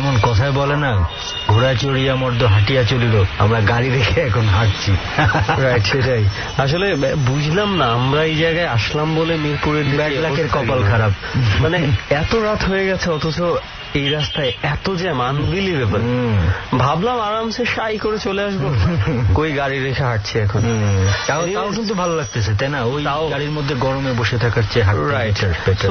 সুমন কথায় বলে না, ঘোড়া চড়িয়া মর্দ হাঁটিয়া চলিল, আমরা গাড়ি রেখে এখন হাঁটছি। রাইট, সেটাই। আসলে বুঝলাম না আমরা এই জায়গায় আসলাম বলে মিরপুরের ব্যাড লাকের কপাল খারাপ। মানে এত রাত হয়ে গেছে অথচ এই রাস্তায় এত জ্যাম, আনবিলিভেবল। ভাবলাম আরামসে সাই করে চলে আসবো, কই গাড়ি রেখে হাঁটছি এখন। তাও কিন্তু ভালো লাগতেছে, তাই না? ওই গাড়ির মধ্যে গরমে বসে থাকার চেয়ে। রাইট।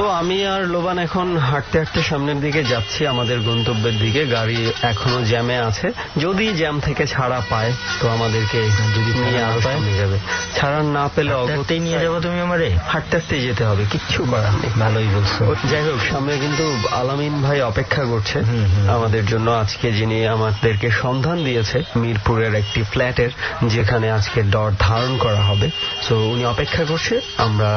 তো আমি আর লোবান এখন হাঁটতে হাঁটতে সামনের দিকে যাচ্ছি, আমাদের গন্তব্যের দিকে। গাড়ি এখনো জ্যামে আছে, যদি জ্যাম থেকে ছাড়া পায় তো আমাদেরকে যদি নিয়ে আরো সামনে যাবে, ছাড়া না পেলে অগত্যই নিয়ে যাবো। তুমি আমারে হাঁটতে হাঁটতেই যেতে হবে, কিচ্ছু করার নেই। ভালোই বলছো। যাই হোক, সামনে কিন্তু আলামিন ভাই অপেক্ষা করছে আমাদের জন্য। আজকে যিনি আমাদেরকে সন্ধান দিয়েছে মিরপুরের একটি ফ্ল্যাটের, যেখানে আজকে ডর ধারণ করা হবে, তো উনি অপেক্ষা করছে। আমরা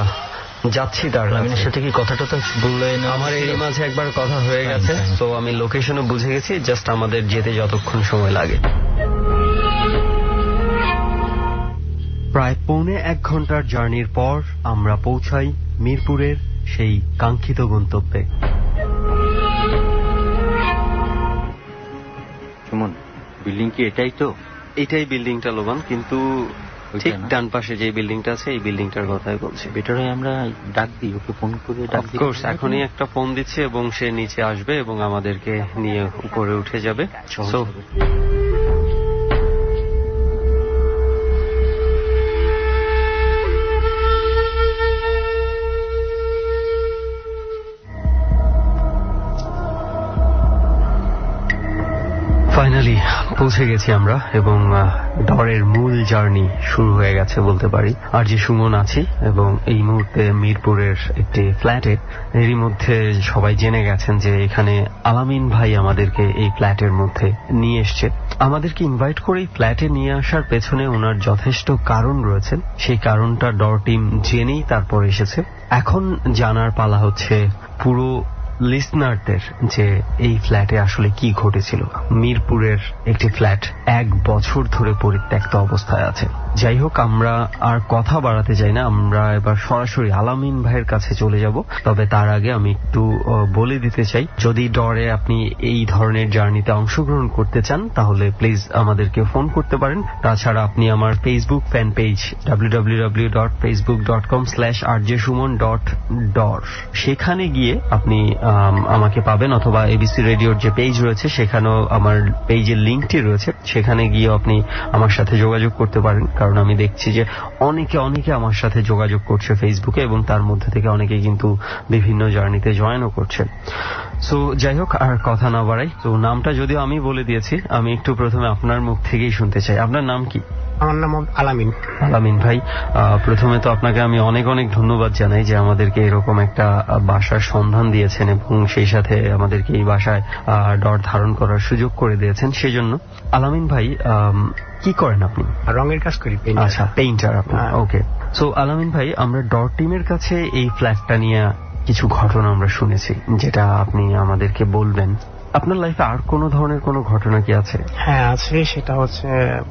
যাচ্ছি তার। আলামিনের সাথে কি কথাটা তো বললে না? আমার এরই মাঝে একবার কথা হয়ে গেছে, তো আমি লোকেশনও বুঝে গেছি, জাস্ট আমাদের যেতে যতক্ষণ সময় লাগে। প্রায় 1.25 ঘন্টার জার্নির পর আমরা পৌঁছাই মিরপুরের সেই কাঙ্ক্ষিত গন্তব্যে। সুমন, বিল্ডিং কি এটাই? তো এটাই বিল্ডিংটা লোবান, কিন্তু ঠিক ডান পাশে যে বিল্ডিংটা আছে এই বিল্ডিংটার কথাই বলছি। বেটারে আমরা ডাক দিই, ওকে ফোন করে ডাক দিই। অফকোর্স, এখনই একটা ফোন দিচ্ছে এবং সে নিচে আসবে এবং আমাদেরকে নিয়ে উপরে উঠে যাবে। ফাইনালি পৌঁছে গেছি আমরা এবং ডরের মূল জার্নি শুরু হয়ে গেছে বলতে পারি। আর যে সুমন আছি এবং এই মুহূর্তে মিরপুরের একটি ফ্ল্যাটে। এরই মধ্যে সবাই জেনে গেছেন যে এখানে আলামিন ভাই আমাদেরকে এই ফ্ল্যাটের মধ্যে নিয়ে এসছে। আমাদেরকে ইনভাইট করে এই ফ্ল্যাটে নিয়ে আসার পেছনে ওনার যথেষ্ট কারণ রয়েছে। সেই কারণটা ডর টিম জেনেই তারপর এসেছে। এখন জানার পালা হচ্ছে পুরো লিসনারদের যে এই ফ্ল্যাটে আসলে কি ঘটেছিল। মিরপুরের একটি ফ্ল্যাট 1 বছর ধরে পরিত্যক্ত অবস্থায় আছে। যাই হোক, আমরা আর কথা বাড়াতে চাই না, আমরা এবার সরাসরি আলামিন ভাইয়ের কাছে চলে যাব। তবে তার আগে আমি একটু বলে দিতে চাই, যদি ডরে আপনি এই ধরনের জার্নিতে অংশগ্রহণ করতে চান তাহলে প্লিজ আমাদেরকে ফোন করতে পারেন। তাছাড়া আপনি আমার ফেসবুক ফ্যান পেজ www.facebook.com/rjsuman.dor সেখানে গিয়ে আপনি আমাকে পাবেন, অথবা এবিসি রেডিওর যে পেজ রয়েছে সেখানেও আমার পেজের লিঙ্কটি রয়েছে, সেখানে গিয়ে আপনি আমার সাথে যোগাযোগ করতে পারেন। কারণ আমি দেখছি যে অনেকে আমার সাথে যোগাযোগ করছে ফেসবুকে, এবং তার মধ্যে থেকে অনেকে কিন্তু বিভিন্ন জার্নিতে জয়েনও করছে। সো যাই হোক, আর কথা না বাড়াই, তো নামটা যদিও আমি বলে দিয়েছি, আমি একটু প্রথমে আপনার মুখ থেকেই শুনতে চাই। আপনার নাম কি? আমার নাম আলামিন। আলামিন ভাই, প্রথমে তো আপনাকে আমি অনেক ধন্যবাদ জানাই যে আমাদেরকে এরকম একটা বাসার সন্ধান দিয়েছেন এবং সেই সাথে আমাদেরকে এই বাসায় ডর ধারণ করার সুযোগ করে দিয়েছেন, সেজন্য। আলামিন ভাই, কি করেন আপনি? রঙের কাজ করি। আচ্ছা, পেইন্টার আপনি। ওকে। সো আলামিন ভাই, আমরা ডর টিমের কাছে এই ফ্ল্যাটটা নিয়ে কিছু ঘটনা আমরা শুনেছি, যেটা আপনি আমাদেরকে বলবেন। আপনার লাইফে আর কোন ধরনের কোন ঘটনা কি আছে? হ্যাঁ আছে, সেটা হচ্ছে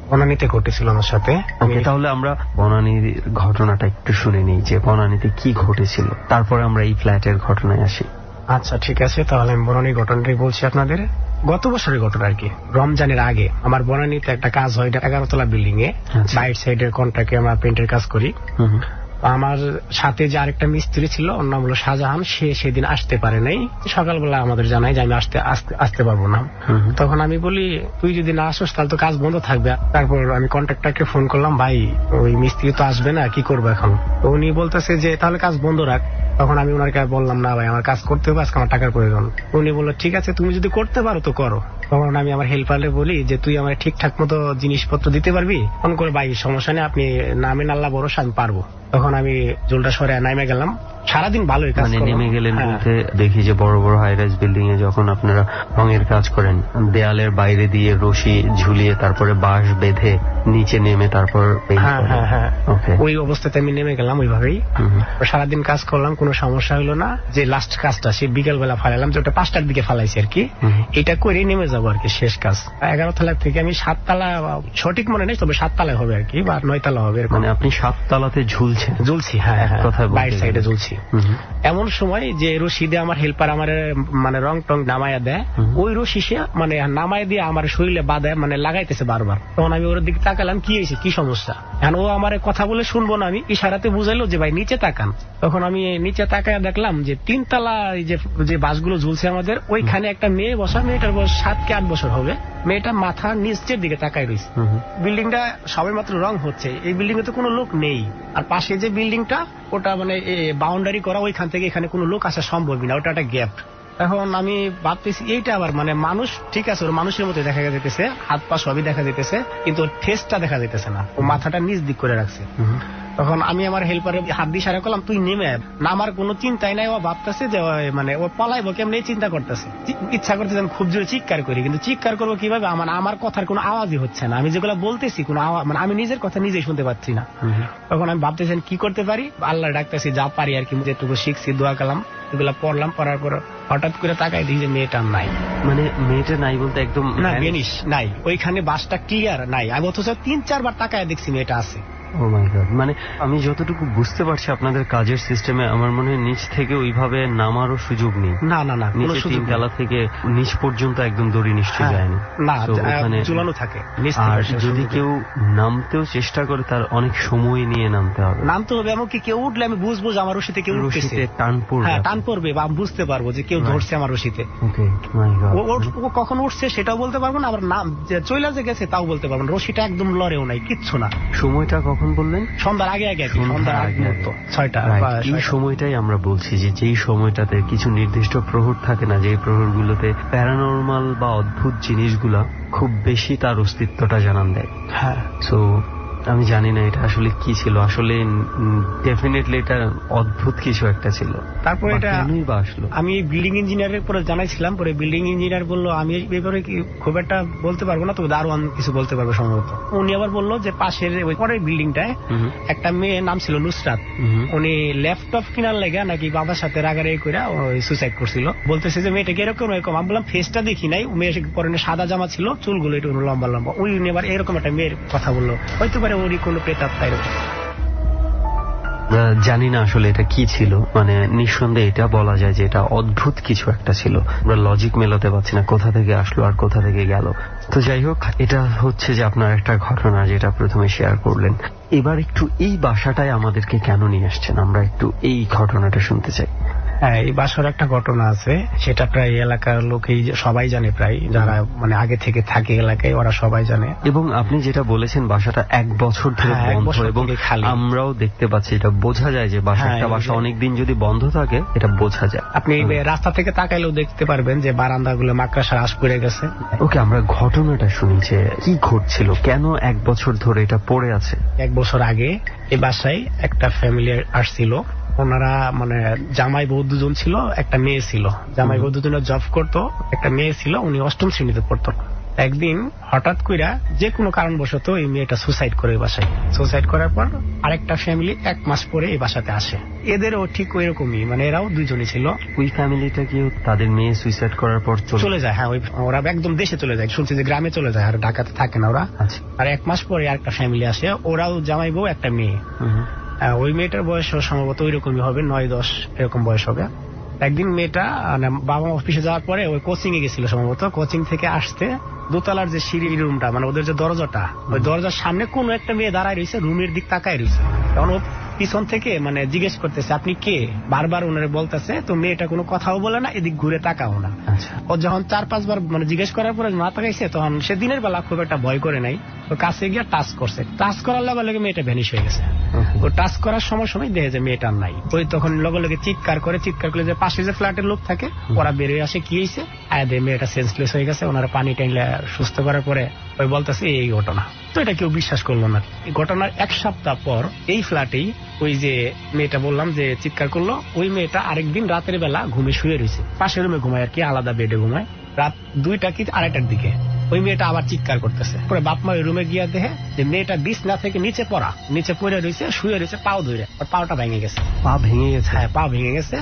বনানীতে ঘটেছিল আমার সাথে। ওকে, তাহলে আমরা বনানীর ঘটনাটা একটু শুনে নিই যে বনানীতে কি ঘটেছিল, তারপরে আমরা এই ফ্ল্যাটের ঘটনায় আসি। আচ্ছা ঠিক আছে, তাহলে আমি বনানীর ঘটনাটাই বলছি আপনাদের। গত বছরের ঘটনা আর কি, রমজানের আগে আমার বনানীতে একটা কাজ হয়, 11 তলা বিল্ডিং এ বাইট সাইডের কন্ট্রাক্টে আমরা পেইন্টের কাজ করি। আমার সাথে যে আরেকটা মিস্ত্রি ছিল, ওর নাম হলো শাহজাহান, সে সেদিন আসতে পারে নাই। সকালবেলা আমাদের জানাই যে আমি আসতে পারবো না। তখন আমি বলি, তুই যদি না আসোস তাহলে তো কাজ বন্ধ থাকবে। তারপর আমি কন্ট্রাক্টরকে ফোন করলাম, ভাই ওই মিস্ত্রি তো আসবে না, কি করবো এখন? তো উনি বলতেছে যে তাহলে কাজ বন্ধ রাখ। তখন আমি ওনার কাছে বললাম, না ভাই আমার কাজ করতে হবে, আজকে আমার টাকার প্রয়োজন। উনি বললো ঠিক আছে, তুমি যদি করতে পারো তো করো। তখন আমি আমার হেল্পারে বলি যে তুই আমার ঠিকঠাক মতো জিনিসপত্র দিতে পারবি? ফোন করে, ভাই সমস্যা নেই, আপনি নামেন আল্লাহ ভরসা, আমি পারবো। তখন আমি জোলটা সরে নামে গেলাম। সারাদিন ভালোই কাজ করলাম। নেমে গেলেন বলতে, দেখি যে বড় বড় হাই রাইজ বিল্ডিং এ যখন আপনারা রঙের কাজ করেন, দেয়ালের বাইরে দিয়ে রশি ঝুলিয়ে তারপরে বাঁশ বেঁধে নিচে নেমে তারপর হ্যাঁ ওই অবস্থাতে আমি নেমে গেলাম ওইভাবেই। সারাদিন কাজ করলাম, কোনো সমস্যা হলো না। যে লাস্ট কাজটা সে বিকেল বেলা ফালাইলাম, যে ওটা 5টার দিকে ফালাইছি আর কি। এটা করে নেমে যাবো আর কি, শেষ কাজ। 11 তলা থেকে আমি 7 তলা, সঠিক মনে নেই, তবে 7 তলায় হবে আর কি, বা 9 তলা হবে। মানে আপনি 7 তলাতে ঝুলছি? হ্যাঁ, কথা বাইরের সাইডে ঝুলছি। করতেছি। এমন সময় যে রশি দিয়ে আমার হেল্পার আমার মানে রং টং নামাইয়া দেয়, ওই রশি সে মানে নামাই দিয়ে আমার শরীরে বাঁধায় মানে লাগাইতেছে বারবার। তখন আমি ওর দিকে তাকালাম, কি হয়েছে, কি সমস্যা। এখন ও আমার কথা বলে শুনবো না, আমি ইশারাতে বুঝাইলো যে ভাই নিচে তাকান। তখন আমি নিচে তাকায় দেখলাম যে 3 তলা যে বাসগুলো ঝুলছে আমাদের, ওইখানে একটা মেয়ে বসা, মেয়েটার বয়স 7 কি 8 বছর হবে। মেয়েটা মাথা নিচের দিকে তাকায় রয়েছে। বিল্ডিংটা সবে মাত্র রং হচ্ছে, এই বিল্ডিং এ তো কোনো লোক নেই। আর পাশে যে বিল্ডিংটা ওটা মানে বাউন্ডারি করা, ওইখান থেকে এখানে কোনো লোক আসা সম্ভবই না, ওটা একটা গ্যাপ। এখন আমি ভাবতেছি এইটা আবার মানে মানুষ, ঠিক আছে ওর মানুষের মতো দেখা যেতেছে, হাত পা সবই দেখা যেতেছে, কিন্তু ওর ফেসটা দেখা যেতেছে না, ও মাথাটা নিচ দিক করে রাখছে। তখন আমি আমার হেল্পারে হাত দিয়ে ইশারা করলাম, তুই নেমে নামার কোনো চিন্তাই নাই। ও ভাবতেছে যে মানে ও পলাইবো কেমন এই চিন্তা করতেছে, ইচ্ছা করতেছে আমি খুব জোরে চিৎকার করি, কিন্তু চিৎকার করবো কিভাবে, আমার কথার কোনো আওয়াজই হচ্ছে না। আমি যেগুলো বলতেছি কোনো আওয়াজ মানে আমি নিজের কথা নিজেই শুনতে পাচ্ছি না। তখন আমি ভাবতেছি কি করতে পারি, আল্লাহ ডাকতেছি যা পারি আর কি, যেটুকু শিখছি দোয়া কালাম এগুলা পড়লাম, পড়ার পর হঠাৎ করে তাকাই দিই যে মেয়েটা নাই। মানে মেয়েটা নাই বলতে একদম না, বেনিশ নাই, ওইখানে বাসটা ক্লিয়ার নাই। আমি অথচ 3-4 বার তাকায় দেখছি মেয়েটা আছে। ও মাই গড, মানে আমি যতটুকু বুঝতে পারছি আপনাদের কাজের সিস্টেমে আমার মনে হয় নিচ থেকে ওইভাবে নামারও সুযোগ নেই। না না না, নিচে 3 তলা থেকে নিচ পর্যন্ত একদম দড়ি নিশ্চয়ই যায়নি, না ওখানে ঝুলানো থাকে। আর যদি কেউ নামতেও চেষ্টা করে তার অনেক সময় নিয়ে নামতে হবে, এমনকি কেউ উঠলে আমি বুঝবো যে আমার রশিতে কেউ উঠতেছে, টান পড়বে। হ্যাঁ টান পড়বে, বা আমি বুঝতে পারবো যে কেউ ধরছে আমার রশিতে। ও কখন উঠছে সেটাও বলতে পারবো না, আবার নাম চইলা যে গেছে তাও বলতে পারবো না। রশিটা একদম লড়েও নাই, কিচ্ছু না। সময়টা কখন বললেন? সন্ধ্যার আগে আগে, সন্ধ্যার আগে 6টা। এই সময়টাই আমরা বলছি যে যেই সময়টাতে কিছু নির্দিষ্ট প্রহর থাকে না, যে প্রহরগুলোতে প্যারানর্মাল বা অদ্ভুত জিনিসগুলা খুব বেশি তার অস্তিত্বটা জানান দেয়। হ্যাঁ, সো আমি জানি না এটা আসলে কি ছিল, আসলে ডেফিনেটলি এটা অদ্ভুত কিছু একটা ছিল। তারপরে এটা আসলো আমি বিল্ডিং ইঞ্জিনিয়ারের পরে জানাইছিলাম, পরে বিল্ডিং ইঞ্জিনিয়ার বললো আমি এই ব্যাপারে খুব একটা বলতে পারবো না, তবে দারোয়ান কিছু বলতে পারবো সম্ভবত। উনি আবার বললো যে পাশের ওই পরের বিল্ডিংটায় একটা মেয়ে নাম ছিল নুসরাত, উনি ল্যাপটপ কেনার লেগে নাকি বাবার সাথে রাগারাগি করে সুইসাইড করছিল। বলতেছে যে মেয়েটা এরকম এরকম। আমি বললাম ফেসটা দেখি নাই, মেয়ে পরনে সাদা জামা ছিল, চুলগুলো একটু লম্বা লম্বা। উনি আবার এরকম একটা মেয়ের কথা বললো, হয়তো পারে ওরই কোনো প্রেতাত্মা এরকম। জানি না আসলে এটা কি ছিল, মানে নিঃসন্দেহে এটা বলা যায় যে এটা অদ্ভুত কিছু একটা ছিল। আমরা লজিক মেলাতে পারছি না কোথা থেকে আসলো আর কোথা থেকে গেল। তো যাই হোক, এটা হচ্ছে যে আপনার একটা ঘটনা যেটা প্রথমে শেয়ার করলেন। এবার একটু এই বাসাটায় আমাদেরকে কেন নিয়ে আসছেন, আমরা একটু এই ঘটনাটা শুনতে চাই। হ্যাঁ, এই বাসার একটা ঘটনা আছে, সেটা প্রায় এলাকার লোকেই সবাই জানে, প্রায় যারা মানে আগে থেকে থাকে এলাকায় ওরা সবাই জানে। এবং আপনি যেটা বলেছেন বাসাটা 1 বছর ধরে বন্ধ, এবং আমরাও দেখতে পাচ্ছি, এটা বোঝা যায় যে একটা বাসা অনেকদিন যদি বন্ধ থাকে এটা বোঝা যায়। আপনি রাস্তা থেকে তাকাইলেও দেখতে পারবেন যে বারান্দাগুলো মাকড়সার আশ পড়ে গেছে। ওকে, আমরা ঘটনাটা শুনি যে কি ঘটছিল, কেন 1 বছর ধরে এটা পড়ে আছে। 1 বছর আগে এই বাসায় একটা ফ্যামিলি আসছিল, ওনারা মানে জামাই বউ 2 জন ছিল, একটা মেয়ে ছিল। জামাই বউ 2 জনে জব করতো, একটা মেয়ে ছিল, উনি 8ম শ্রেণীতে পড়তো। একদিন হঠাৎ কইরা যে কোনো কারণবশত এই মেয়েটা সুসাইড করে বাসায়। সুসাইড করার পর আরেকটা ফ্যামিলি 1 মাস পরে এই বাসাতে আসে। এদেরও ঠিক ওই রকমই, মানে এরাও 2 জনই ছিল। ওই ফ্যামিলিটা কি তাদের মেয়ে সুইসাইড করার পর চলে যায়? হ্যাঁ, ওরা একদম দেশে চলে যায়, শুনছি যে গ্রামে চলে যায়, আর ঢাকাতে থাকে না ওরা। আর 1 মাস পরে আরেকটা ফ্যামিলি আসে, ওরাও জামাই বউ একটা মেয়ে। ওই মেয়েটার বয়স সম্ভবত ওই রকমই হবে, 9-10 এরকম বয়স হবে। একদিন মেয়েটা বাবা অফিসে যাওয়ার পরে ওই কোচিং এ গেছিল, সম্ভবত কোচিং থেকে আসতে দোতলার যে সিঁড়ি রুমটা, মানে ওদের যে দরজাটা, ওই দরজার সামনে কোন একটা মেয়ে দাঁড়ায় রয়েছে, রুমের দিক তাকায় রয়েছে। তখন ও পিছন থেকে মানে জিজ্ঞেস করতেছে আপনি কে, বারবার ওনারে বলতেছে। তো মেয়েটা কোনো কথাও বলে না, এদিক ঘুরে তাকাও না। ও যখন 4-5 বার মানে জিজ্ঞেস করার পরে না তাকাইছে, তখন সে দিনের বেলা খুব একটা ভয় করে নাই, তো কাছে গিয়ে টাচ করছে। টাচ করার লগে লগে মেয়েটা ভ্যানিশ হয়ে গেছে। ও টাচ করার সময় দেখে যে মেয়েটা নাই। ওই তখন লগে লগে চিৎকার করে যে পাশে যে ফ্ল্যাটের লোক থাকে ওরা বেরিয়ে আসে, কি হয়েছে, মেয়েটা সেন্সলেস হয়ে গেছে। ওনারা পানি টাইলে সুস্থ করার পরে ওই বলতেছে এই ঘটনা। তো এটা কেউ বিশ্বাস করলো না। এই ঘটনার 1 সপ্তাহ পর এই ফ্ল্যাটেই ওই যে মেয়েটা বললাম যে চিৎকার করলো, ওই মেয়েটা আরেকদিন রাতের বেলা ঘুমে শুয়ে রয়েছে, পাশের রুমে ঘুমায় আর কি, আলাদা বেডে ঘুমায়। রাত 2টা কি 2:30টার দিকে ওই মেয়েটা আবার চিৎকার করতেছে। পরে বাপ মা ওই রুমে গিয়া দেখে যে মেয়েটা বিছনা থেকে নিচে পড়ে রয়েছে, শুয়ে রয়েছে, পাও ধরে, আর পাওটা ভেঙে গেছে। পা ভেঙে গেছে? হ্যাঁ, পা ভেঙে গেছে।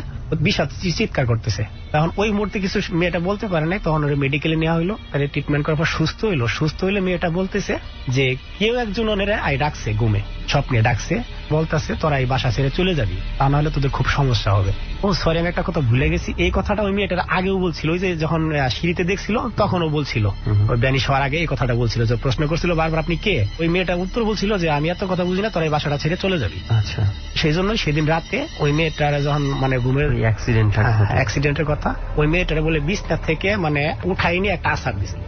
বিষাদ চিৎকার করতেছে। তখন ওই মুহূর্তে কিছু মেয়েটা বলতে পারে নাই, তখন ওর মেডিকেলে নেওয়া হইলো, তাহলে ট্রিটমেন্ট করার পর সুস্থ হইলে মেয়েটা বলতেছে যে কেউ একজন ওনারা ডাকছে, ঘুমে স্বপ্নে ডাকছে, বলতেছে তোরা এই বাসা ছেড়ে চলে যাবি, তা নাহলে তোদের খুব সমস্যা হবে। ও সরি, আমি একটা কথা ভুলে গেছি, এই কথাটা ওই মেয়েটার আগেও বলছিল, ওই যে যখন সিঁড়িতে দেখছিল তখনও বলছিল, ওই ব্যানিশ হওয়ার আগে এই কথাটা বলছিল, যে প্রশ্ন করছিল বারবার আপনি কে, ওই মেয়েটা উত্তর বলছিল যে আমি এত কথা বুঝি না, তোরা এই বাসাটা ছেড়ে চলে যাবি। আচ্ছা, সেই জন্য সেদিন রাতে ওই মেয়েটার যখন মানে ঘুমের অ্যাক্সিডেন্টের কথা, ওই মেয়েটার বলে বিছনা থেকে মানে উঠাইনি একটা আছাড় দিছিল,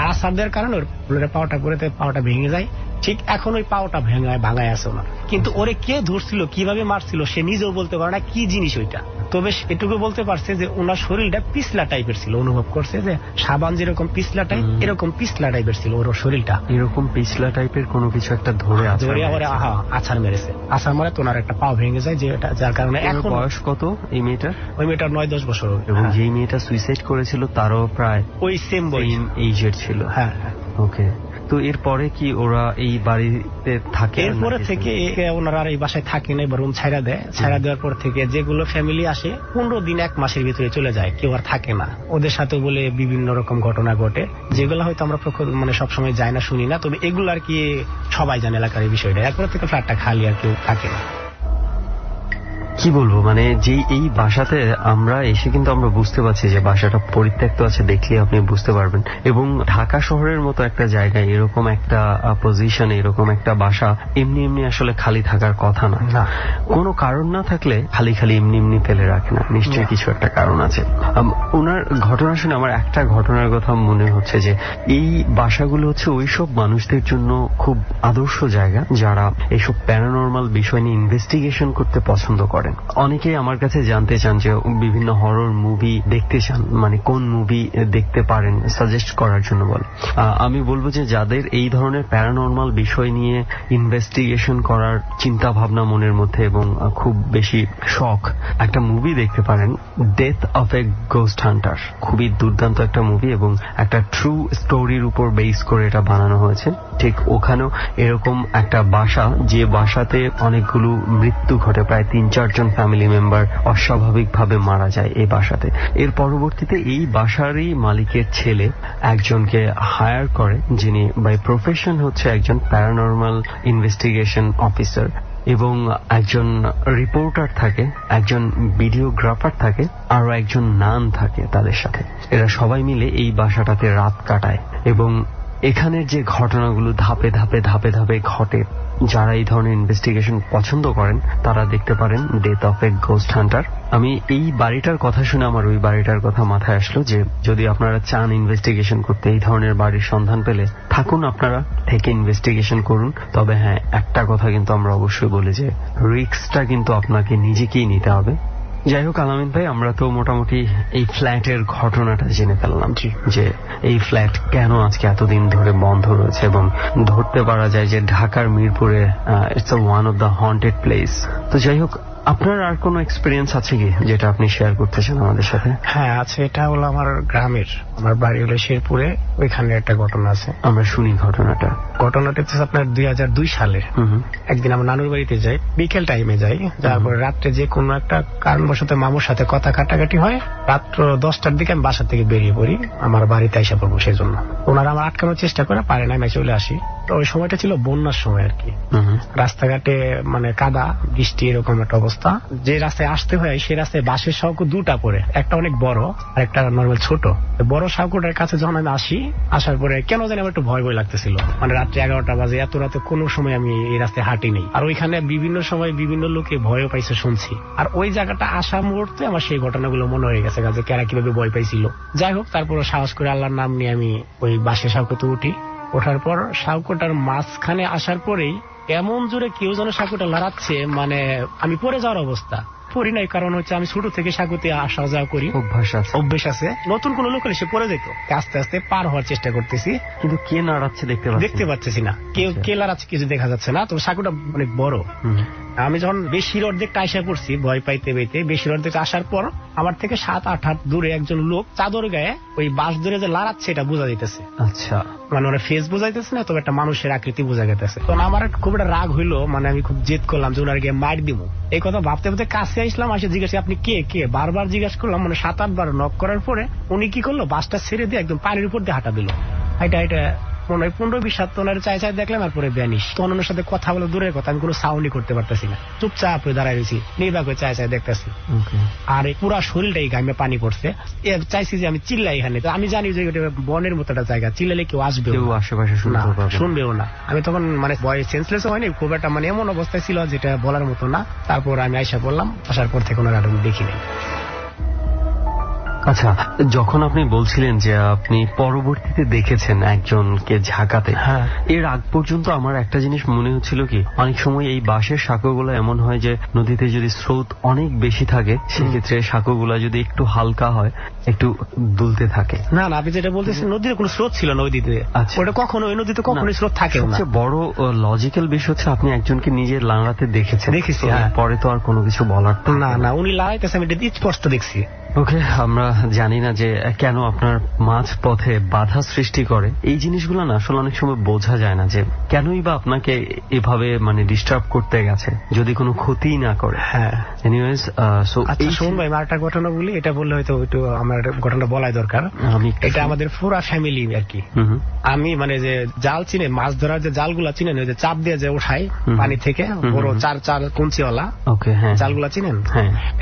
আর আছাড় দেওয়ার কারণে ওর পাওয়াটা করে পাওয়াটা ভেঙে যায়। ঠিক এখন ওই পাওয়াটা ভাঙায় আছে ওনার, কিন্তু ওরে কে ধরছিল কিভাবে মারছিল সে নিজেও বলতে পারে না কি জিনিস ওইটা। তবে এটুকু বলতে পারছে যে ওনার শরীরটা পিছলা টাইপের ছিল, অনুভব করছে যে সাবান যেরকম পিছলা টাইপ এরকম পিছলা টাইপের ছিল ওর শরীরটা, এরকম পিছলা টাইপের কোনো কিছু একটা ধরে আবার আছাড় মেরেছে। আছাড় মারে তো ওনার একটা পাও ভেঙে যায়, যার কারণে এখন বয়স কত এই মেয়েটার? ওই মেয়েটার 9-10 বছর। এবং যেই মেয়েটা সুইসাইড করেছিল তারও প্রায় ওই সেম এইজের ছিল। হ্যাঁ, ওকে। তো এরপরে কি ওরা এই বাড়িতে থাকে? এরপরে থেকে ওনারা আর এই বাসায় থাকে না, এবার রুম ছাইড়া দেয়। ছাইড়া দেওয়ার পর থেকে যেগুলো ফ্যামিলি আসে 15 দিন 1 মাসের ভিতরে চলে যায়, কেউ আর থাকে না। ওদের সাথে বলে বিভিন্ন রকম ঘটনা ঘটে, যেগুলো হয়তো আমরা মানে সবসময় যাই না, শুনি না, তবে এগুলো আর কি সবাই জানে এলাকার এই বিষয়টা। এরপর থেকে ফ্ল্যাটটা খালি, আর কেউ থাকে না। কি বলবো, মানে যে এই বাসাতে আমরা এসে কিন্তু আমরা বুঝতে পারছি যে বাসাটা পরিত্যক্ত আছে, দেখলে আপনি বুঝতে পারবেন। এবং ঢাকা শহরের মতো একটা জায়গায় এরকম একটা পজিশনে এরকম একটা বাসা এমনি এমনি আসলে খালি থাকার কথা না। কোনো কারণ না থাকলে খালি খালি এমনি এমনি ফেলে রাখে না, নিশ্চয়ই কিছু একটা কারণ আছে। ওনার ঘটনা শুনে আমার একটা ঘটনার কথা মনে হচ্ছে যে এই বাসাগুলো হচ্ছে ওইসব মানুষদের জন্য খুব আদর্শ জায়গা যারা এইসব প্যারানরমাল বিষয় নিয়ে ইনভেস্টিগেশন করতে পছন্দ করে। অনেকেই আমার কাছে জানতে চান যে বিভিন্ন হরর মুভি দেখতে চান, মানে কোন মুভি দেখতে পারেন সাজেস্ট করার জন্য বলে। আমি বলবো যে যাদের এই ধরনের প্যারানরমাল বিষয় নিয়ে ইনভেস্টিগেশন করার চিন্তা ভাবনা মনের মধ্যে এবং খুব বেশি শখ, একটা মুভি দেখতে পারেন, death of A ghost Hunter. খুবই দুর্দান্ত একটা মুভি এবং একটা ট্রু স্টোরির উপর বেস করে এটা বানানো হয়েছে। ঠিক ওখানেও এরকম একটা বাসা, যে বাসাতে অনেকগুলো মৃত্যু ঘটে, প্রায় 3-4 জন ফ্যামিলি মেম্বার অস্বাভাবিকভাবে মারা যায় এই বাসাতে। এর পরবর্তীতে এই বাসারই মালিকের ছেলে একজনকে হায়ার করে, যিনি বাই প্রফেশন হচ্ছে একজন প্যারানরমাল ইনভেস্টিগেশন অফিসার, এবং একজন রিপোর্টার থাকে, একজন ভিডিওগ্রাফার থাকে, আরো একজন নান থাকে তাদের সাথে। এরা সবাই মিলে এই বাসাটাতে রাত কাটায় এবং এখানের যে ঘটনাগুলো ধাপে ধাপে ধাপে ধাপে ঘটে, যারা এই ধরনের ইনভেস্টিগেশন পছন্দ করেন তারা দেখতে পারেন death of A ghost Hunter. আমি এই বাড়িটার কথা শুনে আমার ওই বাড়িটার কথা মাথায় আসলো, যে যদি আপনারা চান ইনভেস্টিগেশন করতে, এই ধরনের বাড়ির সন্ধান পেলে থাকুন, আপনারা থেকে ইনভেস্টিগেশন করুন। তবে হ্যাঁ, একটা কথা কিন্তু আমরা অবশ্যই বলি যে রিস্কটা কিন্তু আপনাকে নিজেকেই নিতে হবে। যাই হোক আলামিন ভাই, আমরা তো মোটামুটি এই ফ্ল্যাটের ঘটনাটা জেনে ফেললাম, যে এই ফ্ল্যাট কেন আজকে এতদিন ধরে বন্ধ রয়েছে, এবং ধরতে পারা যায় যে ঢাকার মিরপুরে it's one of the haunted place. তো যাই হোক, আপনার আর কোনো এক্সপিরিয়েন্স আছে কি যেটা আপনি শেয়ার করতে চান আমাদের সাথে? হ্যাঁ আছে, এটা হলো আমার গ্রামের, আমার বাড়ি হলো শেরপুরে, ওইখানে একটা ঘটনা আছে, আমরা শুনি ঘটনাটা। ঘটনাটা হচ্ছে আপনার 2002 সালে একদিন আমার নানুর বাড়িতে যাই, বিকেল টাইমে যাই, তারপরে রাত্রে যে কোনো একটা কারণবশত মামুর সাথে কথা কাটাকাটি হয়, রাত্র 10টার দিকে আমি বাসা থেকে বেরিয়ে পড়ি আমার বাড়িতে আইসা পড়বো। সেই জন্য ওনারা আমার আটকানোর চেষ্টা করে, পারে না, আমি চলে আসি। তো ওই সময়টা ছিল বন্যার সময় আর কি, রাস্তাঘাটে মানে কাদা, বৃষ্টি, এরকম একটা অবস্থা। যে রাস্তায় আসতে হয় সেই রাস্তায় বাসের সাউকো দুটা পড়ে, একটা অনেক বড় আর একটা নর্মাল ছোট। বড় সাউকোটার কাছে যখন আমি আসি, আসার পরে কেন জানি আমার একটু ভয় ভয় লাগতেছিল, মানে রাত্রে 11টা বাজে, এত রাতে কোনো সময় আমি এই রাস্তায় হাঁটি নেই, আর ওইখানে বিভিন্ন সময় বিভিন্ন লোকে ভয়ও পাইছে শুনছি। আর ওই জায়গাটা আসা মুহূর্তে আমার সেই ঘটনাগুলো মনে হয়ে গেছে, যে কারা কিভাবে ভয় পাইছিল। যাই হোক, তারপর সাহস করে আল্লাহর নাম নিয়ে আমি ওই বাসের সাউকোতে উঠি। ওঠার পর সাউকোটার মাঝখানে আসার পরেই এমন জোরে কেউ যেন সাঁকুটা লড়াচ্ছে, মানে আমি পড়ে যাওয়ার অবস্থা। পড়ি নাই, কারণ হচ্ছে আমি ছোট থেকে সাঁকুতে আসা যাওয়া করি, অভ্যেস আছে। নতুন কোন লোক এসে পড়ে যেত, আস্তে আস্তে পার হওয়ার চেষ্টা করতেছি, কিন্তু কে নাড়াচ্ছে দেখতে পাচ্ছি না, কে লড়াচ্ছে কিছু দেখা যাচ্ছে না। তো সাঁকুটা অনেক বড়। আমি যখন বেশির অর্ধেকটা আসা পড়ছি, ভয় পাইতে পাইতে বেশির অর্ধেক আসার পর আমার থেকে 7-8 হাত দূরে একজন লোক চাদর গায়ে ওই বাঁশ ধরে যে লড়াচ্ছে এটা বোঝা যাইতেছে। আচ্ছা, মানে ওরা ফেস বোঝা যাইতেছে না, তবে একটা মানুষের আকৃতি বোঝা গেছে। তখন আমার খুব একটা রাগ হইলো, মানে আমি খুব জেদ করলাম যে ওনার গিয়ে মার দিব। এই কথা ভাবতে ভাবতে কাছে আসলাম, আসে জিজ্ঞাসা আপনি কে, বারবার জিজ্ঞাসা করলাম, মানে 7-8 বার নক করার পরে উনি কি করলো, বাসটা ছেড়ে দিয়ে একদম পানির উপর দিয়ে হাঁটা দিল। এটা মনে হয় 15-20 হাত ওনার চাই চাই দেখলাম, আর পরে ব্যানিশ। তখন ওনার সাথে কথা বলে দূরের কথা, আমি কোনো সাউন্ডই করতে পারতেছি না, চুপচাপ হয়ে দাঁড়ায় রয়েছি, নির্বাক হয়ে চাই চাই দেখতেছি। আর এই পুরা শরীরটাই গামে পানি পড়ছে। চাইছি যে আমি চিল্লাই এখানে, তো আমি জানি যে এটা বনের মতো একটা জায়গা, চিল্লালে কেউ আসবে, কেউ আশেপাশে শুনবেও না। আমি তখন মানে ভয় সেন্সলেস হয়নি, খুব একটা মানে এমন অবস্থায় ছিল যেটা বলার মতো না। তারপর আমি আইসা বললাম, আসার পর থেকে ওনার আর দেখিনি। আচ্ছা, যখন আপনি বলছিলেন যে আপনি পরবর্তীতে দেখেছেন একজনকে ঝাঁকাতে, এর আগ পর্যন্ত আমার একটা জিনিস মনে হচ্ছিল কি, অনেক সময় এই বাঁশের সাঁকোগুলো এমন হয় যে নদীতে যদি স্রোত অনেক বেশি থাকে সেক্ষেত্রে সাঁকোগুলা যদি একটু হালকা হয় একটু দুলতে থাকে। না না, আপনি যেটা বলতেছেন নদীতে কোনো স্রোত ছিল না ওই নদীতে। ওটা কখনো ওই নদীতে কখনোই স্রোত থাকে না। সবচেয়ে বড় লজিক্যাল বিষয় হচ্ছে আপনি একজনকে নিজের লাড়াতে দেখেছেন। দেখেছি, পরে তো আর কোনো কিছু বলার না না, উনি লাড়াইতেছে, আমি এটা স্পষ্ট দেখছি। ওকে, আমরা জানি না যে কেন আপনার মাঝ পথে বাধা সৃষ্টি করে, এই জিনিসগুলো না আসলে অনেক সময় বোঝা যায় না যে কেনই বা আপনাকে এভাবে মানে ডিস্টার্ব করতে গেছে যদি কোনো ক্ষতি না করে। এনিওয়েজ, সো আচ্ছা শুন ভাই, আরেকটা ঘটনা বলি, এটা বললে হয়তো একটু আমার ঘটনা বলাই দরকার। এটা আমাদের পুরা ফ্যামিলি আর কি। আমি মানে যে জাল চিনে, মাছ ধরার যে জালগুলা চিনেন, ওই যে চাপ দিয়ে যে ওঠাই পানি থেকে, বড় চার কুঞ্চিওয়ালা জালগুলা চিনেন,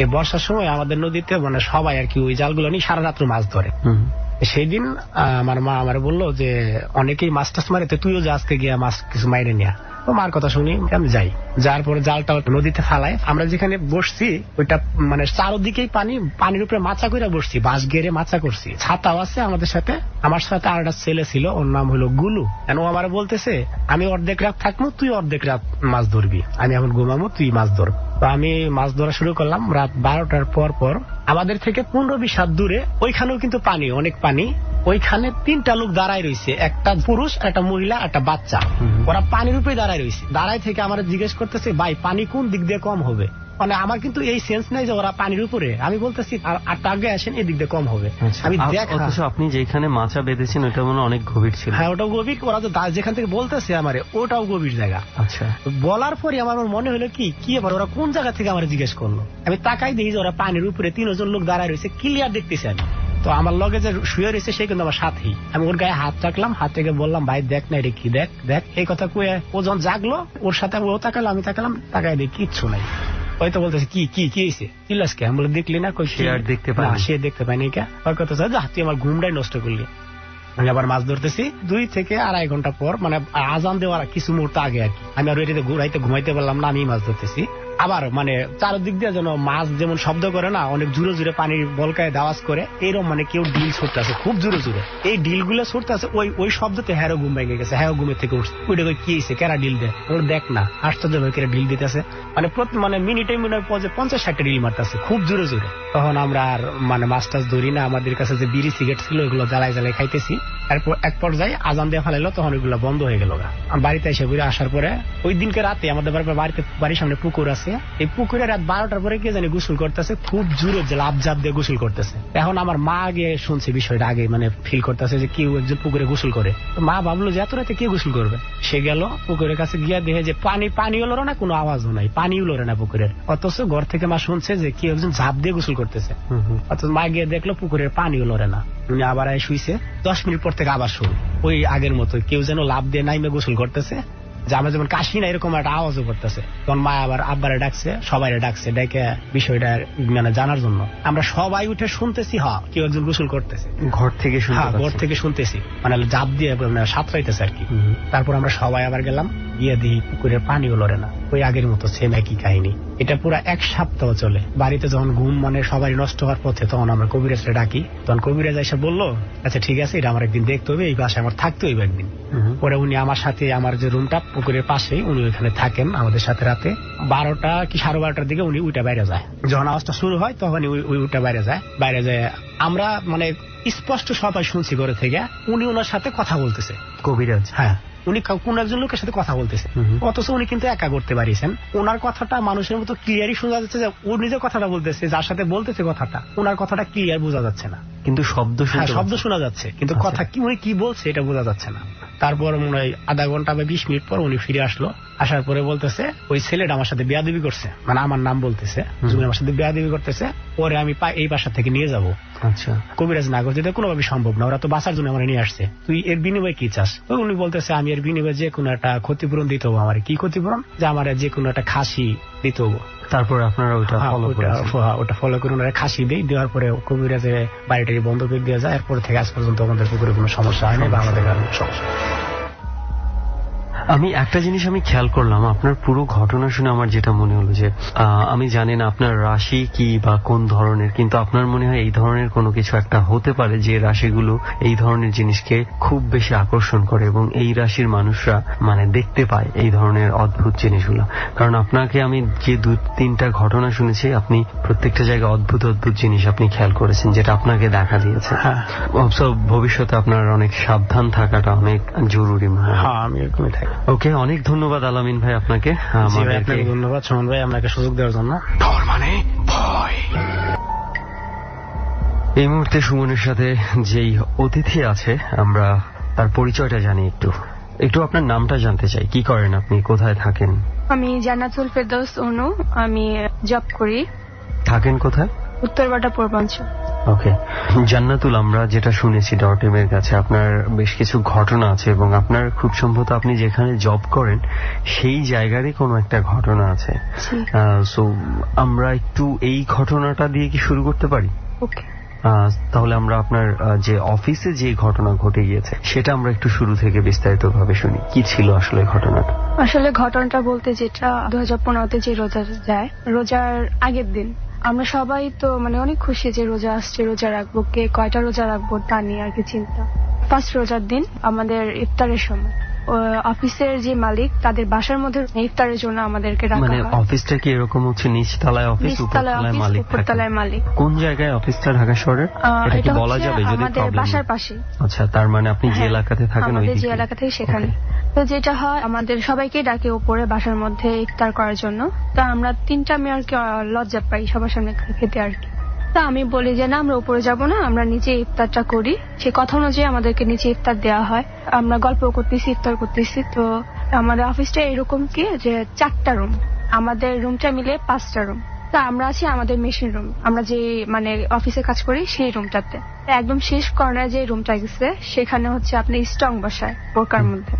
এই বর্ষার সময় আমাদের নদীতে মানে সবাই আর কি ওই জালগুলো নিয়ে সারা রাত্র মাছ ধরে। সেই দিন আমার মা আমার বললো যে অনেকেই মাছ টাছ মারে, তো তুইও যা আজকে গিয়া মাছ কিছু মাইরে নিয়া। তো মার কথা শুনি আমি যাই, যার পরে জালটা নদীতে ফালাই। আমরা যেখানে বসছি ওইটা মানে চারদিকেই পানি, পানির উপরে মাচা করে বসছি, বাঁশ গেড়ে মাচা করছি, ছাতাও আছে আমাদের সাথে। আমার সাথে আর একটা ছেলে ছিল, ওর নাম হলো গুলু। ও আমার বলতেছে আমি অর্ধেক রাত থাকবো, তুই অর্ধেক রাত মাছ ধরবি, আমি এখন ঘুমাবো, তুই মাছ ধর। তো আমি মাছ ধরা শুরু করলাম রাত 12টার পর। আমাদের থেকে 15-20 হাত দূরে ওইখানেও কিন্তু পানি, অনেক পানি। ওইখানে 3টা লোক দাঁড়ায় রয়েছে, একটা পুরুষ, একটা মহিলা, একটা বাচ্চা। ওরা পানির উপরে দাঁড়ায় রয়েছে। দাঁড়ায় থেকে আমার জিজ্ঞেস করতেছে, ভাই পানি কোন দিক দিয়ে কম হবে? মানে আমার কিন্তু এই সেন্স নাই যে ওরা পানির উপরে। আমি বলতেছি আর আগে আসেন, এদিক দিয়ে কম হবে। আমি আপনি যেখানে মাচা বেঁধেছেন ওটা মনে অনেক গভীর ছিল। হ্যাঁ, ওটাও গভীর। ওরা তো যেখান থেকে বলতেছে আমারে ওটাও গভীর জায়গা। আচ্ছা, বলার পরে আমার মনে হলো কি এবার ওরা কোন জায়গা থেকে আমার জিজ্ঞেস করলো। আমি তাকাই দেখি যে ওরা পানির উপরে 3জন লোক দাঁড়ায় রয়েছে, ক্লিয়ার দেখতেছি আমি। তো আমার লগে যে শুয়ে রয়েছে সে কিন্তু আমার সাথেই। আমি ওর গায়ে হাত রাখলাম, হাত থেকে বললাম, ভাই দেখ না এটা কি, দেখ দেখ। এই কথা কয়ে ও যখন জাগলো, ওর সাথে ও তাকালো, আমি তাকালাম, তাকাই দেখি কিচ্ছু নাই। হয়তো বলতেছে কি কি কি হয়েছে, চিল্লাস কে? আমি বলে দেখলি না, কই সে দেখতে পাইনি কে? ওর কথা তুই আমার ঘুমটাই নষ্ট করলি। আমি আবার মাছ ধরতেছি 2 থেকে 2.5 ঘন্টা পর, মানে আজান দেওয়ার কিছু মুহূর্ত আগে আর কি। আমি আর ঘুমাইতে পারলাম না, আমি মাছ ধরতেছি। আবার মানে চারদিক দিয়ে যেন মাছ যেমন শব্দ করে না, অনেক জোরে জোরে পানির বলকায় দাওয়াজ করে, এরকম মানে কেউ ডিল ছুটতে আছে খুব জোরে জোরে। এই ডিল গুলো ছুটতে আছে, ওই শব্দতে হ্যারো ঘুম ভেঙে গেছে। হ্যাঁ, ঘুমের থেকে উঠছে। ওইটা কি হয়েছে, কেরা ডিল দেয়? ওর দেখ না, আশ্চর্য ভাবে কেরা ডিল দিতেছে। মানে মিনিটে 50-60টা ডিল মারতেছে খুব জোরে জোরে। তখন আমরা আর মানে মাছ টাছ ধরি না, আমাদের কাছে যে বিড়ি সিগারেট ছিল ওইগুলো জ্বালাই জ্বালাই খাইতেছি। এরপর এক পর্যায়ে আজান দিয়ে ফেলাইলো, তখন ওইগুলো বন্ধ হয়ে গেল। বাড়িতে এসে ঘুরে আসার পরে ওই দিনকে রাতে আমাদের বাড়ির সামনে পুকুর আছে, এই পুকুরে রাত 12টার পরে কে জানি গোসল করতেছে, খুব জোরে লাভ জাপ দিয়ে গোসল করতেছে। এখন আমার মা আগে শুনছে বিষয়টা, আগে মানে ফিল করতেছে যে কেউ একজন পুকুরে গোসল করে। মা ভাবলো যে এত রাতে কে গোসল করবে। সে গেল পুকুরের কাছে গিয়ে দেখে যে পানিও লড়ে না, কোনো আওয়াজও নাই, পানিও লড়ে না পুকুরের। অথচ ঘর থেকে মা শুনছে যে কেউ একজন ঝাঁপ দিয়ে গোসল করতেছে। অথচ মা গিয়ে দেখলো পুকুরের পানিও লড়ে না। উনি আবার শুইছে। 10 মিনিট পর থেকে আবার শুরু, ওই আগের মতো কেউ যেন লাভ দিয়ে নাইমে গোসল করতেছে, যে আমরা যেমন কাশি না এরকম একটা আওয়াজও করতেছে। তখন মা আবার আব্বারে ডাকছে, সবাই ডাকছে, ডেকে বিষয়টা মানে জানার জন্য। আমরা সবাই উঠে শুনতেছি, কেউ একজন গোসল করতেছে ঘর থেকে শুনতেছি, মানে জাপ দিয়ে সাঁতরাইতেছে আর কি। তারপর আমরা সবাই আবার গেলাম, গিয়ে দিই পুকুরের পানিও লড়ে না, ওই আগের মতো সেম একই কাহিনী। এটা পুরো 1 সপ্তাহ চলে। বাড়িতে যখন ঘুম মানে সবাই নষ্ট হওয়ার পথে, তখন আমরা কবিরাজকে ডাকি। তখন কবিরাজ এসে বললো, আচ্ছা ঠিক আছে, এটা আমার একদিন দেখতে হবে, এই বাসায় আমার থাকতে হইবে একদিন। পরে উনি আমার সাথে, আমার যে রুমটা পুকুরের পাশেই, উনি ওইখানে থাকেন আমাদের সাথে। রাতে 12টা কি 12:30টার দিকে উনি উইটা বাইরে যায়। যখন আওয়াজটা শুরু হয় তখন উইটা বাইরে যায়। আমরা মানে স্পষ্ট সবাই শুনছি ঘরে থেকে, উনি ওনার সাথে কথা বলতেছে, কবিরাজ। হ্যাঁ, উনি কোন একজন লোকের সাথে কথা বলতেছে। অথচ উনি কিন্তু একা করতে পারিয়েছেন। ওনার কথাটা মানুষের মতো ক্লিয়ারই শোনা যাচ্ছে, যে ও নিজের কথাটা বলতেছে, যার সাথে বলতেছে কথাটা, ওনার কথাটা ক্লিয়ার বোঝা যাচ্ছে না। কিন্তু শব্দ হ্যাঁ শুনতে শব্দ পাচ্ছেন? শোনা যাচ্ছে, কিন্তু আচ্ছা। কথা কি উনি কি বলছে এটা বোঝা যাচ্ছে না। তারপর মনে হয় আধা ঘন্টা বা 20 মিনিট পর উনি ফিরে আসলো। আসার পরে বলতেছে ওই ছেলেটা আমার সাথে বেয়াদবি করছে, মানে আমার নাম বলতেছে, তুমি আমার সাথে বেয়াদবি করতেছে, পরে আমি এই বাসা থেকে নিয়ে যাব। আচ্ছা, কবিরাজ না করতে কোনোভাবে সম্ভব না, ওরা তো বাঁচার জন্য আমার নিয়ে আসছে, তুই এর বিনিময়ে কি চাস? তো উনি বলতেছে আমি এর বিনিময়ে যে কোনো একটা ক্ষতিপূরণ দিতে হবো। আমার কি ক্ষতিপূরণ? যে আমার যে কোনো একটা খাসি দিতে হবো। তারপর আপনারা ওইটা ফলো করেছেন? ওটা ফলো করে ওনারা খাসি দেই, দেওয়ার পরে কবিরাজে বাড়িটাকে বন্ধ করে দেওয়া যায়। এরপর থেকে আজ পর্যন্ত আমাদের পুকুরে কোনো সমস্যা হয়নি বা আমাদের আর সমস্যা। আমি একটা জিনিস আমি খেয়াল করলাম, আপনার পুরো ঘটনা শুনে আমার যেটা মনে হলো যে আমি জানি না আপনার রাশি কি বা কোন ধরনের, কিন্তু আপনার মনে হয় এই ধরনের কোনো কিছু একটা হতে পারে যে রাশিগুলো এই ধরনের জিনিসকে খুব বেশি আকর্ষণ করে এবং এই রাশির মানুষরা মানে দেখতে পায় এই ধরনের অদ্ভুত জিনিসগুলো। কারণ আপনাকে আমি যে 2-3টা ঘটনা শুনেছি, আপনি প্রত্যেকটা জায়গায় অদ্ভুত অদ্ভুত জিনিস আপনি খেয়াল করেছেন যেটা আপনাকে দেখা দিয়েছে। ভবিষ্যতে আপনার অনেক সাবধান থাকাটা অনেক জরুরি মনে হয়। হ্যাঁ আমি এরকমই থাকি। ওকে, অনেক ধন্যবাদ আলামিন ভাই আপনাকে। আপনাকে ধন্যবাদ সুমন ভাই আমাকে সুযোগ দেওয়ার জন্য। মানে ভয়। এই মুহূর্তে সুমনের সাথে যেই অতিথি আছে আমরা তার পরিচয়টা জানি। একটু আপনার নামটা জানতে চাই, কি করেন আপনি, কোথায় থাকেন? আমি জান্নাতুল ফেরদৌস অনু, আমি জব করি। থাকেন কোথায়? উত্তরবাটা পূর্বাঞ্চল। ওকে জান্নাতুল, আমরা যেটা শুনেছি ডটেমের কাছে আপনার বেশ কিছু ঘটনা আছে এবং আপনার খুব সম্ভবত আপনি যেখানে জব করেন সেই জায়গারই কোনো একটা ঘটনা আছে। সো আমরা একটু এই ঘটনাটা দিয়ে কি শুরু করতে পারি? ওকে, তাহলে আমরা আপনার যে অফিসে যে ঘটনা ঘটে গিয়েছে সেটা আমরা একটু শুরু থেকে বিস্তারিত ভাবে শুনি। কি ছিল আসলে ঘটনাটা? আসলে ঘটনাটা বলতে যেটা 2015-তে যে রোজা যায়, রোজার আগের দিন আমরা সবাই তো মানে অনেক খুশি যে রোজা আসছে, রোজা রাখবো, কে কয়টা রোজা রাখবো তা নিয়ে আর কি চিন্তা। ফার্স্ট রোজার দিন আমাদের ইফতারের সময় অফিসের যে মালিক তাদের বাসার মধ্যে ইফতারের জন্য আমাদেরকে রাখা মানে হয়। অফিসটা কি এরকম হচ্ছে নিচতলায় অফিস, উপরতলায় মালিক? উপরতলায় মালিক। কোন জায়গায় অফিসটা ঢাকা শহরের? এটা কি বলা যাবে যদি আমাদের প্রবলেম? বাসার পাশে। আচ্ছা, তার মানে আপনি যে এলাকাতে থাকেন আমাদের যে এলাকা থেকে সেখানে। তো যেটা হয় আমাদের সবাইকে ডাকে উপরে বাসার মধ্যে ইফতার করার জন্য। তো আমরা 3টা মেয়ে আর কি লজ্জা পাই সবার সামনে খেতে আর কি। তা আমি বলি যে না, আমরা উপরে যাব না, আমরা নিচে ইফতারটা করি। সে কথা অনুযায়ী আমাদেরকে নিচে ইফতার দেওয়া হয়। আমরা গল্প করতেছি, ইফতার করতেছি। তো আমাদের অফিসটা এরকম কি যে 4টা রুম, আমাদের রুমটা মিলে 5টা রুম। তা আমরা আছি আমাদের মেশিন রুম, আমরা যে মানে অফিসে কাজ করি সেই রুমটাতে। একদম শেষ কর্নারে যে রুমটা গেছে সেখানে হচ্ছে আপনি স্ট্রং বসায় বোরকার মধ্যে।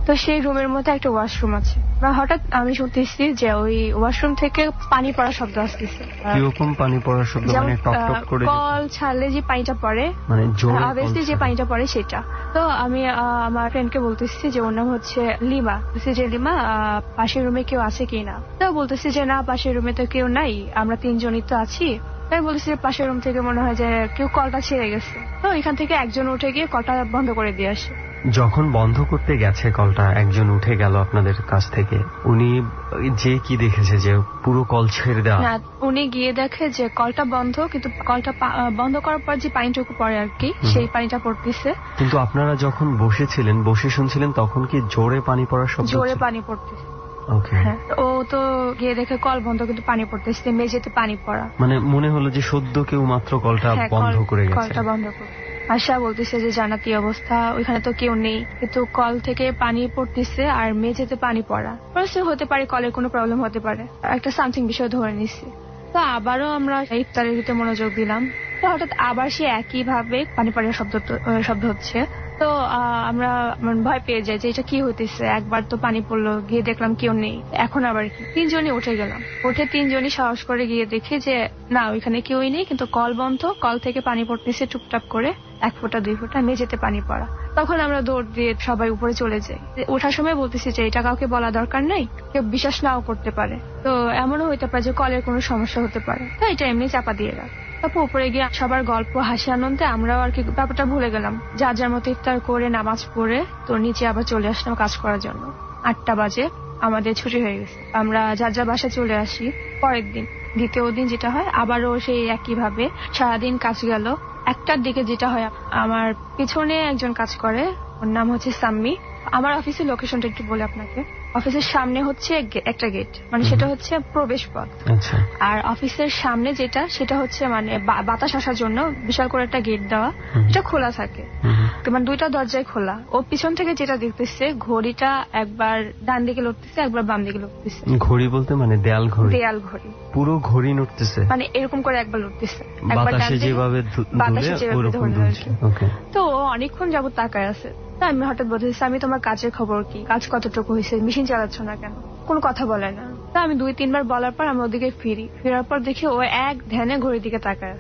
তো সেই রুমের মধ্যে একটা ওয়াশরুম আছে। হঠাৎ আমি শুনতেছি যে ওই ওয়াশরুম থেকে পানি পড়ার শব্দ আসতেছে। কিরকম পানি পড়ার শব্দ? মানে টক টক করে কল ছাড়লে যে পানিটা পড়ে, মানে জোরে অবভিয়াসলি যে পানিটা পড়ে সেটা। তো আমি আমার ফ্রেন্ডকে বলতেছি যে ওর নাম হচ্ছে লিমা, যে লিমা পাশের রুমে কেউ আছে কিনা। তো বলতেছি যে না, পাশের রুমে তো কেউ নাই, আমরা 3জনই তো আছি। তাই বলতেছি পাশের রুম থেকে মনে হয় যে কেউ কলটা ছেড়ে গেছে। তো এখান থেকে একজন উঠে গিয়ে কলটা বন্ধ করে দিয়ে আসে। যখন বন্ধ করতে গেছে কলটা, একজন উঠে গেল আপনাদের কাছ থেকে, উনি যে কি দেখেছে যে পুরো কল ছেড়ে দেওয়া? না, উনি গিয়ে দেখে যে কলটা বন্ধ, কিন্তু কলটা বন্ধ করার পর যে পানিটুকু পড়ে আর কি সেই পানিটা পড়তেছে। কিন্তু আপনারা যখন বসেছিলেন, বসে শুনছিলেন, তখন কি জোরে পানি পড়ার শব্দ? জোরে পানি পড়তেছে। হ্যাঁ, ও তো গিয়ে দেখে কল বন্ধ, কিন্তু পানি পড়তেছে, মেঝেতে পানি পড়া। মানে মনে হলো যে সদ্য কেউ মাত্র কলটা বন্ধ করে গেছে। কলটা বন্ধ করে আশা বলতেছে যে জানাতি অবস্থা, ওইখানে তো কেউ নেই, কিন্তু কল থেকে পানি পড়তেছে আর মেঝেতে পানি পড়া। হতে পারে কলের কোনো প্রবলেম হতে পারে, একটা সামথিং বিষয় ধরে নিচ্ছি। তো আবারও আমরা ইফতারের ভিতরে মনোযোগ দিলাম। তো হঠাৎ আবার সে একই ভাবে পানি পড়ার শব্দ হচ্ছে। তো আমরা ভয় পেয়ে যাই যে এটা কি হইতেছে, একবার তো পানি পড়লো, গিয়ে দেখলাম কেউ নেই, এখন আবার কি। 3জনই উঠে গেলাম, উঠে 3জনই সাহস করে গিয়ে দেখি যে না, ওইখানে কেউই নেই, কিন্তু কল বন্ধ, কল থেকে পানি পড়তেছে টুপটাপ করে, 1 ফোঁটা 2 ফোঁটা, মেঝেতে পানি পড়া। তখন আমরা দৌড় দিয়ে সবাই উপরে চলে যাই। ওঠার সময় বলতেছি যে এটা কাউকে বলা দরকার নাই, কেউ বিশ্বাস নাও করতে পারে, তো এমনও হইতে পারে যে কলের কোনো সমস্যা হতে পারে, তো এটা এমনি চাপা দিয়ে রাখ। তারপর উপরে গিয়ে সবার গল্প হাসি আনন্দে আমরাও আর কি ব্যাপারটা ভুলে গেলাম, যার যার মতো ইফতার করে নামাজ পড়ে তো নিচে আবার চলে আসলাম কাজ করার জন্য। 8টা বাজে আমাদের ছুটি হয়ে গেছে, আমরা যার যার বাসায় চলে আসি। পরের দিন দ্বিতীয় দিন যেটা হয়, আবারও সেই একই ভাবে সারাদিন কাজ গেল। 1টার দিকে যেটা হয়, আমার পিছনে একজন কাজ করে, ওর নাম হচ্ছে সাম্মি। আমার অফিসের লোকেশনটা একটু বলে আপনাকে। অফিসের সামনে হচ্ছে একটা গেট, মানে সেটা হচ্ছে প্রবেশ পথ। আচ্ছা। আর অফিসের সামনে যেটা সেটা হচ্ছে মানে বাতাস আসার জন্য বিশাল করে একটা গেট দেওয়া, এটা খোলা থাকে, মানে দুইটা দরজায় খোলা। ও পিছন থেকে যেটা দেখতেছে ঘড়িটা একবার ডান দিকে লড়তেছে একবার বাম দিকে লড়তেছে। ঘড়ি বলতে মানে দেয়াল ঘড়ি? দেয়াল ঘড়ি। পুরো ঘড়ি নড়তেছে মানে এরকম করে একবার লড়তেছে, বাতাসে যেভাবে দুলে। তো ও অনেকক্ষণ যাবত তাকায় আছে। তা আমি হঠাৎ বলতেছি, আমি তোমার কাজের খবর কি, কাজ কতটুকু হয়েছে, মেশিন চালাচ্ছ না কেন? কোনো কথা বলে না। তা আমি 2-3 বার বলার পর আমি ওদিকে ফেরার পর দেখি ও এক ধ্যানে ঘড়ির দিকে তাকায়,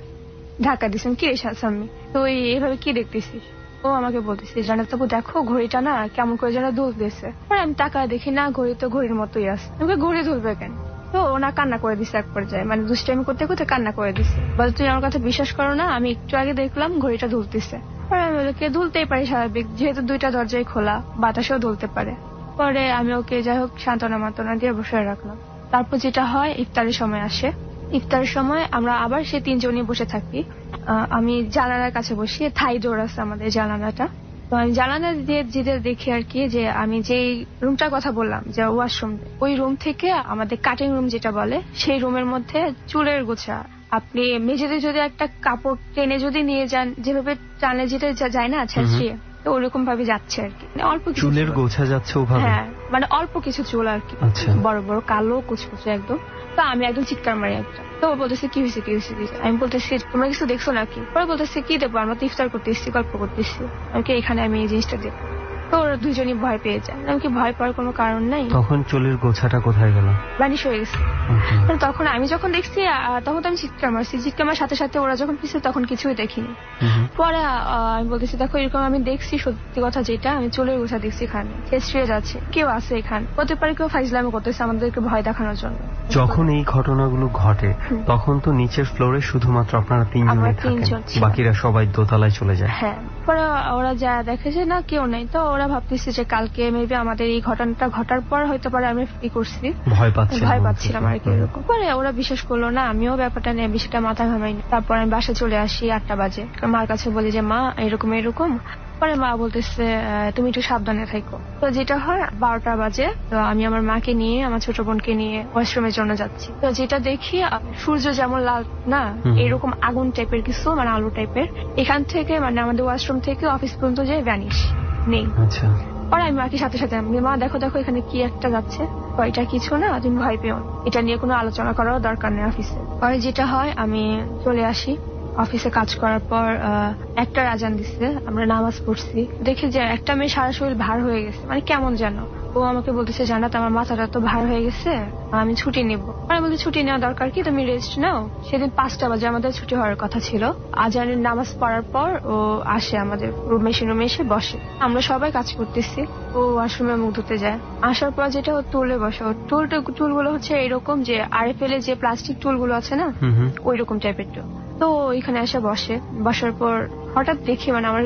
ধাক্কা দিচ্ছেন কি রে সামি, তো এইভাবে কি দেখতেছিস? ও আমাকে বলতেছে, জানাত আপু দেখো ঘড়িটা না কেমন করে যেন দুলতেছে। পরে আমি তাকায় দেখি না, ঘড়ি তো ঘড়ির মতোই আছে। আমাকে ঘড়ি দুলবে কেন? তো ওনা কান্না করে দিচ্ছে এক পর্যায়ে, মানে দুষ্টামি করতে করতে কান্না করে দিচ্ছে, বলে তুমি আমার কথা বিশ্বাস করো না, আমি একটু আগে দেখলাম ঘড়িটা দুলতেছে। পরে আমি ওকে দুলতেই পারি স্বাভাবিক, যেহেতু দুইটা দরজাই খোলা, বাতাসেও দুলতে পারে। পরে আমি ওকে যাই হোক সান্ত্বনা দিয়ে বসে রাখলাম। তারপর যেটা হয়, ইফতারের সময় আসে। ইফতারের সময় আমরা আবার সে 3 জনই বসে থাকি। আমি জানালার কাছে বসি, থাই ডোর আছে আমাদের জানালাটা। তো আমি জানালা দিয়ে যেতে দেখি আর কি, যে আমি যেই রুমটার কথা বললাম যে ওয়াশরুম, ওই রুম থেকে আমাদের কাটিং রুম যেটা বলে, সেই রুমের মধ্যে চুলের গোছা, আপনি মেঝেতে যদি একটা কাপড় টেনে যদি নিয়ে যান, যেভাবে টানে যেতে যায় না ছেঁচিয়ে, তো ওরকম ভাবে যাচ্ছে আর কি, অল্প চুলের গোছা যাচ্ছে ওভাবে। হ্যাঁ, মানে অল্প কিছু চুল আর কি, বড় বড় কালো কুচকুচে একদম। তো আমি একদম চিৎকার মারি একটা। তো ও বলতেছে কি হয়েছে কি হয়েছে, আমি বলতেছি তোমরা কিছু দেখছো নাকি? পরে বলতেছে কি দেখবো, আমরা তো ইফতার করতে এসেছি, গল্প করতে এসেছি, আমাকে এখানে আমি এই জিনিসটা দেখবো। তো ওরা 2 জনই ভয় পেয়ে যায়। আমাকে ভয় পাওয়ার কোনো কারণ নাই। তখন চুলের গোছাটা কোথায় গেল? ভ্যানিশ হয়ে গেছে। তখন আমি যখন দেখছি তখন তো আমি চিৎকার মারছি, চিৎকার মারার সাথে সাথে ওরা যখন পিছনে তখন কিছুই দেখিনি। পরে আমি বলতেছি দেখো এরকম আমি দেখছি, সত্যি কথা যেটা, আমি চুলের গোছা দেখছি এখানে ছেঁচড়িয়ে যাচ্ছে, কেউ আছে এখানে, হতে পারে কেউ ফাইজলামি করতেছে আমাদেরকে ভয় দেখানোর জন্য। যখন এই ঘটনাগুলো ঘটে তখন তো নিচের ফ্লোরে শুধুমাত্র আপনারা 3 জনই থাকেন, বাকিরা সবাই দোতলায় চলে যায়। হ্যাঁ, পরে ওরা যা দেখেছে না কেউ নেই, তো ওরা ভাবতেছে যে কালকে মেবি আমাদের এই ঘটনাটা ঘটার পর হয়তো পারে আমি কি করছি, ভয় পাচ্ছিলাম আর কি এরকম। পরে ওরা বিশ্বাস করলো না, আমিও ব্যাপারটা নিয়ে বিষয়টা মাথা ঘামাইনি। তারপর আমি বাসা চলে আসি 8টা বাজে, মার কাছে বলি যে মা এরকম এরকম। পরে মা বলতেছে তুমি একটু সাবধানে থাকো। তো যেটা হয় 12টা বাজে, তো আমি আমার মাকে নিয়ে আমার ছোট বোনকে নিয়ে ওয়াশরুমের জন্য যাচ্ছি। তো যেটা দেখি সূর্য যেমন লাল না, এরকম আগুন টাইপের কিছু, মানে আলো টাইপের, এখান থেকে মানে আমাদের ওয়াশরুম থেকে অফিস পর্যন্ত যে ভ্যানিশ নেই। পরে আমি মাকে সাথে সাথে মা দেখো দেখো এখানে কি একটা যাচ্ছে, এটা কিছু না, তুমি ভয় পেও, এটা নিয়ে কোনো আলোচনা করার দরকার নেই অফিসে। পরে যেটা হয় আমি চলে আসি অফিসে কাজ করার পর। একটা আজান দিচ্ছে, আমরা নামাজ পড়ছি, দেখি যে একটা মেয়ে সারা শরীর ভার হয়ে গেছে, মানে কেমন যেন। ও আমাকে বলতেছে জানাত আমার মাথাটা তো ভার হয়ে গেছে, আমি ছুটি নেব। আমি বলছি ছুটি নেওয়া দরকার কি, তুমি রেস্ট নাও। সেদিন 5টা বাজে আমাদের ছুটি হওয়ার কথা ছিল। আজানের নামাজ পড়ার পর ও আসে আমাদের মেশিন রুমে এসে বসে, আমরা সবাই কাজ করতেছি। ও ওয়াশরুমে মুখ ধুতে যায়, আসার পর যেটা ও টুলে বসে, টুলগুলো হচ্ছে এরকম যে RFL যে প্লাস্টিক টুলগুলো আছে না, ওই রকম টাইপের টুল। তো এখানে এসে বসে, বসার পর হঠাৎ দেখি মানে আমার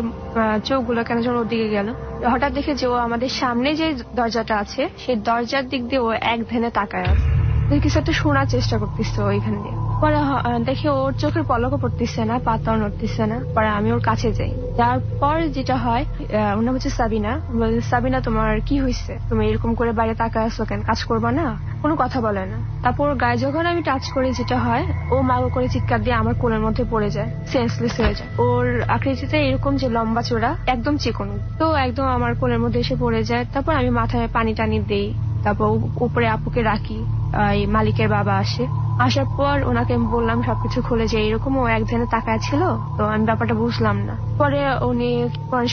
চোখগুলো কেন যেন ওদিকে গেল। হঠাৎ দেখে যে ও আমাদের সামনে যে দরজাটা আছে সেই দরজার দিক দিয়ে ও এক ধ্যানে তাকায় আছে, কিছু একটা শোনার চেষ্টা করতেছে ওইখান দিয়ে। পরে দেখি ওর চোখের পলকও পড়তেছে না, পাতাও নড়তেছে না। পরে আমি ওর কাছে যাই, তারপর যেটা হয় ওর নাম হচ্ছে সাবিনা। সাবিনা তোমার কি হয়েছে, তুমি এরকম করে বাইরে তাকায় আছো কেন, কাজ করবা না? কোনো কথা বলে না। তারপর ওর গায়ে যখন আমি টাচ করি যেটা হয়, ও মাগো করে চিৎকার দিয়ে আমার কোলের মধ্যে পড়ে যায়, সেন্সলেস হয়ে যায়। ওর আকৃতিতে এরকম যে লম্বা চোরা, একদম চিকন, তো একদম আমার কোলের মধ্যে এসে পড়ে যায়। তারপর আমি মাথায় পানি টানি দেই, তারপর উপরে আপুকে রাখি, এই মালিকের বাবা আসে। আসার পর ওনাকে আমি বললাম সবকিছু খুলে, যে এরকম ও এক ধ্যানে তাকায় ছিল, তো আমি ব্যাপারটা বুঝলাম না। পরে উনি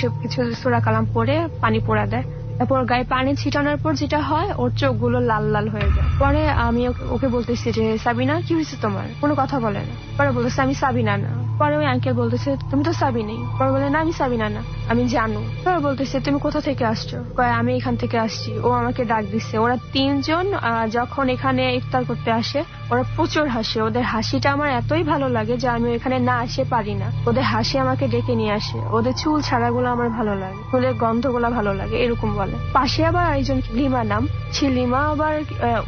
সবকিছু সূরা কালাম পড়ে পানি পোড়া দেয়। তারপর গায়ে পানি ছিটানোর পর যেটা হয়, ওর চোখগুলো লাল লাল হয়ে যায়। পরে আমি ওকে বলতেছি যে সাবিনা কি হয়েছে তোমার, কোনো কথা বলে না। পরে বলতেছে আমি সাবিনা না। পরে ওই আঙ্কেল বলতেছে তুমি তো সাবিনাই। পরে বলে না আমি সাবিনা না, আমি জানু। পরে বলতেছে তুমি কোথা থেকে আসছো? আমি এখান থেকে আসছি। ও আমাকে ডাক দিচ্ছে। ওরা 3 জন যখন এখানে ইফতার করতে আসে ওরা প্রচুর হাসে, ওদের হাসিটা আমার এতই ভালো লাগে যে আমি এখানে না আসে পারি না। ওদের হাসি আমাকে ডেকে নিয়ে আসে, ওদের চুল ছাড়াগুলো আমার ভালো লাগে, চুলের গন্ধগুলো ভালো লাগে, এরকম বলে। পাশে আবার একজন লিমা নাম, সে লিমা আবার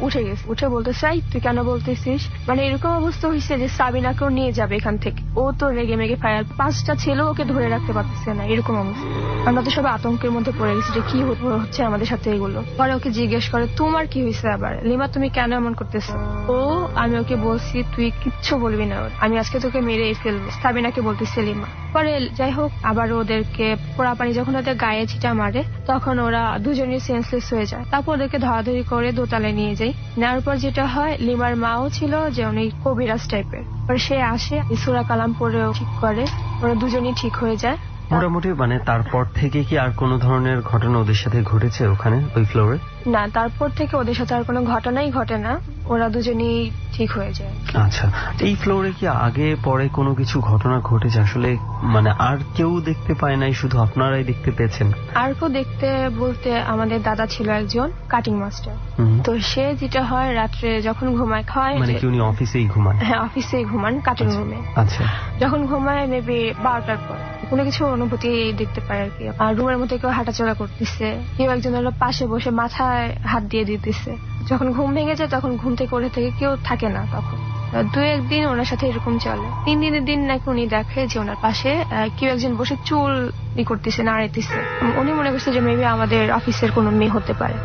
উঠে গেছে, উঠে বলতে চাই তুই কেন বলতেছিস, মানে এরকম অবস্থা হয়েছে যে সাবিনাকেও নিয়ে যাবে এখান থেকে। ও তো রেগে মেগে ফায়ার, 5টা ছেলে ওকে ধরে রাখতে পারতেছে না, এরকম অবস্থা। আমরা তো সবাই আতঙ্কের মধ্যে পড়ে গেছি যে কি হচ্ছে আমাদের সাথে এগুলো। পরে ওকে জিজ্ঞেস করে তোমার কি হয়েছে আবার লিমা, তুমি কেন এমন করতেছো? আমি ওকে বলছি তুই কিচ্ছু বলবি না, আমি আজকে তোকে মেরে ফেলবো, সাবিনাকে বলতেছে লিমা। পরে যাই হোক আবার ওদেরকে পোড়া পানি যখন ওদের গায়ে ছিটা মারে তখন ওরা দুজনই সেন্সলেস হয়ে যায়। তারপর ওদেরকে ধরাধরি করে দোতলায় নিয়ে যাই। নেওয়ার পর যেটা হয়, লিমার মাও ছিল যে উনি কবিরাজ টাইপের, সে আসে সূরা কালাম পড়েও ঠিক করে, ওরা দুজনই ঠিক হয়ে যায়। মোটামুটি মানে তারপর থেকে কি আর কোনো ধরনের ঘটনা ওদের সাথে ঘটেছে ওখানে ওই ফ্লোরে? না, তারপর থেকে ওদের সাথে আর কোনো ঘটনাই ঘটে না, ওরা দুজনেই ঠিক হয়ে যায়। আচ্ছা, এই ফ্লোরে কি আগে পরে কোনো কিছু ঘটনা ঘটেছে আসলে, মানে আর কেউ দেখতে পায় নাই, শুধু আপনারাই দেখতে পেয়েছেন? আর কেউ দেখতে বলতে আমাদের দাদা ছিল একজন কাটিং মাস্টার, তো সে যেটা হয় রাত্রে যখন ঘুমায় খায়, মানে কি উনি অফিসেই ঘুমান? হ্যাঁ, অফিসেই ঘুমান কাটিং রুমে। আচ্ছা, যখন ঘুমায় মেবি 12টার পর কোনো কিছু অনুভূতি দেখতে পায় আর কি। আর রুমের মধ্যে কেউ হাঁটাচলা করতেছে, কেউ একজন হলো পাশে বসে মাথায় হাত দিয়ে দিতেছে। যখন ঘুম ভেঙে যায় তখন ঘুম থেকে ওঠে থেকে কেউ থাকে না, তখন 2-1 দিন ওনার সাথে এরকম চলে। 3 দিনের দিন নাকি উনি দেখে যে ওনার পাশে কেউ একজন বসে চুল করতেছে, নাড়াইতেছে। উনি মনে করছে যে মেবি আমাদের অফিসের কোনো মেয়ে হতে পারে।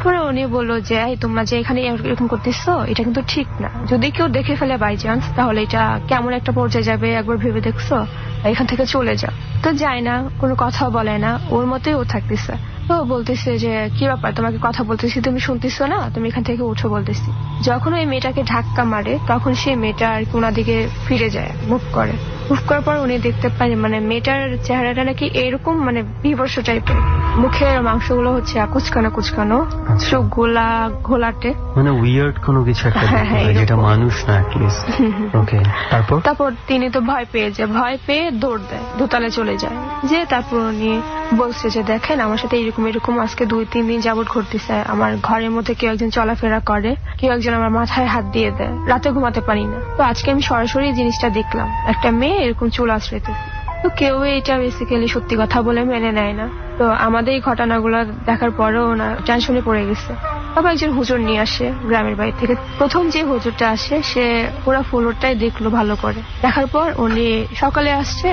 পরে উনি বললো যে এই তোমরা যে এখানে এরকম করতেছো এটা কিন্তু ঠিক না, যদি কেউ দেখে ফেলে বাই চান্স তাহলে এটা কেমন একটা পর্যায়ে যাবে, একবার ভেবে দেখছো, এখান থেকে চলে যাও। তো যায় না, কোনো কথা বলে না, ওর মতোই ও থাকতেছে। তো বলতেছে যে কি ব্যাপার, তোমাকে কথা বলতেছি তুমি শুনতেছো না, তুমি এখান থেকে উঠো বলতেছি। যখন ওই মেয়েটাকে ধাক্কা মারে তখন সেই মেয়েটা আর কি ওনার দিকে ফিরে যায়, মুভ করে। মুভ করার পর উনি দেখতে পান মানে মেয়েটার চেহারাটা নাকি এরকম মানে বিভৎস টাইপের, মুখের মাংসগুলো হচ্ছে কুচকানো কুচকানো, চোখগুলা ঘোলাটে, মানে উইয়ার্ড কোনো কিছু একটা, যেটা মানুষ না অ্যাটলিস্ট। ওকে, তারপর তিনি তো ভয় পেয়ে দৌড় দেয়, দোতলায় চলে যায়। যে তারপর উনি বলছে যে দেখেন আমার সাথে এরকম আজকে 2-3 দিন যাবত ঘটতেছে, আমার ঘরের মধ্যে কেউ একজন চলাফেরা করে, কেউ একজন আমার মাথায় হাত দিয়ে দেয়, রাতে ঘুমাতে পারি না। তো আজকে আমি সরাসরি জিনিসটা দেখলাম, একটা মেয়ে এরকম চুল আশ্রইতেছে। তো কেউ এটা বেসিক্যালি সত্যি কথা বলে মেনে নেয় না। তো আমাদের এই ঘটনাগুলো দেখার পরেও ওনা টেনশনে পড়ে গেছে। তারপর একজন হুজুর নিয়ে আসে গ্রামের বাড়ি থেকে। প্রথম যে হুজুরটা আসে সে পুরো ফ্লোরটাই দেখলো ভালো করে, দেখার পর উনি সকালে আসছে,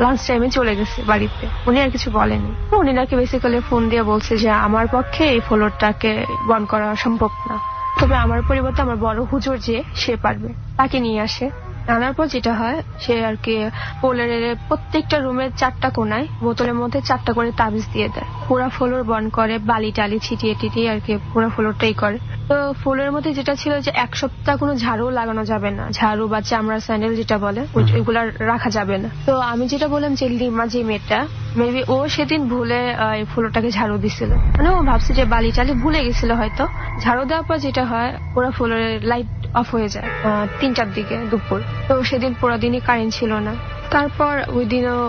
লাঞ্চ টাইমে চলে গেছে বাড়িতে, উনি আর কিছু বলেনি। তো উনি নাকি বেসিক্যালি ফোন দিয়ে বলছে যে আমার পক্ষে এই ফ্লোরটাকে বন্ধ করা সম্ভব না, তবে আমার পরিবর্তে আমার বড় হুজুর যে সে পারবে। তাকে নিয়ে আসে, আনার পর যেটা হয় সে আর কি পোলের প্রত্যেকটা রুমের 4টা কোনায় বোতলের মধ্যে 4টা করে তাবিজ দিয়ে দেয়, পুরা ফ্লোর বন্ধ করে, বালি টালি ছিটিয়ে টিটিয়ে আর কি পুরো ফ্লোরটাই করে। তো ফুলের মধ্যে যেটা ছিল যে 1 সপ্তাহ কোনো ঝাড়ু লাগানো যাবে না, ঝাড়ু বা চামড়া স্যান্ডেল যেটা বলে ওইগুলা রাখা যাবে না। তো আমি যেটা বললাম যে লিমা যে মেয়েটা, মেবি ও সেদিন ভুলে এই ফ্লোরটাকে ঝাড়ু দিছিল, মানে ও ভাবছে যে বালি টালি ভুলে গেছিল হয়তো। ঝাড়ু দেওয়ার পর যেটা হয় পুরো ফ্লোরের লাইট অফ হয়ে যায় 3টার দিকে দুপুর। তো সেদিন পুরো দিনই কারেন্ট ছিল না। তারপর ওই দিনও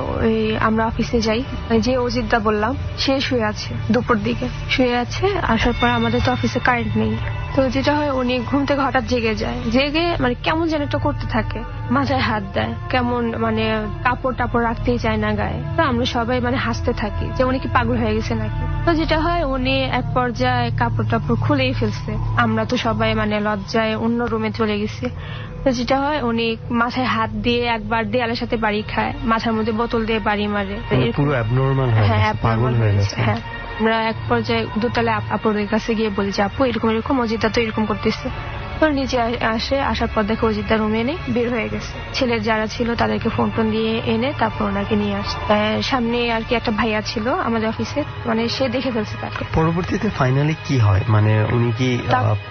আমরা অফিসে যাই, যে অজিতদা বললাম সে শুয়ে আছে, দুপুর দিকে শুয়ে আছে। আসার পর আমাদের তো অফিসে কারেন্ট নেই। তো যেটা হয় উনি ঘুম থেকে হঠাৎ জেগে যায়, জেগে মানে কেমন যেন একটা করতে থাকে, মাথায় হাত দেয়, কেমন মানে কাপড় টাপড় রাখতেই চায় না গায়ে। তো আমরা সবাই মানে হাসতে থাকি যে উনি কি পাগল হয়ে গেছে নাকি। তো যেটা হয় উনি এক পর্যায়ে কাপড় টাপড় খুলেই ফেলছে, আমরা তো সবাই মানে লজ্জায় অন্য রুমে চলে গেছি। তো যেটা হয় উনি মাথায় হাত দিয়ে একবার দেয়ালের সাথে বাড়ি খায়, মাথার মধ্যে বোতল দিয়ে বাড়ি মারে, পুরো অ্যাবনর্মাল পাগল হয়ে গেছে। হ্যাঁ, আমরা এক পর্যায়ে দোতলায় আপুদের কাছে গিয়ে বলি যে আপু এরকম অজিতদা তো এরকম করতেছে। তো নিচে আসে, আসার পর দেখে অজিতদা রুমে এনে বের হয়ে গেছে। ছেলের যারা ছিল তাদেরকে ফোন টোন দিয়ে এনে তারপর ওনাকে নিয়ে আসে। সামনে আর কি একটা ভাইয়া ছিল আমাদের অফিসে, মানে সে দেখে ফেলছে তাকে। পরবর্তীতে ফাইনালি কি হয়, মানে উনি কি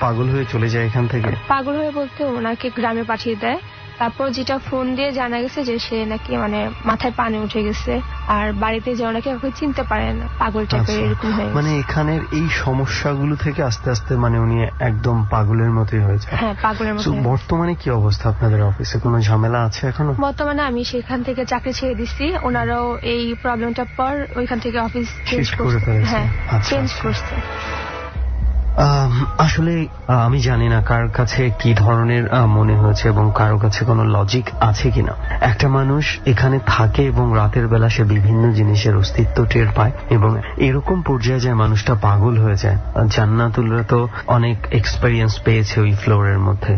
পাগল হয়ে চলে যায় এখান থেকে? পাগল হয়ে বলতে ওনাকে গ্রামে পাঠিয়ে দেয়। তারপর যেটা ফোন দিয়ে জানা গেছে যে সে নাকি মানে মাথায় পানি উঠে গেছে, আর বাড়িতে যে ওনাকে চিনতে পারে না, পাগল টাইপের এরকম হয়ে গেছে। মানে এখানের এই সমস্যাগুলো থেকে আস্তে আস্তে মানে উনি একদম পাগলের মতোই হয়ে যায়। হ্যাঁ, পাগলের মতো। বর্তমানে কি অবস্থা আপনাদের অফিসে, কোনো ঝামেলা আছে এখনো? বর্তমানে আমি সেখান থেকে চাকরি ছেড়ে দিচ্ছি, ওনারাও এই প্রবলেমটার পর ওইখান থেকে অফিস চেঞ্জ করছে। হ্যাঁ, চেঞ্জ করছে। আসলে আমি জানি না কার কাছে কি ধরনের মনে হয়েছে এবং কারো কাছে কোনো লজিক আছে কিনা। একটা মানুষ এখানে থাকে এবং রাতের বেলা সে বিভিন্ন জিনিসের অস্তিত্ব টের পায় এবং এরকম পর্যায়ে যায় মানুষটা পাগল হয়ে যায়। জান্নাতুলরা তো অনেক এক্সপেরিয়েন্স পেয়েছে ওই ফ্লোরের মধ্যে।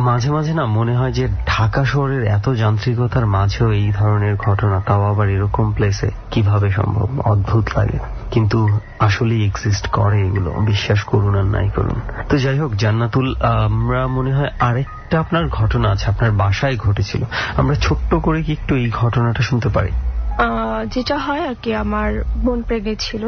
মাঝে মাঝে না মনে হয় যে ঢাকা শহরের এত যান্ত্রিকতার মাঝেও এই ধরনের ঘটনা, তাও আবার এরকম প্লেসে, কিভাবে সম্ভব? অদ্ভুত লাগে, কিন্তু আসলেই এক্সিস্ট করে এগুলো, বিশ্বাস করুন আর নাই করুন। তো যাই হোক জান্নাতুল, আমরা মনে হয় আরেকটা আপনার ঘটনা আছে, আপনার বাসায় ঘটেছিল। আমরা ছোট্ট করে কি একটু এই ঘটনাটা শুনতে পারি? যেটা হয় আর কি, আমার বোন প্রেগনেন্ট ছিল।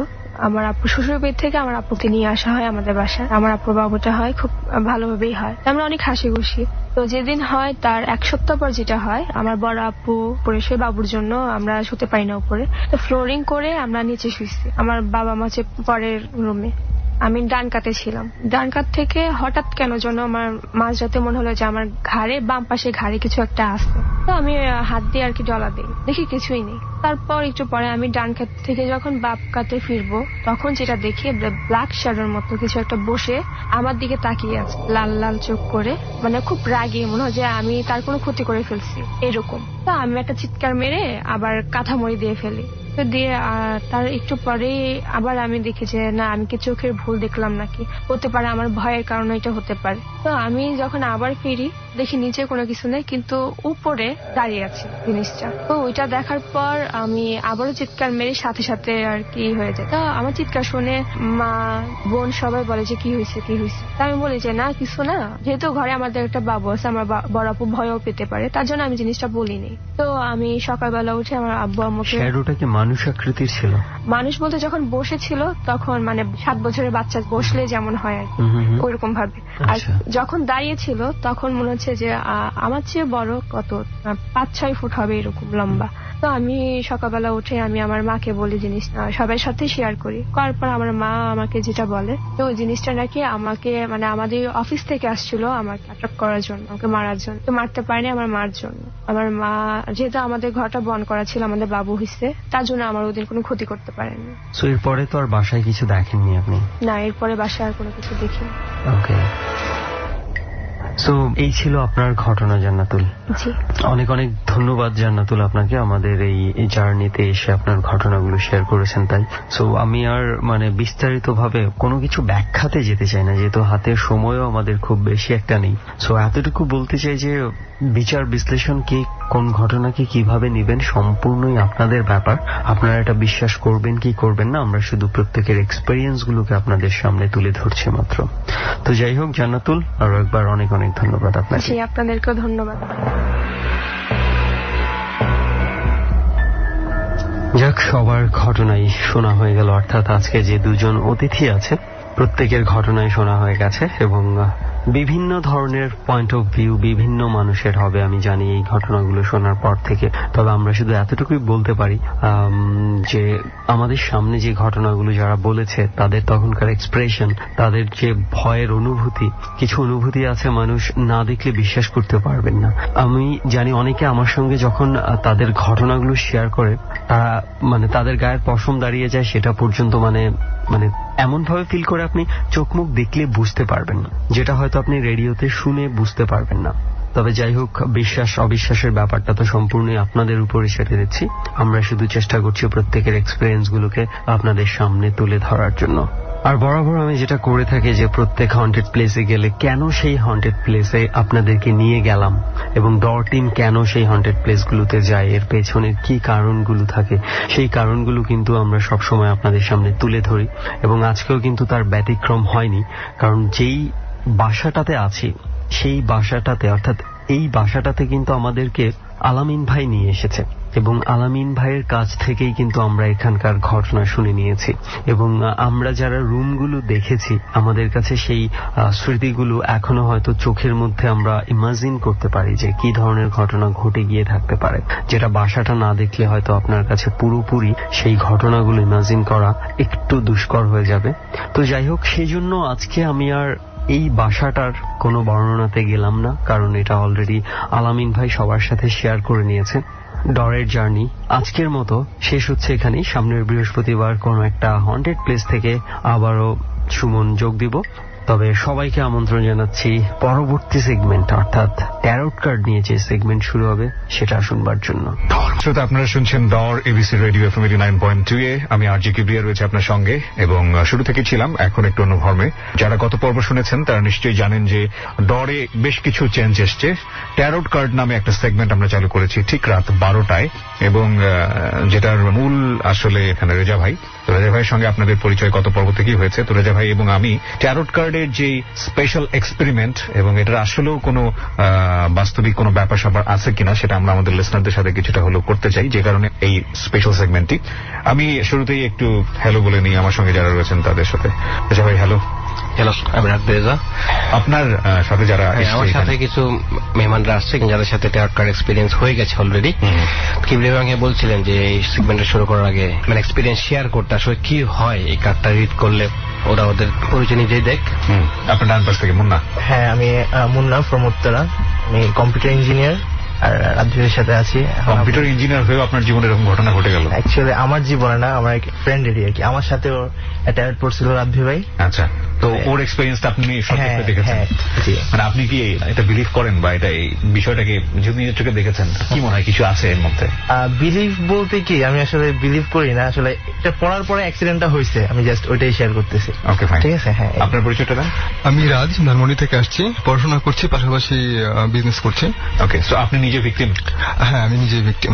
আমার আপু শ্বশুর বাড়ি থেকে আমার আপুকে নিয়ে আসা হয় আমাদের বাসায়। আমার আপুর বাবুটা হয় খুব ভালোভাবেই হয়, আমরা অনেক হাসি খুশি। তো যেদিন হয় তার 1 সপ্তাহ পর যেটা হয়, আমার বড় আপু পরে শুয়ে বাবুর জন্য, আমরা শুতে পারি না উপরে, তো ফ্লোরিং করে আমরা নিচে শুয়েছি। আমার বাবা মা পরের রুমে, আমি ডান কাতে ছিলাম। ডান কাত থেকে হঠাৎ কেন যেন আমার মাঝরাতে মনে হলো যে আমার ঘাড়ে, বাম পাশে ঘাড়ে কিছু একটা আছে। তো আমি হাত দিয়ে আর কি ডলা দিই, দেখি কিছুই নেই। তারপর একটু পরে আমি ডান কাত থেকে যখন বাম কাতে ফিরবো, তখন যেটা দেখি ব্ল্যাক শ্যাডোর মতো কিছু একটা বসে আমার দিকে তাকিয়ে আছে, লাল লাল চোখ করে, মানে খুব রাগী, মনে হয় যে আমি তার কোনো ক্ষতি করে ফেলছি এরকম। তো আমি একটা চিৎকার মেরে আবার কাঁথামড়ি দিয়ে ফেলি। দিয়ে তার একটু পরে আবার আমি দেখি যে না, আমি কি চোখের ভুল দেখলাম নাকি, হতে পারে আমার ভয়ের কারণে এটা হতে পারে। তো আমি যখন আবার ফিরি, দেখি নিচে কোনো কিছু নেই, কিন্তু উপরে দাঁড়িয়ে আছে জিনিসটা। তো ওইটা দেখার পর আমি আবারও চিৎকার মেরে সাথে সাথে আর কি হয়ে যায়। তো আমার চিৎকার শুনে মা, বোন সবাই বলে যে কি হয়েছে কি হয়েছে। তা আমি বলি যে না কিছু না, যেহেতু ঘরে আমাদের একটা বাবু আছে, আমার বড় আপু ভয়ও পেতে পারে, তার জন্য আমি জিনিসটা বলিনি। তো আমি সকালবেলা উঠে আমার আব্বু আম্মুকে, মানুষ আকৃতির ছিল, মানুষ বলতে যখন বসেছিল তখন মানে 7 বছরের বাচ্চা বসলে যেমন হয় আর কি, ওইরকম ভাবে। আর যখন দাঁড়িয়েছিল তখন মনে হচ্ছে যে আমার চেয়ে বড়, কত 5-6 ফুট হবে এরকম লম্বা। তো আমি সকালবেলা উঠে আমি আমার মাকে বলি জিনিসটা, সবার সাথে শেয়ার করি। করার পর আমার মা আমাকে যেটা বলে, তো ওই জিনিসটা নাকি আমাকে, মানে আমাদের অফিস থেকে আসছিল আমাকে আটক করার জন্য, আমাকে মারার জন্য। তো মারতে পারেনি, আমার মার জন্য। আমার মা, যেহেতু আমাদের ঘরটা বন্ধ করা ছিল, আমাদের বাবু হয়েছে, তার জন্য আমার ওদিন কোনো ক্ষতি করতে পারেনি। সো এরপরে তো আর বাসায় কিছু দেখেননি আপনি? না, এরপরে বাসায় আর কোনো কিছু দেখিনি। ওকে, সো এই ছিল আপনার ঘটনা জান্নাতুল। জি, অনেক অনেক ধন্যবাদ জান্নাতুল আপনাকে, আমাদের এই জার্নিতে এসে আপনার ঘটনাগুলো শেয়ার করেছেন। তাই সো আমি আর মানে বিস্তারিত ভাবে কোনো কিছু ব্যাখ্যাতে যেতে চাই না, যেহেতু হাতে সময়ও আমাদের খুব বেশি একটা নেই। সো এতটুকু বলতে চাই যে বিচার বিশ্লেষণ কি, কোন ঘটনাকে কিভাবে নেবেন সম্পূর্ণই আপনাদের ব্যাপার। আপনারা এটা বিশ্বাস করবেন কি করবেন না, আমরা শুধু প্রত্যেকের এক্সপেরিয়েন্স গুলোকে আপনাদের সামনে তুলে ধরছি মাত্র। তো যাই হোক জান্নাতুল, আরো একবার অনেক অনেক ধন্যবাদ আপনাকে। জি, আপনাদেরকেও ধন্যবাদ। যাক, সবার ঘটনাই শোনা হয়ে গেল, অর্থাৎ আজকে যে 2জন অতিথি আছে প্রত্যেকের ঘটনাই শোনা হয়ে গেছে এবং বিভিন্ন ধরনের পয়েন্ট অফ ভিউ বিভিন্ন মানুষের হবে আমি জানি এই ঘটনাগুলো শোনার পর থেকে। তবে আমরা শুধু এতটুকুই বলতে পারি যে আমাদের সামনে যে ঘটনাগুলো যারা বলেছে তাদের তখনকার এক্সপ্রেশন, তাদের যে ভয়ের অনুভূতি, কিছু অনুভূতি আছে মানুষ না দেখলে বিশ্বাস করতে পারবেন না। আমি জানি অনেকে আমার সঙ্গে যখন তাদের ঘটনাগুলো শেয়ার করে, তারা মানে তাদের গায়ের পশম দাঁড়িয়ে যায়, সেটা পর্যন্ত মানে এমন ভাবে ফিল করে আপনি চোখ মুখ দেখলে বুঝতে পারবেন না, যেটা হয়তো আপনি রেডিওতে শুনে বুঝতে পারবেন না। তবে যাই হোক, বিশ্বাস অবিশ্বাসের ব্যাপারটা তো সম্পূর্ণই আপনাদের উপরে ছেড়ে দিচ্ছি। আমরা শুধু চেষ্টা করছি প্রত্যেকের এক্সপিরিয়েন্স গুলোকে আপনাদের সামনে তুলে ধরার জন্য। আর বরাবর আমি যেটা করে থাকি যে প্রত্যেক হন্টেড প্লেসে গেলে কেন সেই হন্টেড প্লেসে আপনাদেরকে নিয়ে গেলাম এবং ডর টিম কেন সেই হন্টেড প্লেসগুলোতে যায়, এর পেছনের কি কারণগুলো থাকে, সেই কারণগুলো কিন্তু আমরা সবসময় আপনাদের সামনে তুলে ধরি এবং আজকেও কিন্তু তার ব্যতিক্রম হয়নি। কারণ যেই বাসাটাতে আছি সেই বাসাটাতে, অর্থাৎ এই বাসাটাতে কিন্তু আমাদেরকে আলামিন ভাই নিয়ে এসেছে এবং আলামিন ভাইয়ের কাছ থেকেই কিন্তু আমরা এখানকার ঘটনা শুনে নিয়েছি এবং আমরা যারা রুমগুলো দেখেছি আমাদের কাছে সেই স্মৃতিগুলো এখনো হয়তো চোখের মধ্যে আমরা ইমাজিন করতে পারি যে কি ধরনের ঘটনা ঘটে গিয়ে থাকতে পারে, যেটা বাসাটা না দেখলে হয়তো আপনার কাছে পুরোপুরি সেই ঘটনাগুলো ইমাজিন করা একটু দুষ্কর হয়ে যাবে। তো যাই হোক, সেই জন্য আজকে আমি আর এই বাসাটার কোনো বর্ণনাতে গেলাম না, কারণ এটা অলরেডি আলামিন ভাই সবার সাথে শেয়ার করে নিয়েছে। ডরের জার্নি আজকের মতো শেষ হচ্ছে এখানেই। সামনের বৃহস্পতিবার কোনো একটা হন্টেড প্লেস থেকে আবারও সুমন যোগ দিব। তবে সবাইকে আমন্ত্রণ জানাচ্ছি পরবর্তী সেগমেন্ট, অর্থাৎ ট্যারোট কার্ড নিয়ে যে সেগমেন্ট শুরু হবে সেটা শুনবার জন্য। শ্রোতা, আপনারা শুনছেন ডর এবিসি রেডিও FM 89.2 এ। আমি আরজি কিবরিয়া রয়েছে আপনার সঙ্গে, এবং শুরু থেকে ছিলাম, এখন একটু অন্য ফর্মে। যারা গত পর্ব শুনেছেন তারা নিশ্চয়ই জানেন যে ডরে বেশ কিছু চেঞ্জ এসছে। ট্যারোট কার্ড নামে একটা সেগমেন্ট আমরা চালু করেছি ঠিক রাত 12টায়, এবং যেটার মূল আসলে এখানে রেজা ভাই। তো রেজা ভাইয়ের সঙ্গে আপনাদের পরিচয় গত পর্ব থেকেই হয়েছে। তো রেজা ভাই এবং আমি ট্যারোট কার্ডের যে স্পেশাল এক্সপেরিমেন্ট এবং এটার আসলেও কোনো বাস্তবিক কোনো ব্যাপার স্যাপার আছে কিনা সেটা আমরা আমাদের লিসনারদের সাথে কিছুটা হলেও করতে চাই, যে কারণে এই স্পেশাল সেগমেন্টটি। আমি শুরুতেই একটু হ্যালো বলে নিই আমার সঙ্গে যারা রয়েছেন তাদের সাথে। রেজা ভাই হ্যালো। হ্যালো, আমি রাব্বেজা। আপনার সাথে যারা আমার সাথে কিছু মেহমানরা আসছে যাদের সাথে ট্যারোট কার্ড এক্সপিরিয়েন্স হয়ে গেছে অলরেডি। কিবরিয়া ভাই বলছিলেন যে এই সেগমেন্ট শুরু করার আগে মানে এক্সপিরিয়েন্স শেয়ার করতে, আসলে কি হয় এই কার্ডটা রিড করলে, ওরা ওদের পরিচয় নিজেই দেখ। আপনার ডান পাশ থেকে মুন্না। হ্যাঁ, আমি মুন্না ফ্রম উত্তরা। আমি কম্পিউটার ইঞ্জিনিয়ার আর রাজুর সাথে আছি। কম্পিউটার ইঞ্জিনিয়ার হয়েও আপনার জীবনে এরকম ঘটনা ঘটে গেল? অ্যাকচুয়ালি আমার জীবনে না, আমার এক ফ্রেন্ডেরই আর কি। আমার সাথে ওর অ্যাটাচ পড়ছিল রাজু ভাই। আচ্ছা, তো ওর এক্সপেরিয়েন্সটা আপনি সত্যি দেখেছেন? মানে আপনি কি এটা বিলিভ করেন বা এটা এই বিষয়টাকে যদি নিজের চোখে দেখেছেন, কি মনে হয় কিছু আছে এর মধ্যে? বিলিভ বলতে কি, আমি আসলে বিলিভ করি না। আসলে এটা পড়ার পরে অ্যাক্সিডেন্টটা হয়েছে, আমি জাস্ট ওইটাই শেয়ার করতেছি। ওকে, ফাইন, ঠিক আছে। হ্যাঁ, আপনার পরিচয়টা দেন। আমি রাজ, ধানমন্ডি থেকে আসছি, পড়াশোনা করছি, পাশাপাশি বিজনেস করছি। ওকে, সো আপনি নিজে ভিকটিম? হ্যাঁ, আমি নিজে ভিকটিম।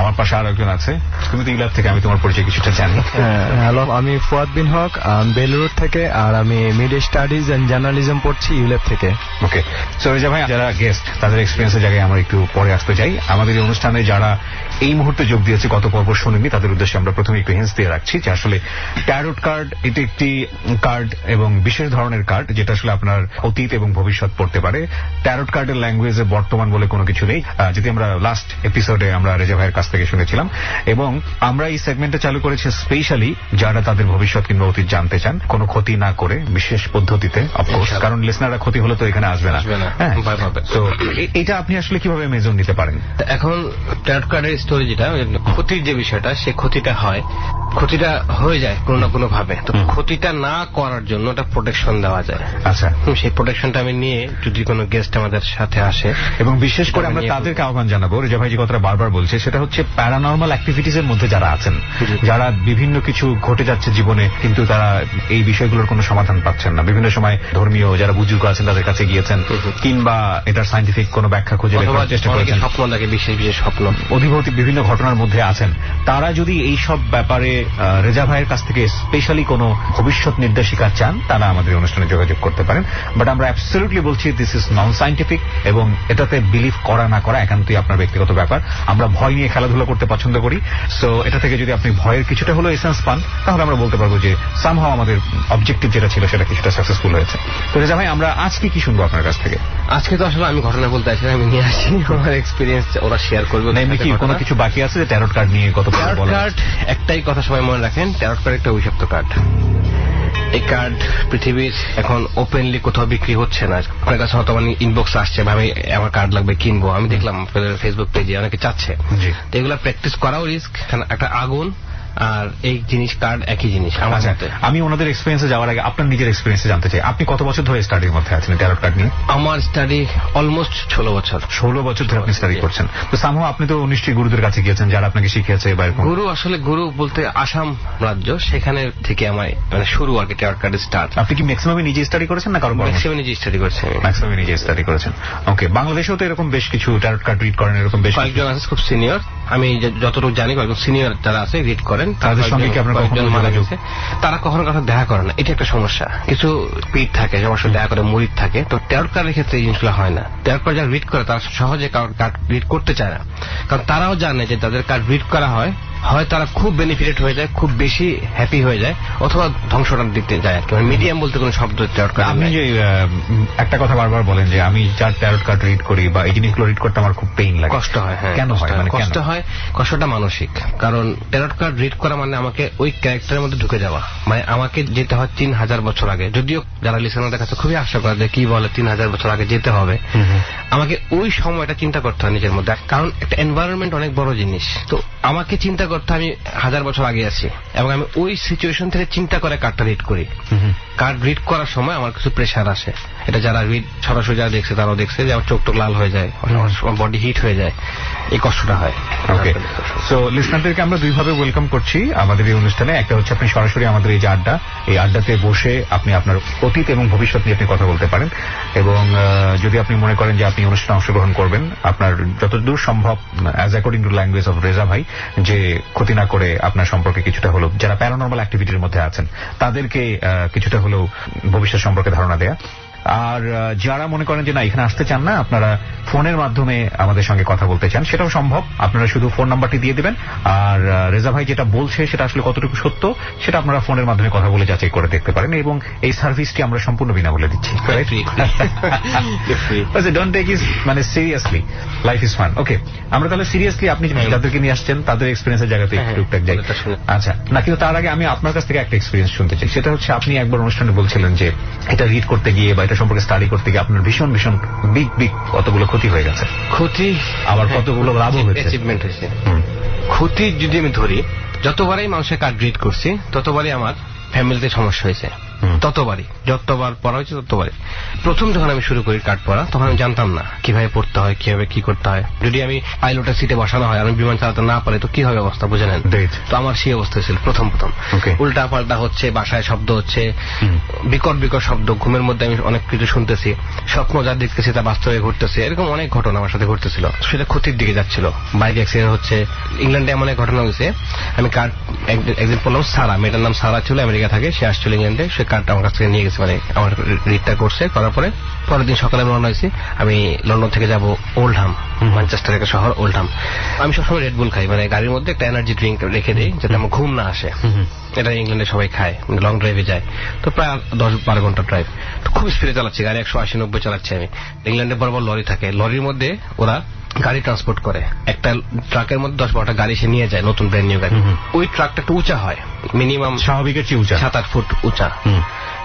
আমার পাশে আর একজন আছে, তুমি তো ইলাব থেকে, আমি তোমার পরিচয় কিছুটা জানি। হ্যালো, আমি ফুয়াদ বিন হক, বেলুর থেকে, আর আমি মিডিয়া স্টাডিজ এন্ড জার্নালিজম পড়ছি ইউলেব থেকে। ওকে, সো রেজা ভাই, যারা গেস্ট তাদের এক্সপিরিয়েন্সের জায়গায় আমরা একটু পরে আসতে চাই। আমাদের এই অনুষ্ঠানে যারা এই মুহূর্তে যোগ দিয়েছে, গত পর্ব শোনেনি, তাদের উদ্দেশ্যে আমরা প্রথমে একটু হিন্টস দিয়ে রাখছি যে আসলে ট্যারোট কার্ড এটি একটি কার্ড এবং বিশেষ ধরনের কার্ড যেটা আসলে আপনার অতীত এবং ভবিষ্যৎ পড়তে পারে। ট্যারোট কার্ডের ল্যাঙ্গুয়েজে বর্তমান বলে কোনো কিছু নেই, যদি আমরা লাস্ট এপিসোডে আমরা রেজা ভাইয়ের কাছ থেকে শুনেছিলাম। এবং আমরা এই সেগমেন্টটা চালু করেছি স্পেশালি যারা তাদের ভবিষ্যৎ কিংবা অতীত জানতে চান, কোনো ক্ষতি না করে, বিশেষ পদ্ধতিতে, অফকোর্স, কারণ লিসনাররা ক্ষতি হলে তো এখানে আসবে না। তো এটা আপনি আসলে কিভাবে মেজর নিতে পারেন? এখন ট্যারোট কার্ডের স্টোরি যেটা, ক্ষতির যে বিষয়টা, সে ক্ষতিটা হয়, ক্ষতিটা হয়ে যায় কোনো না কোনো ভাবে। তো ক্ষতিটা না করার জন্য একটা প্রোটেকশন দেওয়া যায়। আচ্ছা, সেই প্রোটেকশনটা আমি নিয়ে যদি কোনো গেস্ট আমাদের সাথে আসে, এবং বিশেষ করে আমরা তাদেরকে আহ্বান জানাবো, রেজা ভাই যে কথাটা বারবার বলছে সেটা হচ্ছে প্যারানর্মাল অ্যাক্টিভিটিস এর মধ্যে যারা আছেন, যারা বিভিন্ন কিছু ঘটে যাচ্ছে জীবনে কিন্তু তারা এই বিষয়গুলোর কোনো সমাধান পাচ্ছেন না, বিভিন্ন সময় ধর্মীয় যারা বুজুর্গ আছেন তাদের কাছে গিয়েছেন, কিংবা এটার সায়েন্টিফিক কোনো ব্যাখ্যা খুঁজে বের করার চেষ্টা করেছেন, স্বপ্ন দেখে, বিশেষ বিশেষ স্বপ্ন, অধিভৌতিক বিভিন্ন ঘটনার মধ্যে আছেন, তারা যদি এই সব ব্যাপারে রেজা ভাইয়ের কাছ থেকে স্পেশালি কোনো ভবিষ্যৎ নির্দেশিকা চান, তারা আমাদের অনুষ্ঠানে যোগাযোগ করতে পারেন। বাট আমরা অ্যাবসলিউটলি বলছি দিস ইজ নন সায়েন্টিফিক, এবং এটাতে বিলিভ করা না করা একান্তই আপনার ব্যক্তিগত ব্যাপার। আমরা ভয় নিয়ে খেলাধুলা করতে পছন্দ করি, সো এটা থেকে যদি আপনি ভয়ের কিছুটা হলো এসেন্স পান, তাহলে আমরা বলতে পারবো যে সামহাও আমাদের অবজেক্টিভ যেটা ছিল সেটা কিছুটা সাকসেসফুল হয়েছে। তো রেজা ভাই, আমরা আজকে কি শুনবো আপনার কাছ থেকে? আজকে তো আসলে আমি ঘটনা বলতে আসি, আমি নিয়ে আসি আমার এক্সপিরিয়েন্স, ওরা শেয়ার করবে। এমনি কি কোনো কিছু বাকি আছে যে ট্যারোট কার্ড নিয়ে কত ট্যারোট কার্ড? একটাই কথা সবাই মনে রাখেন, ট্যারোট কার্ড একটা অভিশপ্ত কার্ড। এই কার্ড পৃথিবীর এখন ওপেনলি কোথাও বিক্রি হচ্ছে না। আপনার কাছে হয়তো মানে ইনবক্স আসছে, ভাবে আমার কার্ড লাগবে, কিনবো। আমি দেখলাম ফেসবুক পেজে অনেকে চাচ্ছে। তো এগুলা প্র্যাকটিস করাও রিস্ক, একটা আগুন আর এই জিনিস, কার্ড একই জিনিস আমার সাথে। আমি ওনাদের এক্সপিরিয়েন্সে যাওয়ার আগে আপনার নিজের এক্সপিরিয়েন্সে জানতে চাই, আপনি কত বছর ধরে স্টাডির মধ্যে আছেন ট্যারোট কার্ড নিয়ে? আমার স্টাডি অলমোস্ট 16 বছর। 16 বছর ধরে আপনি স্টাডি করছেন। তো সামহাও আপনি তো নিশ্চয়ই গুরুদের কাছে গিয়েছেন যারা আপনাকে শিখিয়েছে। গুরু আসলে গুরু বলতে আসাম রাজ্য, সেখানে থেকে আমার মানে শুরু আর কি ট্যারোট কার্ডের স্টার্ট। আপনি কি ম্যাক্সিমামে নিজে স্টাডি করেছেন না কারো? ম্যাক্সিমামে নিজে স্টাডি করেছেন। ম্যাক্সিমামে নিজে স্টাডি করেছেন। ওকে, বাংলাদেশেও তো এরকম বেশ কিছু ট্যারোট কার্ড রিড করেন, এরকম বেশ কয়েকজন আছে খুব সিনিয়র, আমি যতটুকু জানি কয়েকজন সিনিয়র যারা আছে রিড করেন। তাদের সঙ্গে কি আপনার কখনো যোগাযোগ? তারা কখনো কখনো দেখা করে না, এটা একটা সমস্যা। কিছু পিঠ থাকে, সমস্যা দেখা করে মুরিদ থাকে। তো ট্যারোট কার্ডের ক্ষেত্রে এই জিনিসগুলো হয় না। ট্যারোট কার্ড যারা রিড করে তারা সহজে কার্ড রিড করতে চায় না, কারণ তারাও জানে যে তাদের কার্ড রিড করা হয় তারা খুব বেনিফিটেড হয়ে যায়, খুব বেশি হ্যাপি হয়ে যায়, অথবা ধ্বংসটার দিতে যায় আর কি। মিডিয়াম বলতে কোনো শব্দ ট্যারোট কার্ড। আপনি যে একটা কথা বারবার বলেন যে আমি যার ট্যারোট কার্ড রিড করি বা এই জিনিসগুলো রিড করতে আমার খুব পেইন লাগে, কষ্ট হয়। হ্যাঁ, কেন হয়? মানে কষ্ট হয়, কষ্টটা মানসিক। কারণ ট্যারোট কার্ড রিড করা মানে আমাকে ওই ক্যারেক্টারের মধ্যে ঢুকে যাওয়া, মানে আমাকে যেতে হয় 3000 বছর আগে। যদিও যারা লিসেনারদের কাছে খুবই আশা করে যে কি বলে 3000 বছর আগে যেতে হবে, আমাকে ওই সময়টা চিন্তা করতে হয় নিজের মধ্যে, কারণ একটা এনভায়রনমেন্ট অনেক বড় জিনিস। তো আমাকে চিন্তা করতে আমি 1000 বছর আগে আছি এবং আমি ওই সিচুয়েশন থেকে চিন্তা করে কার্ডটা রিড করি। কার্ড রিড করার সময় আমার কিছু প্রেশার আসে, এটা যারা রিড সরাসরি যারা দেখছে তারাও দেখছে যে আমার চোখ টোক লাল হয়ে যায়, আমার বডি হিট হয়ে যায়, এই কষ্টটা হয়। ওকে, সো লিসনারদেরকে আমরা দুইভাবে ওয়েলকাম করছি আমাদের এই অনুষ্ঠানে। একটা হচ্ছে আপনি সরাসরি আমাদের এই যে আড্ডা, এই আড্ডাতে বসে আপনি আপনার অতীত এবং ভবিষ্যৎ নিয়ে আপনি কথা বলতে পারেন, এবং যদি আপনি মনে করেন যে আপনি অনুষ্ঠানে অংশগ্রহণ করবেন, আপনার যতদূর সম্ভব as according to language of Reza ভাই, যে ক্ষতি না করে আপনার সম্পর্কে কিছুটা হলেও, যারা প্যারানর্মাল অ্যাক্টিভিটির মধ্যে আছেন তাদেরকে কিছুটা হলেও ভবিষ্যৎ সম্পর্কে ধারণা দেয়া। আর যারা মনে করেন যে না এখানে আসতে চান না, আপনারা ফোনের মাধ্যমে আমাদের সঙ্গে কথা বলতে চান, সেটাও সম্ভব। আপনারা শুধু ফোন নাম্বারটি দিয়ে দিবেন, আর রেজা ভাই যেটা বলছে সেটা আসলে কতটুকু সত্য সেটা আপনারা ফোনের মাধ্যমে কথা বলে যাচাই করে দেখতে পারেন, এবং এই সার্ভিসটি আমরা সম্পূর্ণ বিনামূল্যে দিচ্ছি। ডোন্ট টেক ইট মানে সিরিয়াসলি, লাইফ ইজ ফান। ওকে, আমরা তাহলে সিরিয়াসলি আপনি যাদেরকে নিয়ে আসছেন তাদের এক্সপিরিয়েন্সের জায়গাতে টুকটাক যাই। আচ্ছা, না কিন্তু তার আগে আমি আপনার কাছ থেকে একটা এক্সপিরিয়েন্স শুনতে চাই। সেটা হচ্ছে আপনি একবার অনুষ্ঠানে বলছিলেন যে এটা রিড করতে গিয়ে বা এটা সম্পর্কে স্টাডি করতে গিয়ে আপনার ভীষণ ভীষণ বিগ কতগুলো ক্ষতি হয়ে গেছে। ক্ষতি আবার কতগুলো লাভও হয়েছে, অ্যাচিভমেন্ট হয়েছে। ক্ষতি যদি আমি ধরি, যতবারই মানুষের কার্ড রিড করছি ততবারই আমার ফ্যামিলিতে সমস্যা হয়েছে, ততবারই, যতবার পড়া হয়েছে ততবারই। প্রথম যখন আমি শুরু করি কার্ড পড়া, তখন আমি জানতাম না কিভাবে পড়তে হয়, কিভাবে কি করতে হয়। যদি আমি পাইলটের সিটে বসানো হয়, আমি বিমান চালাতে না পারি তো কি হবে অবস্থা, বুঝে নেন। তো আমার সেই অবস্থা ছিল প্রথম উল্টা পাল্টা হচ্ছে, বাসায় শব্দ হচ্ছে, বিকট শব্দ, ঘুমের মধ্যে আমি অনেক কিছু শুনতেছি, স্বপ্ন যা দেখতেছি তা বাস্তবে ঘটতেছে, এরকম অনেক ঘটনা আমার সাথে ঘটতেছিল। সেটা ক্ষতির দিকে যাচ্ছিল। বাইক অ্যাক্সিডেন্ট হচ্ছে, ইংল্যান্ডে এমন এক ঘটনা হয়েছে, আমি কার্ড একদিন পড়লাম, সারা, মেয়েটার নাম সারা ছিল, আমেরিকা থাকে, সে আসছিল ইংল্যান্ডে, সে কার্ডটা আমার কাছ থেকে নিয়ে গেছে, মানে আমার রিডটা করছে, করার পরে পরের দিন সকালে রওনা হয়েছি। আমি লন্ডন থেকে যাব ওল্ডহাম, ম্যানচেস্টার একটা শহর ওল্ডহাম। আমি সবসময় রেডবুল খাই, মানে গাড়ির মধ্যে একটা এনার্জি ড্রিঙ্ক রেখে দিই যাতে আমার ঘুম না আসে। এটা ইংল্যান্ডে সবাই খায়, লং ড্রাইভে যায়, তো প্রায় 10-12 ঘন্টা ড্রাইভ, তো খুব স্পিডে চালাচ্ছি, গাড়ি 180-90 চালাচ্ছি আমি। ইংল্যান্ডে বড় বড় লরি থাকে, লরির মধ্যে ওরা গাড়ি ট্রান্সপোর্ট করে, একটা ট্রাকের মধ্যে 10-12টা গাড়ি সে নিয়ে যায়, নতুন ব্র্যান্ড নিউ গাড়ি। ওই ট্রাকটা একটু উঁচা হয়, মিনিমাম স্বাভাবিকের চেয়ে উঁচা, 7-8 ফুট উঁচা।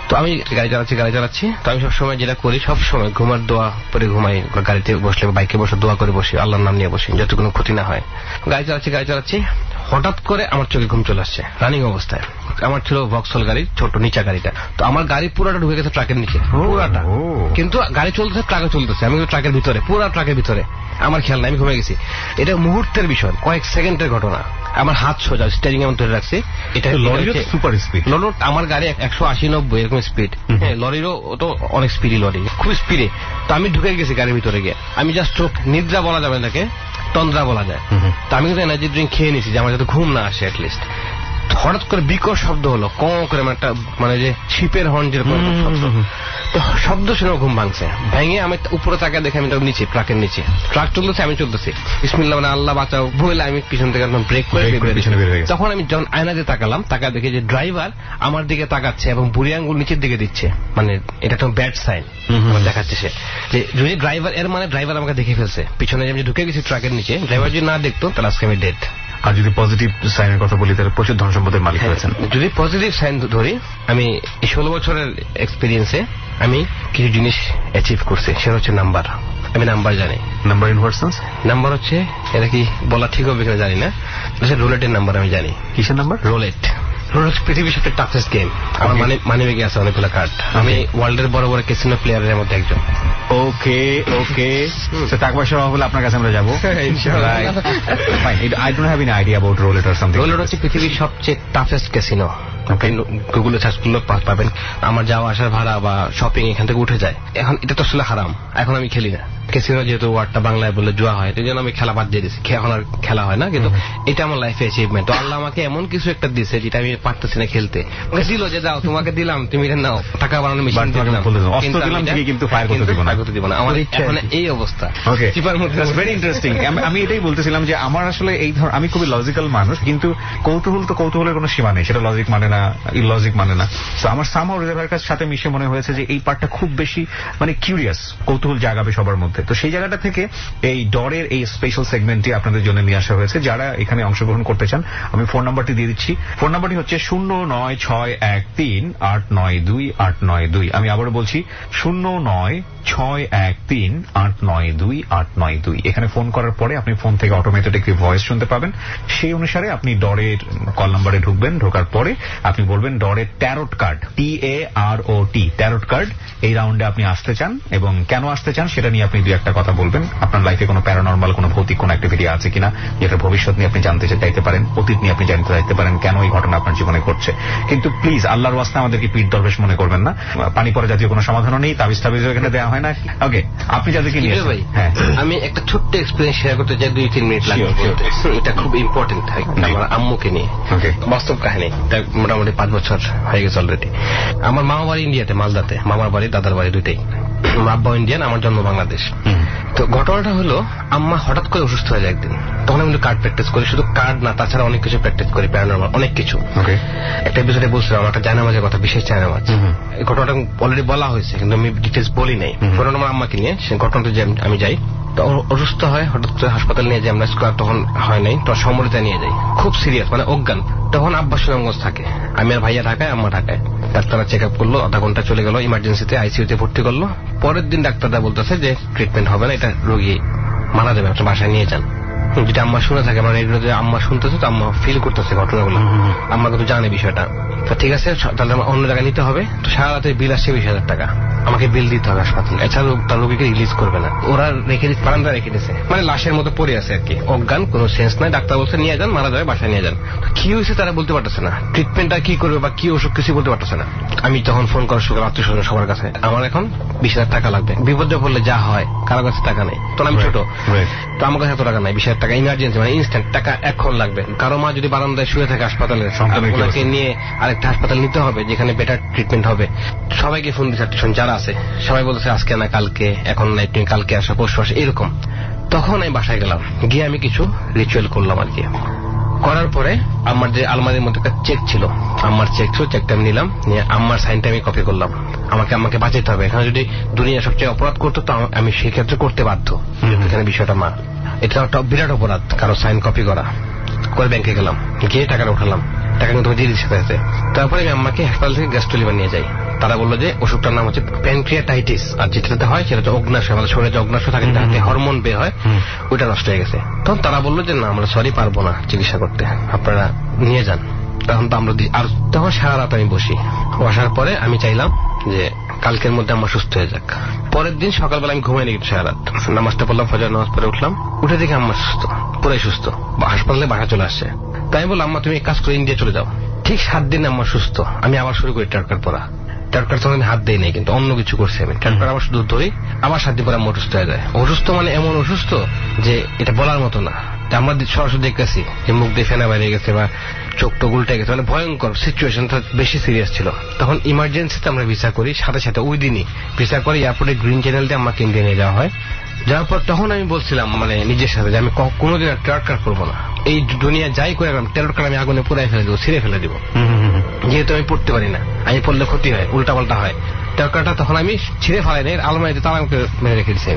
তো আমি গাড়ি চালাচ্ছি, তো আমি সবসময় যেটা করি, সবসময় ঘুমার দোয়া করে ঘুমাই, গাড়িতে বসলে বাইকে বসে দোয়া করে বসি, আল্লাহর নাম নিয়ে বসি, যাতে কোনো ক্ষতি না হয়। গাড়ি চালাচ্ছি, হঠাৎ করে আমার চোখে ঘুম চলে আসছে রানিং অবস্থায়। আমার ছিল ভক্সল গাড়ি, ছোট নিচা গাড়িটা, তো আমার গাড়ি পুরাটা ঢুকে গেছে ট্রাকের নিচে, পুরাটা। কিন্তু গাড়ি চলতেছে, ট্রাকে চলতেছে, আমি ট্রাকের ভিতরে, পুরা ট্রাকের ভিতরে, আমার খেয়াল নাই, আমি ঘুমিয়ে গেছি। এটা মুহূর্তের বিষয়, কয়েক সেকেন্ডের ঘটনা। আমার হাত সোজা, স্টিয়ারিং এমন ধরে রাখছি। এটা সুপার স্পিড লরি, আমার গাড়ি 180-90 এরকম স্পিড, লরিরও তো অনেক স্পিডি লরি, খুব স্পিডে। তো আমি ঢুকে গেছি গাড়ির ভিতরে গিয়ে, আমি জাস্ট চোখ, নিদ্রা বলা যাবে নাকি, তন্দ্রা বলা যায়। তো আমি কিন্তু এনার্জি ড্রিঙ্ক খেয়ে নিয়েছি যে আমার যাতে ঘুম না আসে অ্যাটলিস্ট। হঠাৎ করে বিকট শব্দ হলো, ক করে একটা, মানে যে শিপের হর্ন যেরকম শব্দ, তো শব্দ শুনে ঘুম ভাঙছে। ভেঙে আমি উপরে তাকায় দেখে আমি নিচে, ট্রাকের নিচে, ট্রাক চলতেছে, আমি চলতেছি, বিসমিল্লাহ মানে আল্লাহ বাঁচাও বলে আমি পিছন থেকে একদম ব্রেক করে তখন আমি যখন আয়না দিয়ে তাকালাম, তাকায় দেখি যে ড্রাইভার আমার দিকে তাকাচ্ছে এবং বুড়ি আঙ্গুল নিচের দিকে দিচ্ছে, মানে এটা একটা ব্যাড সাইন দেখাচ্ছে সে, যে যদি ড্রাইভার, এর মানে ড্রাইভার আমাকে দেখে ফেলছে, পিছনে আমি ঢুকে গেছি ট্রাকের নিচে, ড্রাইভার যদি না দেখতো তাহলে আজকে আমি ডেড। আর যদি পজিটিভ সাইনের কথা বলি, তাহলে প্রচুর ধন সম্পদের মালিক হয়েছেন। যদি পজিটিভ সাইন ধরি, আমি 16 বছরের এক্সপিরিয়েন্সে আমি কিছু জিনিস অ্যাচিভ করছি, সেটা হচ্ছে নাম্বার। আমি নাম্বার জানি, number in what sense? Number হচ্ছে, এটা কি বলা ঠিক হবে কিনা জানি না, রোলেটের নাম্বার আমি জানি। কিসের নাম্বার? রোলেট। পৃথিবীর সবচেয়ে টাফেস্ট গেম। আমার মানে বেগে আছে অনেকগুলো কার্ড, আমি ওয়ার্ল্ডের বড় বড় ক্যাসিনো প্লেয়ারের মধ্যে একজন। ওকে, টাকা পয়সা হলে আপনার কাছে আমরা যাবো। I don't have any idea about roulette or something. Roulette হচ্ছে পৃথিবীর সবচেয়ে টাফেস্ট ক্যাসিনো। গুগলে সার্চ করলে পাবেন। আমার যাওয়া আসার ভাড়া বা শপিং এখান থেকে উঠে যায়। এখন এটা তো আসলে হারাম, এখন আমি খেলি না। ক্যাসিনো যেহেতু ওয়ার্ডটা বাংলায় বলে জুয়া হয়, এই জন্য আমি খেলা বাদ দিয়ে দিচ্ছি, এখন আর খেলা হয় না। কিন্তু এটা আমার লাইফে অ্যাচিভমেন্ট। তো আল্লাহ আমাকে এমন কিছু একটা দিচ্ছে যেটা আমি পারতেছি না খেলতে। আমাকে দিল যে যাও, তোমাকে দিলাম, তুমি এটা নাও, টাকা বানানো মেশিন কিন্তু ফায়ার করতে দিব না। আমার এখন এই অবস্থা। Very interesting. আমি এটাই বলতেছিলাম যে আমার আসলে এই ধর, আমি খুবই লজিক্যাল মানুষ, কিন্তু কৌতূহলের কোনো সীমা নেই, সেটা লজিক মানে না, ইললজিক মানে না। তো আমার সামহাউ রেজার সাথে মিশে মনে হয়েছে যে এই পার্টটা খুব বেশি মানে কিউরিয়াস, কৌতূহল জাগাবে সবার মধ্যে। করতে। তো সেই জায়গাটা থেকে এই ডরের এই স্পেশাল সেগমেন্টটি আপনাদের জন্য নিয়ে আসা হয়েছে। যারা এখানে অংশগ্রহণ করতে চান আমি ফোন নাম্বারটি দিয়ে দিচ্ছি। ফোন নাম্বারটি হচ্ছে 09613892892। আমি আবারও বলছি 09613892892। এখানে ফোন করার পরে আপনি ফোন থেকে অটোমেটেড একটি ভয়েস শুনতে পাবেন। সেই অনুসারে আপনি ডরের কল নাম্বারে ঢুকবেন। ঢোকার পরে আপনি বলবেন ডরের tarot card, TAROT tarot card এই রাউন্ডে আপনি আসতে চান এবং কেন আসতে চান সেটা নিয়ে আপনি দুই একটা কথা বলবেন। আপনার লাইফে কোনো প্যারানর্মাল কোনো ভৌতিক কোনো অ্যাক্টিভিটি আছে কিনা, যেটা ভবিষ্যৎ নিয়ে আপনি জানতে চাইতে পারেন, অতীত নিয়ে আপনি জানতে চাইতে পারেন কেন এই ঘটনা আপনার জীবনে ঘটছে। কিন্তু প্লিজ আল্লাহর ওয়াস্তে আমাদেরকে পীর দরবেশ মনে করবেন না। পানি পড়া জাতীয় কোনো সমাধানও নেই, তাবিজ টাবিজও এখানে দেওয়া হয় না। ওকে, আপনি যাদেরকে নিয়ে ভাই, আমি একটা ছোট্ট এক্সপিরিয়েন্স শেয়ার করতে চাই, 2-3 মিনিট লাগবে। এটা খুব ইম্পর্টেন্ট আমার আম্মুকে নিয়ে, বাস্তব কাহিনী। মোটামুটি 5 বছর হয়ে গেছে অলরেডি। আমার মামা বাড়ি ইন্ডিয়াতে, মালদাতে, মামার বাড়ি দাদার বাড়ি দুইটাই। আমার আব্বা ইন্ডিয়ান, আমার জন্ম বাংলাদেশ। তো ঘটনাটা হলো আম্মা হঠাৎ করে অসুস্থ হয়ে যায় একদিন। তখন আমি কার্ড প্র্যাকটিস করি, শুধু কার্ড না তাছাড়া অনেক কিছু প্র্যাকটিস করি, প্যারানর্মাল অনেক কিছু। একটা এপিসোডে বলছিলাম আমার একটা জায়নামাজের কথা, বিশেষ জায়নামাজ। এই ঘটনাটা অলরেডি বলা হয়েছে কিন্তু আমি ডিটেলস বলি নাই। ঘটনা আমার আম্মাকে নিয়ে, সে ঘটনাটা যে আমি যাই, তো অসুস্থ হয়, হঠাৎ করে হাসপাতাল নিয়ে যাই আমরা। স্কোয়ার তখন হয় নাই, তো সমরিতা নিয়ে যাই, খুব সিরিয়াস মানে অজ্ঞান। তখন আব্বা সুনামগঞ্জ থাকে, আমি আর ভাইয়া ঢাকায়, আম্মা ঢাকায়। ডাক্তাররা চেক আপ করলো, আধা ঘন্টা চলে গেল, ইমার্জেন্সিতে আইসিইউতে ভর্তি করলো। পরের দিন ডাক্তাররা বলতেছে যে ট্রিটমেন্ট হবে না, এটা রোগী মারা যাবে, আপনার বাসায় নিয়ে যান। যেটা আম্মা শুনে থাকে, আমার রেডিওতে আম্মা শুনতেছে, তো আম্মা ফিল করতেছে ঘটনাগুলো, আম্মা কিন্তু জানে বিষয়টা। তো ঠিক আছে, তাহলে আমার অন্য জায়গায় নিতে হবে। তো সারা রাতে বিল আসছে 20,000 টাকা, আমাকে বিল দিতে হবে হাসপাতালে, এছাড়া তার রোগীকে রিলিজ করবে না। ওরা রেখে দিচ্ছে, বারান্দা রেখে দিচ্ছে, মানে লাশের মতো পড়ে আছে আর কি, অজ্ঞান, কোনো সেন্স নাই। ডাক্তার বলছে নিয়ে যান, মারা যাবে, বাসায় নিয়ে যান। কি হয়েছে তারা বলতে পারতেছে না, ট্রিটমেন্টটা কি করবে বা কি ওষুধ কিছু বলতে পারতেছে না। আমি তখন ফোন করার সুযোগ আত্মীয় স্বজন সবার কাছে, আমার এখন 20,000 টাকা লাগবে, বিপদে পড়লে যা হয়, কারো কাছে টাকা নেই। তখন আমি ছোট, তো আমার কাছে এত টাকা নাই, 20,000 টাকা ইমার্জেন্সি, মানে ইনস্ট্যান্ট টাকা এখন লাগবে। কারো মা যদি বারান্দায় শুয়ে থাকে হাসপাতালে, ওনাকে নিয়ে আরেকটা হাসপাতাল নিতে হবে যেখানে বেটার ট্রিটমেন্ট হবে। সবাইকে ফোন দিচ্ছে যারা আছে, সবাই বলতেছে আজকে না কালকে, এখন নাই, তুমি কালকে আসো, পরশু আসো, এরকম। তখন আমি বাসায় গেলাম, গিয়ে আমি কিছু রিচুয়াল করলাম আর কি। করার পরে আমার যে আলমারির মধ্যে একটা চেক ছিল, আমার চেক ছিল, চেকটা আমি নিলাম, নিয়ে আমার সাইনটা আমি কপি করলাম। আমাকে বাঁচাতে হবে, এখানে যদি দুনিয়া সবচেয়ে অপরাধ করতো তো আমি সেই ক্ষেত্রে করতে বাধ্য। এখানে বিষয়টা মা, এটা একটা বিরাট অপরাধ কারো সাইন কপি করা। করে ব্যাংকে গেলাম, গিয়ে টাকাটা উঠালাম, টাকা কিন্তু দিয়ে দিচ্ছে সাথে। তারপরে আমি আম্মাকে হাসপাতাল থেকে গ্যাস্ট্রোলিভার নিয়ে যাই। তারা বললো যে অসুখটার নাম হচ্ছে প্যানক্রিয়াটাইটিস, আর যেটাতে হয় সেটা হচ্ছে অগ্নাশয়, আমাদের শরীরে যে অগ্নাশয় থাকে যাতে হরমোন বের হয়, ওইটা নষ্ট হয়ে গেছে। তখন তারা বললো যে না, আমরা সরি পারবো না চিকিৎসা করতে, আপনারা নিয়ে যান। তখন তো আমরা আর তখন সারা রাত আমি বসার পরে আমি চাইলাম যে কালকের মধ্যে আমার সুস্থ হয়ে যাক। পরের দিন সকালবেলা আমি ঘুমাইনি কিন্তু সারা রাত, নামাজটা পড়লাম, ফজর নামাজ পড়ে উঠলাম, উঠে দেখি আমার সুস্থ, পুরাই সুস্থ, হাসপাতালে বাসা চলে আসছে। তাই বললাম আম্মা তুমি এক কাজ করে ইন্ডিয়া চলে যাও। ঠিক 7 দিন আমার সুস্থ, আমি আবার শুরু করি টাটকার পড়া। টাটকার তখন আমি হাত দেই নাই, কিন্তু অন্য কিছু করছি আমি। টাটকার আবার শুধু ধরি, আবার 7 দিন পরে আমার অসুস্থ হয়ে যায়। অসুস্থ মানে এমন অসুস্থ যে এটা বলার মতো না। আমরা সরাসরি দেখতেছি যে মুখ দিয়ে ফেনা বাইরে গেছে বা চোখ টোক উল্টে গেছে, মানে ভয়ঙ্কর সিচুয়েশনটা বেশি সিরিয়াস ছিল। তখন ইমার্জেন্সিতে আমরা ভিসা করি, সাথে ওই দিনই ভিসা করে এয়ারপোর্টে গ্রিন চ্যানেল দিয়ে আমাকে ইন্ডিয়া নিয়ে যাওয়া হয়। যাওয়ার পর তখন আমি বলছিলাম মানে নিজের সাথে যে আমি কোনোদিন আর ট্যারট কার্ড করবো না, এই দুনিয়া যাই করে ট্যারট কার্ড আমি আগুনে পুরাই ফেলে দেবো, ছিঁড়ে ফেলে দিব, যেহেতু আমি পড়তে পারি না, আমি পড়লে ক্ষতি হয়, উল্টা পাল্টা হয়। ট্যারট কার্ডটা তখন আমি ছিঁড়ে ফেলাই নাই, আলমারিতে তারা আমাকে মেরে রেখে দিচ্ছে,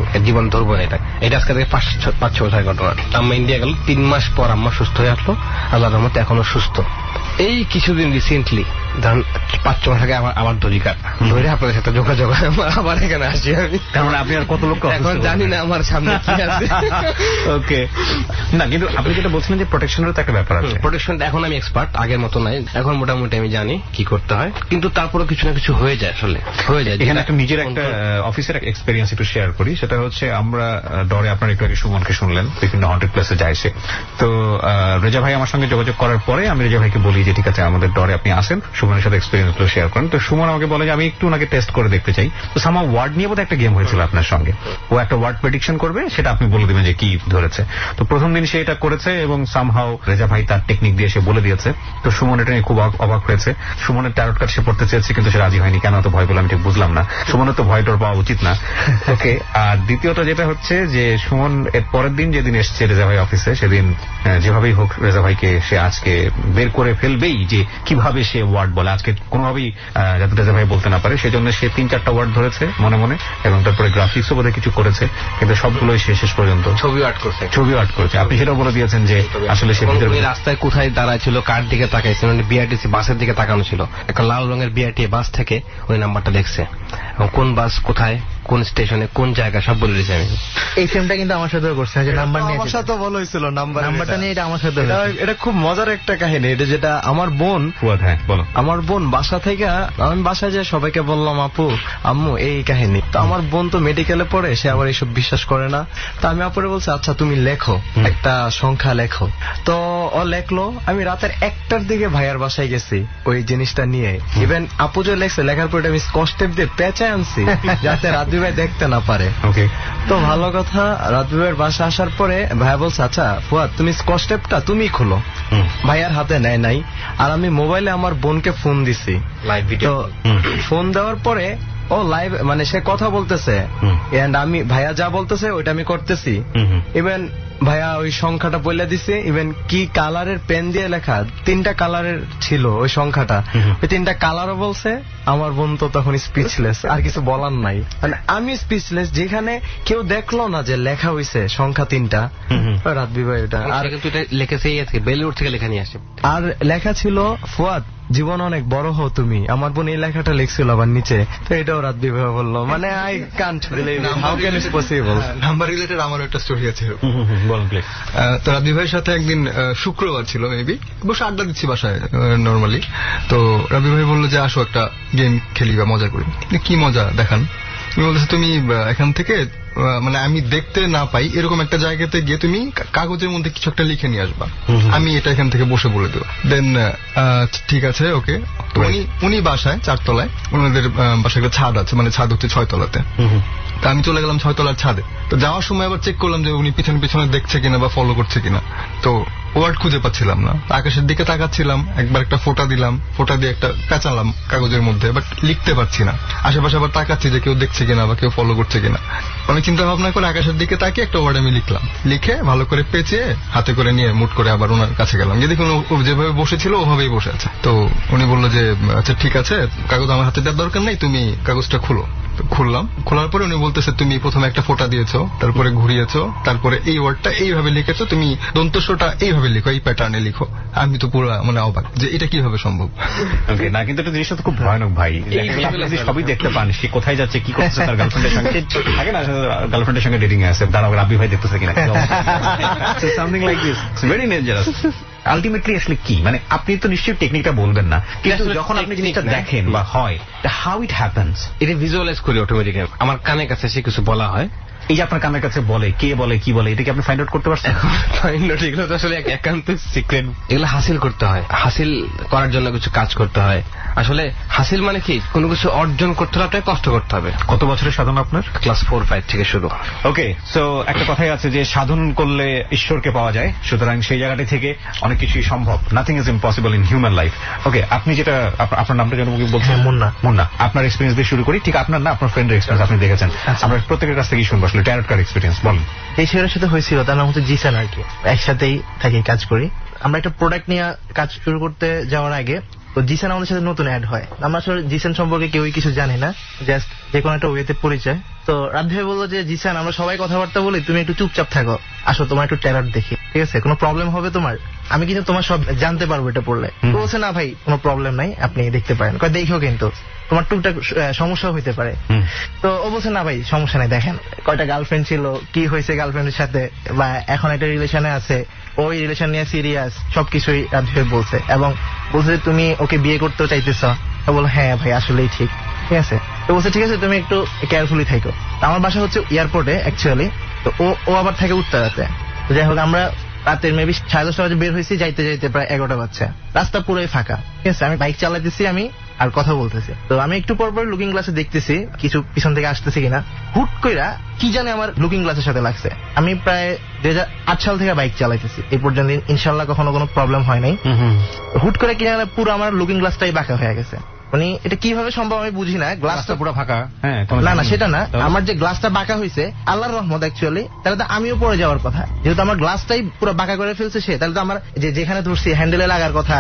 ধরবো না এটা আজকে থেকে 5-6 বছরের ঘটনা। আম্মা ইন্ডিয়া গেল, 3 মাস পর আম্মা সুস্থ হয়ে আসলো, আল্লাহর রহমতে এখনো সুস্থ। এই কিছুদিন রিসেন্টলি ধরেন 5-6 মাস আগে আবার ধরে আপনাদের সাথে যোগাযোগ আবার এখানে আসি আমি। তার মানে আপনি আর কত লোক এখন জানি না আমার সামনে কি আছে। ওকে, না কিন্তু আপনি যেটা বলছিলেন যে প্রোটেকশনের তো একটা ব্যাপার আছে। প্রোটেকশনটা এখন আমি এক্সপার্ট, আগের মতো নাই, এখন মোটামুটি আমি জানি কি করতে হয়, কিন্তু তারপরে কিছু না কিছু হয়ে যায়, আসলে হয়ে যায়। এখানে একটা নিজের একটা অফিসের এক্সপেরিয়েন্স একটু শেয়ার করি। সেটা হচ্ছে আমরা ডরে, আপনার একটু আগে সুমনকে শুনলেন, বিভিন্ন হন্টেড প্লেসে যায় সে। তো রেজা ভাই আমার সঙ্গে যোগাযোগ করার পরে আমি রেজা ভাইকে বলি যে ঠিক আছে আমাদের ডরে আপনি আসেন, সুমনের সাথে এক্সপেরিয়েন্স গুলো শেয়ার করেন। তো সুমন আমাকে বলে যে আমি একটু ওনাকে টেস্ট করে দেখতে চাই। তো সামহাউ ওয়ার্ড নিয়ে বোধহয় একটা গেম হয়েছিল আপনার সঙ্গে, ও একটা ওয়ার্ড প্রেডিকশন করবে, সেটা আপনি বলে দিবেন যে কি ধরেছে। তো প্রথম দিন সে এটা করেছে এবং সামহাউ রেজা ভাই তার টেকনিক দিয়ে সে বলে দিয়েছে। তো সুমন এটা নিয়ে খুব অবাক হয়েছে। সুমনের ট্যারট কার্ড সে পড়তে চেয়েছে কিন্তু সে রাজি হয়নি, কেন এত ভয় পেলাম ঠিক বুঝলাম না। সুমনের তো ভয় টর পাওয়া উচিত না। ওকে, আর দ্বিতীয়ত যেটা হচ্ছে যে সুমন এর পরের দিন যেদিন এসছে রেজা ভাই অফিসে, সেদিন যেভাবেই হোক রেজা ভাইকে সে আজকে বের করে ফেলবেই যে কিভাবে সে ওয়ার্ড বলে, আজকে কোনোভাবেই যাতে রেজা ভাই বলতে না পারে, সেজন্য সে 3-4টা ওয়ার্ড ধরেছে মনে মনে, এবং তারপরে গ্রাফিক্সও বোধহয় কিছু করেছে, কিন্তু সবগুলোই শেষ পর্যন্ত ছবিও আর্ট করছে। আপনি সেটাও বলে দিয়েছেন যে আসলে সে রাস্তায় কোথায় দাঁড়ায় ছিল, কার দিকে তাকাইছে, মানে বিআরটিসি বাসের দিকে তাকানো ছিল, একটা লাল রঙের বিআরটি বাস থেকে ওই নাম্বারটা দেখছে, এবং কোন বাস কোথায়, কোন স্টেশনে, কোন জায়গা সব বলে দিয়েছে। আমি এই ফিল্মটা কিন্তু আমার সাথেও করছে, যে নাম্বার নিয়ে আমার সাথে বলা হয়েছিল নাম্বারটা নিয়ে, এটা আমার সাথে। এটা খুব মজার একটা কাহিনী, এটা যেটা আমার বোন, হ্যাঁ বলো, আমার বোন বাসা থেকে, আমি বাসায় যে সবাইকে বললাম আপু আম্মু এই কাহিনী, তো আমার বোন তো মেডিকেলে পড়ে, সে আবার এইসব বিশ্বাস করে না, তো আমি আপুরে বলছি আচ্ছা তুমি লেখো, একটা সংখ্যা লেখো, তো ও লেখলো। আমি রাতের 1টার দিকে ভাইয়ার বাসায় গেছি ওই জিনিসটা নিয়ে, ইভেন আপু যে লেখছে, লেখার পরে আমি স্কচ টেপ দিয়ে পেঁচায় আনছি যাতে রাজু ভাই দেখতে না পারে। তো ভালো কথা, রাজু ভাইয়ের বাসা আসার পরে ভাইয়া বলছে আচ্ছা ফুয়াদ তুমি স্কচ টেপটা তুমি খুলো, ভাইয়ার হাতে নেয় নাই, আর আমি মোবাইলে আমার বোনকে ফোন দিছি লাইভ ভিডিও, ফোন দেওয়ার পরে ও লাইভ মানে সে কথা বলতেছে, এন্ড আমি ভাইয়া যা বলতেছে ওইটা আমি করতেছি, ইভেন ভাইয়া ওই সংখ্যাটা বলে দিছে, ইভেন কি কালারের পেন দিয়ে লেখা, 3টা কালারের ছিল ওই সংখ্যাটা, ওই 3টা কালারও বলছে। আমার বোন তো তখন স্পিচলেস, আর কিছু বলার নাই, মানে আমি স্পিচলেস, যেখানে কেউ দেখলো না যে লেখা হইছে সংখ্যা 3টা। রাত বিবাহ এটা, আর কিন্তু এটা লেখেছেই আজকে বেলুর থেকে লেখা নিয়ে আসে, আর লেখা ছিল ফুয়াদ জীবন অনেক বড় হও তুমি। আমার বোন এই লেখাটা লিখছিল আবার নিচে, তো এটাও রাত বিবাহ বললো, মানে I can't believe it, how can it possible. Number related আমার একটা স্টোরি আছে, বলুন প্লিজ। তো রাত ভাইয়ের সাথে একদিন শুক্রবার ছিল মেবি, বসে আড্ডা দিচ্ছি বাসায় নর্মালি, তো রাবি ভাই বললো যে আসো একটা গেম খেলি বা মজা করি। কি মজা দেখান? তুমি বলতেছে তুমি এখান থেকে মানে আমি দেখতে না পাই এরকম একটা জায়গাতে গিয়ে তুমি কাগজের মধ্যে কিছু একটা লিখে নিয়ে আসবা, আমি এটা এখান থেকে বসে বলে দেবো। দেন ঠিক আছে ওকে। তো উনি বাসায় 4 তলায়, ওনাদের বাসায় একটা ছাদ আছে, মানে ছাদ হচ্ছে 6 তলাতে। তা আমি চলে গেলাম 6 তলার ছাদে। তো যাওয়ার সময় আবার চেক করলাম যে উনি পিছনে পিছনে দেখছে কিনা বা ফলো করছে কিনা, তো ওয়ার্ড খুঁজে পাচ্ছিলাম না। আকাশের দিকে তাকাচ্ছিলাম, একবার একটা ফোঁটা দিলাম, ফোঁটা দিয়ে একটা পেঁচালাম কাগজের মধ্যে, বাট লিখতে পারছি না। আশেপাশে আবার তাকাচ্ছি যে কেউ দেখছে কিনা বা কেউ ফলো করছে কিনা। অনেক চিন্তা ভাবনা করে আকাশের দিকে তাকিয়ে একটা ওয়ার্ড আমি লিখলাম, লিখে ভালো করে পেঁচিয়ে হাতে করে নিয়ে মুট করে আবার ওনার কাছে গেলাম, যে দেখুন ও যেভাবে বসেছিল ওভাবেই বসে আছে। তো উনি বললো যে আচ্ছা ঠিক আছে, কাগজ আমার হাতে দেওয়ার দরকার নেই, তুমি কাগজটা খুলো। খুললাম, খোলার পরে উনি বলতেছে তুমি প্রথমে একটা ফোঁটা দিয়েছো, তারপরে ঘুরিয়েছো, তারপরে এই ওয়ার্ডটা এইভাবে লিখেছো, তুমি দন্তস্বটা এইভাবে লিখো, এই প্যাটার্নে লিখো। আমি তো পুরো মানে অবাক যে এটা কিভাবে সম্ভব। না কিন্তু এটা জিনিসটা তো খুব ভয়ানক ভাই, সবই দেখতে পান সে কোথায় যাচ্ছে, কি করছে, তার গার্লফ্রেন্ডের সঙ্গে থাকে না, গার্লফ্রেন্ডের সঙ্গে ডেটিং এ আছে, দাঁড়াও রাব্বি ভাই দেখতেছে কিনা, something like this, very dangerous. Ultimately আসলে কি, মানে আপনি তো নিশ্চয়ই টেকনিকটা বলবেন না, কিন্তু যখন আপনি জিনিসটা দেখেন বা হয়, হাউ ইট হ্যাপেন্স, এটা ভিজুয়ালাইজ করি অটোমেটিক্যালি, আমার কানে কাছে সে কিছু বলা হয়, এই যে আপনার কানের কাছে বলে, কে বলে, কি বলে, এটা কি আপনি ফাইন্ড আউট করতে পারছেন? ফাইন্ড আউট এগুলো তো আসলে একান্ত সিক্রেট, এগুলো হাসিল করতে হয়, হাসিল করার জন্য কিছু কাজ করতে হয়। আসলে হাসিল মানে কি, কোনো কিছু অর্জন করতে হলে আপনাকে কষ্ট করতে হবে। কত বছরের সাধনা আপনার? ক্লাস 4-5 থেকে শুরু। ওকে, সো একটা কথাই আছে যে সাধন করলে ঈশ্বরকে পাওয়া যায়, সুতরাং সেই জায়গাটি থেকে অনেক কিছুই সম্ভব, nothing is impossible in human life. Okay, আপনি যেটা আপনার নামটা যেন বলছেন, মুন্না, আপনার এক্সপিরিয়েন্স দিয়ে শুরু করি। ঠিক আপনার না, আপনার ফ্রেন্ডের এক্সপিরিয়েন্স আপনি দেখেছেন, আমরা প্রত্যেকের কাছ থেকেই শুনবো আসলে ট্যারট কার্ড এক্সপিরিয়েন্স। বলুন। এই ছেলের সাথে হয়েছিল, তার নাম হচ্ছে জিসান আর কি, একসাথেই থাকি, কাজ করি। আমরা একটা প্রোডাক্ট নিয়ে কাজ শুরু করতে যাওয়ার আগে তো জিসান আমাদের সাথে নতুন অ্যাড হয়। আমরা আসলে জিসান সম্পর্কে কেউই কিছু জানি না, জাস্ট যে কোনো একটা ওয়েতে পরিচয়। তো রাধে ভাই বললো যে জিসান আমরা সবাই কথাবার্তা বলি, তুমি একটু চুপচাপ থাকো, আসো তোমার একটু ট্যারট দেখি, ঠিক আছে, কোনো প্রবলেম হবে তোমার, আমি কিন্তু তোমার সব জানতে পারবো এটা পড়লে। তো বলছে না ভাই কোনো প্রবলেম নাই, আপনি দেখতে পারেন, দেখো কিন্তু তোমার টুকটাক সমস্যা হইতে পারে। তো ও বলছে না ভাই সমস্যা নাই, দেখেন কয়টা গার্লফ্রেন্ড ছিল, কি হয়েছে গার্লফ্রেন্ডের সাথে, বা এখন একটা রিলেশনে আছে, ওই রিলেশন নিয়ে সিরিয়াস, সবকিছুই রাধে ভাই বলছে, এবং বলছে তুমি ওকে বিয়ে করতেও চাইতেছ। বল হ্যাঁ ভাই আসলেই ঠিক আছে। তো বলছে ঠিক আছে তুমি একটু কেয়ারফুলি থাকো। আমার বাসা হচ্ছে এয়ারপোর্টে অ্যাকচুয়ালি, তো ও আবার থাকে উত্তরাতে। যাই হোক আমরা রাতের মেবি 10:30 বাজে বের হয়েছি, যাইতে যাইতে প্রায় 11টা বাজছে, রাস্তা পুরোই ফাঁকা, ঠিক আছে। আমি বাইক চালাইতেছি, আমি আর কথা বলতেছি, তো আমি একটু পর পর লুকিং গ্লাসে দেখতেছি কিছু পিছন থেকে আসতেছে কিনা। হুট কইরা কি জানে আমার লুকিং গ্লাসের সাথে লাগছে। আমি প্রায় 2008 সাল থেকে বাইক চালাইতেছি, এই পর্যন্ত ইনশাল্লাহ কখনো কোনো প্রবলেম হয় নাই। হুট করে কি জানে পুরো আমার লুকিং গ্লাসটাই বাঁকা হয়ে গেছে, মানে এটা কিভাবে সম্ভব আমি বুঝি না। গ্লাসটা পুরো ফাঁকা। হ্যাঁ, না সেটা না, আমার যে গ্লাসটা বাঁকা হয়েছে আল্লাহর রহমত অ্যাকচুয়ালি, তাহলে তো আমিও পড়ে যাওয়ার কথা। যেহেতু আমার গ্লাসটাই পুরো বাঁকা করে ফেলছে সে, তাহলে তো আমার যেখানে ধরছি হ্যান্ডেলে লাগার কথা,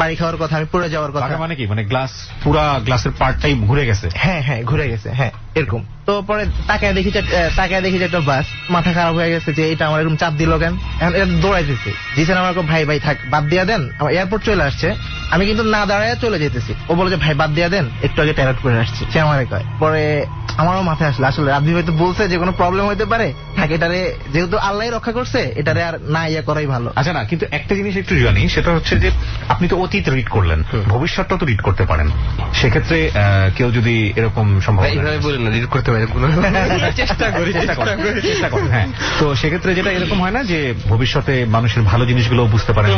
বাড়ি খাওয়ার কথা, আমি পড়ে যাওয়ার কথা। মানে কি, মানে গ্লাস পুরা গ্লাসের পার্টটাই ঘুরে গেছে? হ্যাঁ ঘুরে গেছে, হ্যাঁ এরকম। তো পরে তাকায় দেখি যে একটা বাস, মাথা খারাপ হয়ে গেছে যে এটা আমার এরকম চাপ দিল কেন। এখন এটা দৌড়াইতেছি, জিসান আমার ভাই থাক বাদ দিয়া দেন, আমার এয়ারপোর্ট চলে আসছে, আমি কিন্তু না দাঁড়ায় চলে যেতেছি। ও বলে যে ভাই বাদ দিয়া দেন, একটু আগে ট্যালেট করে আসছি, সে আমারে কয়। পরে আমারও মাথায় আসলে রাব্বি ভাই তো বলছে যে কোনো প্রবলেম হইতে পারে, থাকে এটারে যেহেতু আল্লাহ রক্ষা করছে এটারে আর না ইয়া করাই ভালো। আচ্ছা না, কিন্তু একটা জিনিস একটু জানি, সেটা হচ্ছে যে আপনি তো অতীত রিড করলেন, ভবিষ্যৎটা তো রিড করতে পারেন। সেক্ষেত্রে কেউ যদি এরকম সম্ভব রিড করতে পারে, চেষ্টা করি। হ্যাঁ, তো সেক্ষেত্রে যেটা এরকম হয় না যে ভবিষ্যতে মানুষের ভালো জিনিসগুলো বুঝতে পারেন।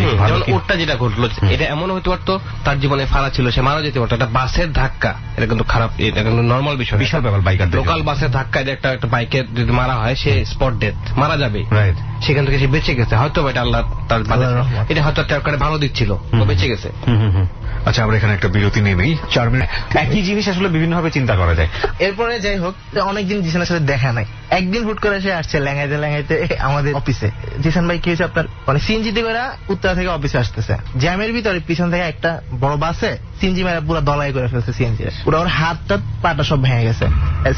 ওটা যেটা ঘটলো এটা এমন হতে পারতো তার জীবনে ফাড়া ছিল, সে মারা যেতে পারতো। একটা বাসের ধাক্কা, এটা কিন্তু খারাপ, এটা কিন্তু নর্মাল বিষয়, বিশাল ব্যাপার। বাইকার লোকাল বাসের ধাক্কায় একটা বাইকের যদি মারা হয়, সে স্পট ডেথ, মারা যাবে। সেখান থেকে সে বেঁচে গেছে, হয়তো এটা আল্লাহ তার, এটা হয়তো একটা ভালো দিক ছিল, তো বেঁচে গেছে। আচ্ছা, আমরা এখানে একটা বিরতি নেই, 4 মিনিট। একই জিনিস আসলে বিভিন্ন ভাবে চিন্তা করা যায়। এরপরে যাই হোক, অনেকদিন জিসানের সাথে দেখা নাই, একদিন হুট করে সে আসছে ল্যাঙ্গাইতে আমাদের অফিসে। জিসান ভাই কি হয়েছে আপনার, মানে সিএনজিতে করে উত্তরা থেকে অফিসে আসতেছে, জ্যামের ভিতরে পিছন থেকে একটা বড় বাসে সিএনজি মেরা পুরো দলাই করে ফেলছে। সিএনজি পুরো ওর হাতটা পাটা সব ভেঙে গেছে।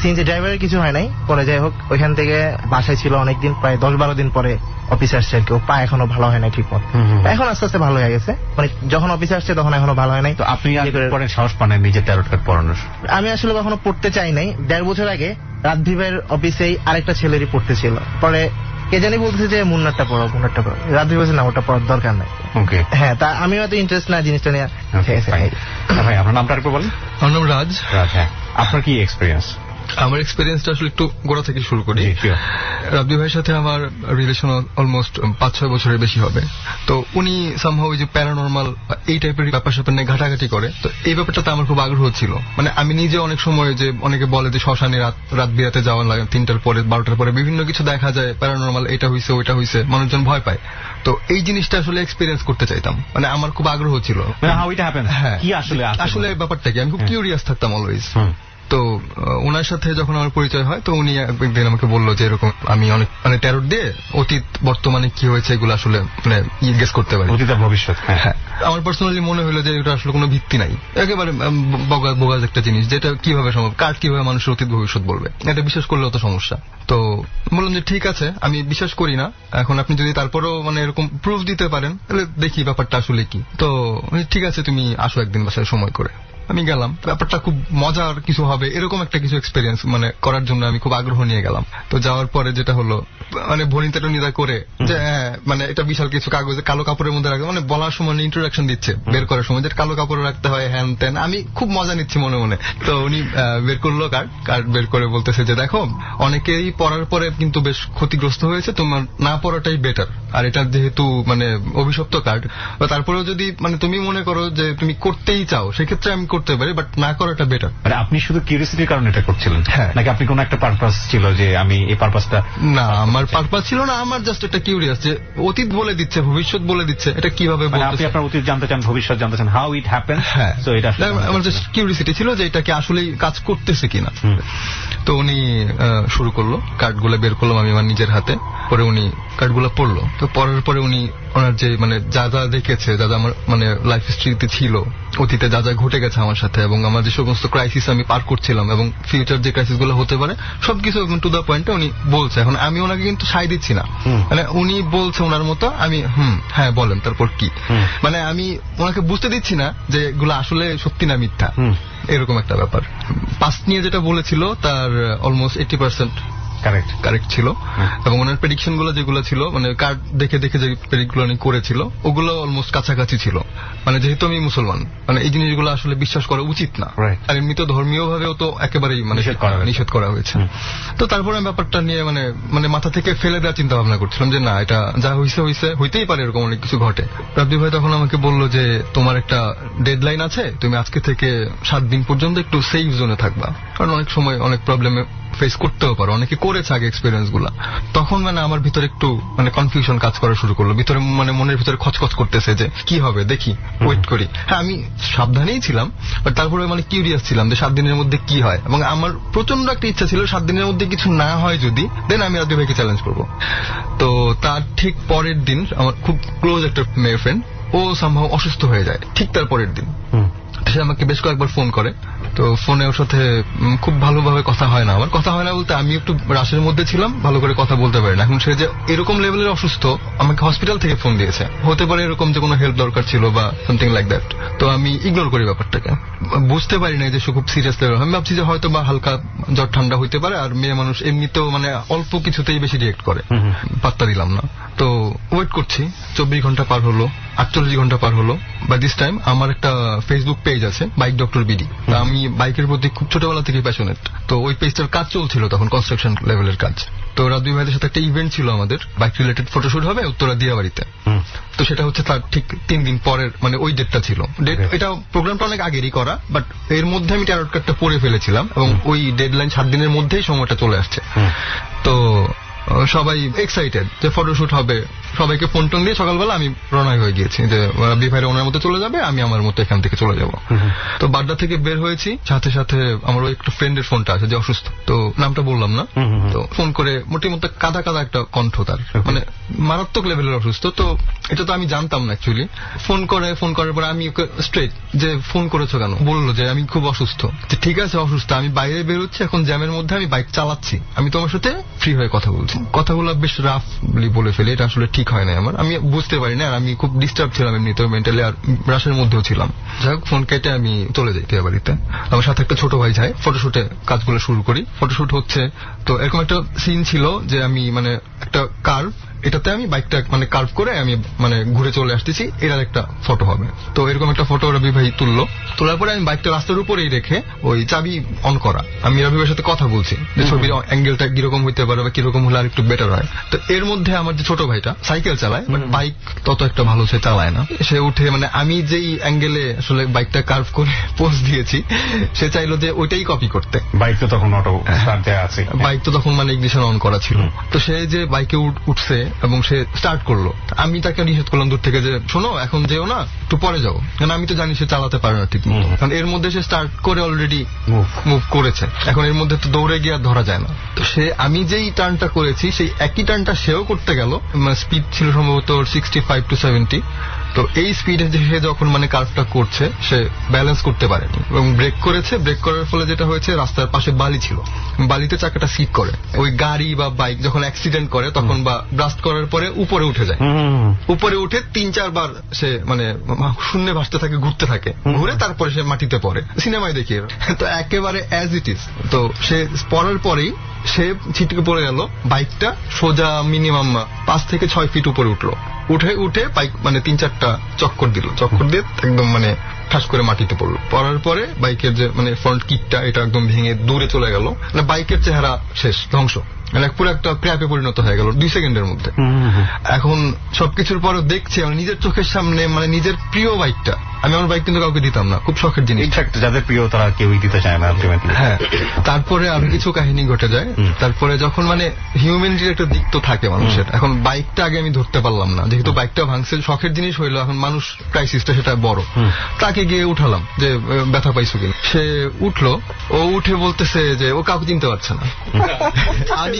সিএনজি ড্রাইভারের কিছু হয় নাই। পরে যাই হোক, ওইখান থেকে বাসায় ছিল অনেকদিন, প্রায় 10-12 দিন পরে অফিসে আসছে আর কি। ও পা এখনো ভালো হয় না ঠিক মতো, এখন আস্তে আস্তে ভালো হয়ে গেছে। মানে যখন অফিসে আসছে তখন এখনো ভালো হয় নাই। তো আপনি সাহস পান নিজের ট্যারট কার্ড পড়ানোর? আমি আসলে কখনো পড়তে চাই নাই। 1.5 বছর আগে রাব্বি ভাইয়ের অফিসেই আরেকটা ছেলেরই পড়তে ছিল। পরে কে জানি বলতেছে যে মুন্নারটা পড়ো। রাব্বি বলছে না, ওটা পড়ার দরকার নাই। হ্যাঁ, তা আমি হয়তো ইন্টারেস্ট না জিনিসটা নিয়ে। ভাই আপনার নামটা একটু বলেন। আমার নাম রাজ। হ্যাঁ, আপনার কি এক্সপিরিয়েন্স? আমার এক্সপিরিয়েন্সটা আসলে একটু গোড়া থেকে শুরু করি। রাব্বি ভাইয়ের সাথে আমার রিলেশন অলমোস্ট 5-6 বছরের বেশি হবে। তো উনি সামহাউ যে প্যারানর্মাল এই টাইপের ব্যাপার স্যাপার নিয়ে ঘাটাঘাটি করে, তো এই ব্যাপারটাতে আমার খুব আগ্রহ ছিল। মানে আমি নিজে অনেক সময় যে অনেকে বলে যে শ্মশানে রাত বিরাতে যাওয়া লাগে, 3টার পরে 12টার পরে বিভিন্ন কিছু দেখা যায় প্যারানর্মাল, এটা হইছে ওইটা হইছে, মানুষজন ভয় পায়। তো এই জিনিসটা আসলে এক্সপিরিয়েন্স করতে চাইতাম, মানে আমার খুব আগ্রহ ছিল। হ্যাঁ, আসলে ব্যাপারটা কি, আমি খুব কিউরিয়াস থাকতাম অলওয়েজ। তো ওনার সাথে যখন আমার পরিচয় হয়, তো উনি একদিন আমাকে বললো যে এরকম আমি অনেক মানে ট্যারট দিয়ে অতীত বর্তমানে কি হয়েছে এগুলো আসলে মানে গেস করতে পারি, অতীত আর ভবিষ্যৎ। হ্যাঁ, আমার পার্সোনালি মনে হলো যে এটা আসলে কোনো ভিত্তি নাই, একেবারে বগাজ একটা জিনিস, যেটা কিভাবে সম্ভব, কার্ড কিভাবে মানুষের অতীত ভবিষ্যৎ বলবে, এটা বিশ্বাস করলেও তো সমস্যা। তো বললাম যে ঠিক আছে, আমি বিশ্বাস করি না, এখন আপনি যদি তারপরেও মানে এরকম প্রুফ দিতে পারেন তাহলে দেখি ব্যাপারটা আসলে কি। তো ঠিক আছে, তুমি আসো একদিন বাসায় সময় করে। আমি গেলাম, ব্যাপারটা খুব মজার কিছু হবে এরকম একটা কিছু এক্সপেরিয়েন্স মানে করার জন্য আমি খুব আগ্রহ নিয়ে গেলাম। তো যাওয়ার পরে যেটা হলো, মানে ভনিতা টনিতা করে যে মানে এটা বিশাল কিছু কাগজে কালো কাপড়ের মধ্যে রাখতে, মানে বলার সময় ইন্ট্রোডাকশন দিচ্ছে, বের করার সময় যে কালো কাপড়ে রাখতে হয়, হ্যান ত্যান, আমি খুব মজা নিচ্ছি মনে মনে। তো উনি বের করলো কার্ড বের করে বলতেছে যে দেখো, অনেকেই পড়ার পরে কিন্তু বেশ ক্ষতিগ্রস্ত হয়েছে, তোমার না পড়াটাই বেটার। আর এটা যেহেতু মানে অভিশপ্ত কার্ড, তারপরেও যদি মানে তুমি মনে করো যে তুমি করতেই চাও, সেক্ষেত্রে আমি করতে পারি, বাট না করাটা বেটার। মানে আপনি শুধু কিউরিওসিটির কারণে এটা করছিলেন? হ্যাঁ। নাকি আপনি কোনো একটা পারপাস ছিল যে আমি এই পারপাসটা? না, আমার পারপাস ছিল না, আমার জাস্ট একটা কিউরিয়াস যে অতীত বলে দিচ্ছে, ভবিষ্যৎ বলে দিচ্ছে, এটা কিভাবে বলতে, আপনি আপনার অতীত জানতে চান, ভবিষ্যৎ জানতে চান, হাউ ইট হ্যাপেন্স। হ্যাঁ, তো এটা আমার জাস্ট কিউরিওসিটি ছিল যে এটা কি আসলেই কাজ করতেছে কিনা। তো উনি শুরু করলো, কার্ডগুলো বের করলাম আমি আমার নিজের হাতে, পরে উনি কার্ডগুলো পড়লো। তো পড়ার পরে উনি ওনার যে মানে যা যা দেখেছে, যা যা আমার মানে লাইফ হিস্ট্রিতে ছিল, অতীতে যা যা ঘটে গেছে আমার সাথে, এবং আমার যে সমস্ত ক্রাইসিস আমি পার করছিলাম এবং ফিউচার যে ক্রাইসিস গুলো হতে পারে, সবকিছু টু দা পয়েন্টে উনি বলছে। এখন আমি ওনাকে কিন্তু সাই দিচ্ছি না, মানে উনি বলছে ওনার মতো, আমি হ্যাঁ বলেন তারপর কি, মানে আমি ওনাকে বুঝতে দিচ্ছি না যে এগুলো আসলে সত্যি না মিথ্যা, এরকম একটা ব্যাপার। পাস্ট নিয়ে যেটা বলেছিল তার অলমোস্ট 80% কারেক্ট ছিল, এবং ওনার প্রেডিকশন গুলো যেগুলো ছিল, মানে কার্ড দেখে দেখে যে প্রেডিক্ট গুলো উনি করেছিল ওগুলো অলমোস্ট কাছাকাছি ছিল। মানে যেহেতু আমি মুসলমান, মানে এই জিনিসগুলো আসলে বিশ্বাস করা উচিত না, আর এমনি তো ধর্মীয় ভাবেও তো একেবারেই মানে নিষেধ করা হয়েছে। তো তারপরে ব্যাপারটা নিয়ে মানে মাথা থেকে ফেলে দেওয়ার চিন্তা ভাবনা করছিলাম যে না, এটা যা হয়েছে হইতেই পারে, এরকম অনেক কিছু ঘটে। রাব্বি ভাই তখন আমাকে বললো যে তোমার একটা ডেডলাইন আছে, তুমি আজকে থেকে 7 দিন পর্যন্ত একটু সেফ জোনে থাকবা, কারণ অনেক সময় অনেক প্রবলেমে ফেস করতেও পারো, অনেকে করেছে আগে এক্সপিরিয়েন্স গুলা, তখন মানে আমার ভিতরে একটু মানে কনফিউশন কাজ করা শুরু করলো, ভিতরে মানে মনের ভিতরে খচখচ করতেছে যে কি হবে দেখি, ওয়েট করি। হ্যাঁ আমি সাবধানেই ছিলাম, বাট তারপরে মানে কিউরিয়াস ছিলাম যে 7 দিনের মধ্যে কি হয়, এবং আমার প্রচন্ড একটা ইচ্ছা ছিল 7 দিনের মধ্যে কিছু না হয় যদি, দেন আমি রাজু ভাইকে চ্যালেঞ্জ করবো। তো তার ঠিক পরের দিন আমার খুব ক্লোজ একটা মেয়ে ফ্রেন্ড, ও সম্ভব অসুস্থ হয়ে যায় ঠিক তার পরের দিন। সে আমাকে বেশ কয়েকবার ফোন করে, তো ফোনে ওর সাথে খুব ভালোভাবে কথা হয় না। আমার কথা হয় না বলতে আমি একটু রাশের মধ্যে ছিলাম, ভালো করে কথা বলতে পারি না। এখন সে যে এরকম লেভেলের অসুস্থ, আমাকে হসপিটাল থেকে ফোন দিয়েছে, হতে পারে এরকম যে কোনো হেল্প দরকার ছিল বা সামথিং লাইক দ্যাট। তো আমি ইগনোর করি ব্যাপারটাকে, বুঝতে পারি না যে সে খুব সিরিয়াস লেভেল। আমি ভাবছি যে হয়তো বা হালকা জ্বর ঠান্ডা হইতে পারে, আর মেয়ে মানুষ এমনিতেও মানে অল্প কিছুতেই বেশি রিয়েক্ট করে, পাত্তা দিলাম না। তো ওয়েট করছি, 24 ঘন্টা পার হলো, 48 ঘন্টা পার হলো। বাই দিস টাইম আমার একটা ফেসবুক পেজ আছে, বাইক ডক্টর বিডি। আমি বাইকের প্রতি খুব ছোটবেলা থেকে প্যাশনেট, তো ওই পেজটার কাজ চলছিল তখন, কনস্ট্রাকশন লেভেলের কাজ। তো রাজু ভাইদের সাথে একটা ইভেন্ট ছিল আমাদের, বাইক রিলেটেড ফটোশুট হবে উত্তরা দিয়াবাড়িতে। তো সেটা হচ্ছে তার ঠিক 3 দিন পরের মানে ওই ডেটটা ছিল। এটা প্রোগ্রামটা অনেক আগেরই করা, বাট এর মধ্যে আমি ট্যারট কার্ডটা পড়ে ফেলেছিলাম, এবং ওই ডেডলাইন 7 দিনের মধ্যেই সময়টা চলে আসছে। তো সবাই এক্সাইটেড যে ফটোশুট হবে, সবাইকে ফোন টোন দিয়ে সকালবেলা আমি রওনা হয়ে গিয়েছি যে বিভাইরা ওনার মতো চলে যাবে, আমি আমার মতো এখান থেকে চলে যাব। তো বাড্ডা থেকে বের হয়েছি, সাথে সাথে আমার ওই একটা ফ্রেন্ডের ফোনটা আছে যে অসুস্থ, তো নামটা বললাম না। তো ফোন করে মোটামুটি কাদা কাদা একটা কণ্ঠ, তার মানে মারাত্মক লেভেলের অসুস্থ। তো এটা তো আমি জানতাম না অ্যাকচুয়ালি। ফোন করার পরে আমি ওকে স্ট্রেট যে ফোন করেছো কেন, বললো যে আমি খুব অসুস্থ। যে ঠিক আছে অসুস্থ, আমি বাইরে বেরোচ্ছি এখন, জ্যামের মধ্যে আমি বাইক চালাচ্ছি, আমি তোমার সাথে ফ্রি হয়ে কথা বলছি। কথাগুলো বেশ রাফলি বলে ফেলি, এটা আসলে ঠিক হয় না আমার, আমি বুঝতে পারি না, আর আমি খুব ডিস্টার্ব ছিলাম এমনিতে মেন্টালি, আর রাশের মধ্যেও ছিলাম। যাই হোক ফোন কেটে আমি চলে যাই টিয়া বাড়িতে। আমার সাথে একটা ছোট ভাই যায়, ফটোশুটে কাজগুলো শুরু করি। ফটোশুট হচ্ছে, তো এরকম একটা সিন ছিল যে আমি মানে একটা কার্ভ, এটাতে আমি বাইকটা মানে কার্ভ করে আমি মানে ঘুরে চলে আসতেছি, এটার একটা ফটো হবে। তো এরকম একটা ফটো রবি ভাই তুললো, তোলার পরে আমি বাইকটা রাস্তার উপরেই রেখে ওই চাবি অন করা, আমি রবি ভাইয়ের সাথে কথা বলছি যে ছবির অ্যাঙ্গেলটা কিরকম হইতে পারে বা কিরকম হলে আর একটু বেটার হয়। তো এর মধ্যে আমার যে ছোট ভাইটা সাইকেল চালায়, বাট বাইক তত একটা ভালো সে চালায় না, সে উঠে মানে আমি যেই অ্যাঙ্গেলে আসলে বাইকটা কার্ভ করে পোজ দিয়েছি, সে চাইলো যে ওইটাই কপি করতে। বাইক তো তখন অটো স্টার্ট দেয়া আছে, বাইক তো তখন মানে ইগনিশন অন করা ছিল। তো সে যে বাইকে উঠছে এবং সে স্টার্ট করলো, আমি তাকে নিষেধ করলাম দূর থেকে যে শোনো এখন যেও না, একটু পরে যাও, কারণ আমি তো জানি সে চালাতে পারে না ঠিক মতো। কারণ এর মধ্যে সে স্টার্ট করে অলরেডি মুভ করেছে, এখন এর মধ্যে তো দৌড়ে গিয়ে আর ধরা যায় না। তো সে আমি যেই টার্নটা করেছি সেই একই টার্নটা সেও করতে গেল, স্পিড ছিল সম্ভবত 65 to 70। তো এই স্পিডে সে যখন মানে কার্ভটা করছে, সে ব্যালেন্স করতে পারেনি এবং ব্রেক করেছে। ব্রেক করার ফলে যেটা হয়েছে, রাস্তার পাশে বালি ছিল, বালিতে চাকাটা স্লিপ করে। ওই গাড়ি বা বাইক যখন অ্যাক্সিডেন্ট করে তখন বা ব্লাস্ট করার পরে উপরে উঠে যায়, উপরে উঠে 3-4 বার সে মানে শূন্যে ভাসতে থাকে, ঘুরতে থাকে, ঘুরে তারপরে সে মাটিতে পড়ে, সিনেমায় দেখি। তো একেবারে অ্যাজ ইট ইজ। তো সে পড়ার পরেই সে ছিটকে পড়ে গেল, বাইকটা সোজা মিনিমাম 5 থেকে 6 ফিট উপরে উঠলো, উঠে বাইক মানে 3-4টা চক্কর দিল, চক্কর দিয়ে একদম মানে ঠাস করে মাটিতে পড়লো। পড়ার পরে বাইকের যে মানে ফ্রন্ট কিটটা এটা একদম ভেঙে দূরে চলে গেল, মানে বাইকের চেহারা শেষ, ধ্বংস, মানে পুরো একটা ক্র্যাপে পরিণত হয়ে গেল 2 সেকেন্ডের মধ্যে। এখন সবকিছুর পরও দেখছি আমি নিজের চোখের সামনে মানে নিজের প্রিয় বাইকটা, আমি আমার বাইক কিন্তু কাউকে দিতাম না, খুব শখের জিনিস, যাদের প্রিয় তারা কেউই দিতে চায় না আলটিমেটলি। হ্যাঁ, তারপরে আরো কিছু কাহিনী ঘটে যায়। তারপরে যখন মানে হিউম্যানিটির একটা দিক তো থাকে মানুষের, এখন বাইকটা আগে আমি ধরতে পারলাম না, যেহেতু বাইকটা ভাঙছে, শখের জিনিস হইলো, এখন মানুষ ক্রাইসিসটা সেটা বড়। তাকে গিয়ে উঠালাম যে ব্যথা পাইছো কিনা, সে উঠলো, ও উঠে বলতেছে যে ও কাউকে চিনতে পারছে না, আমি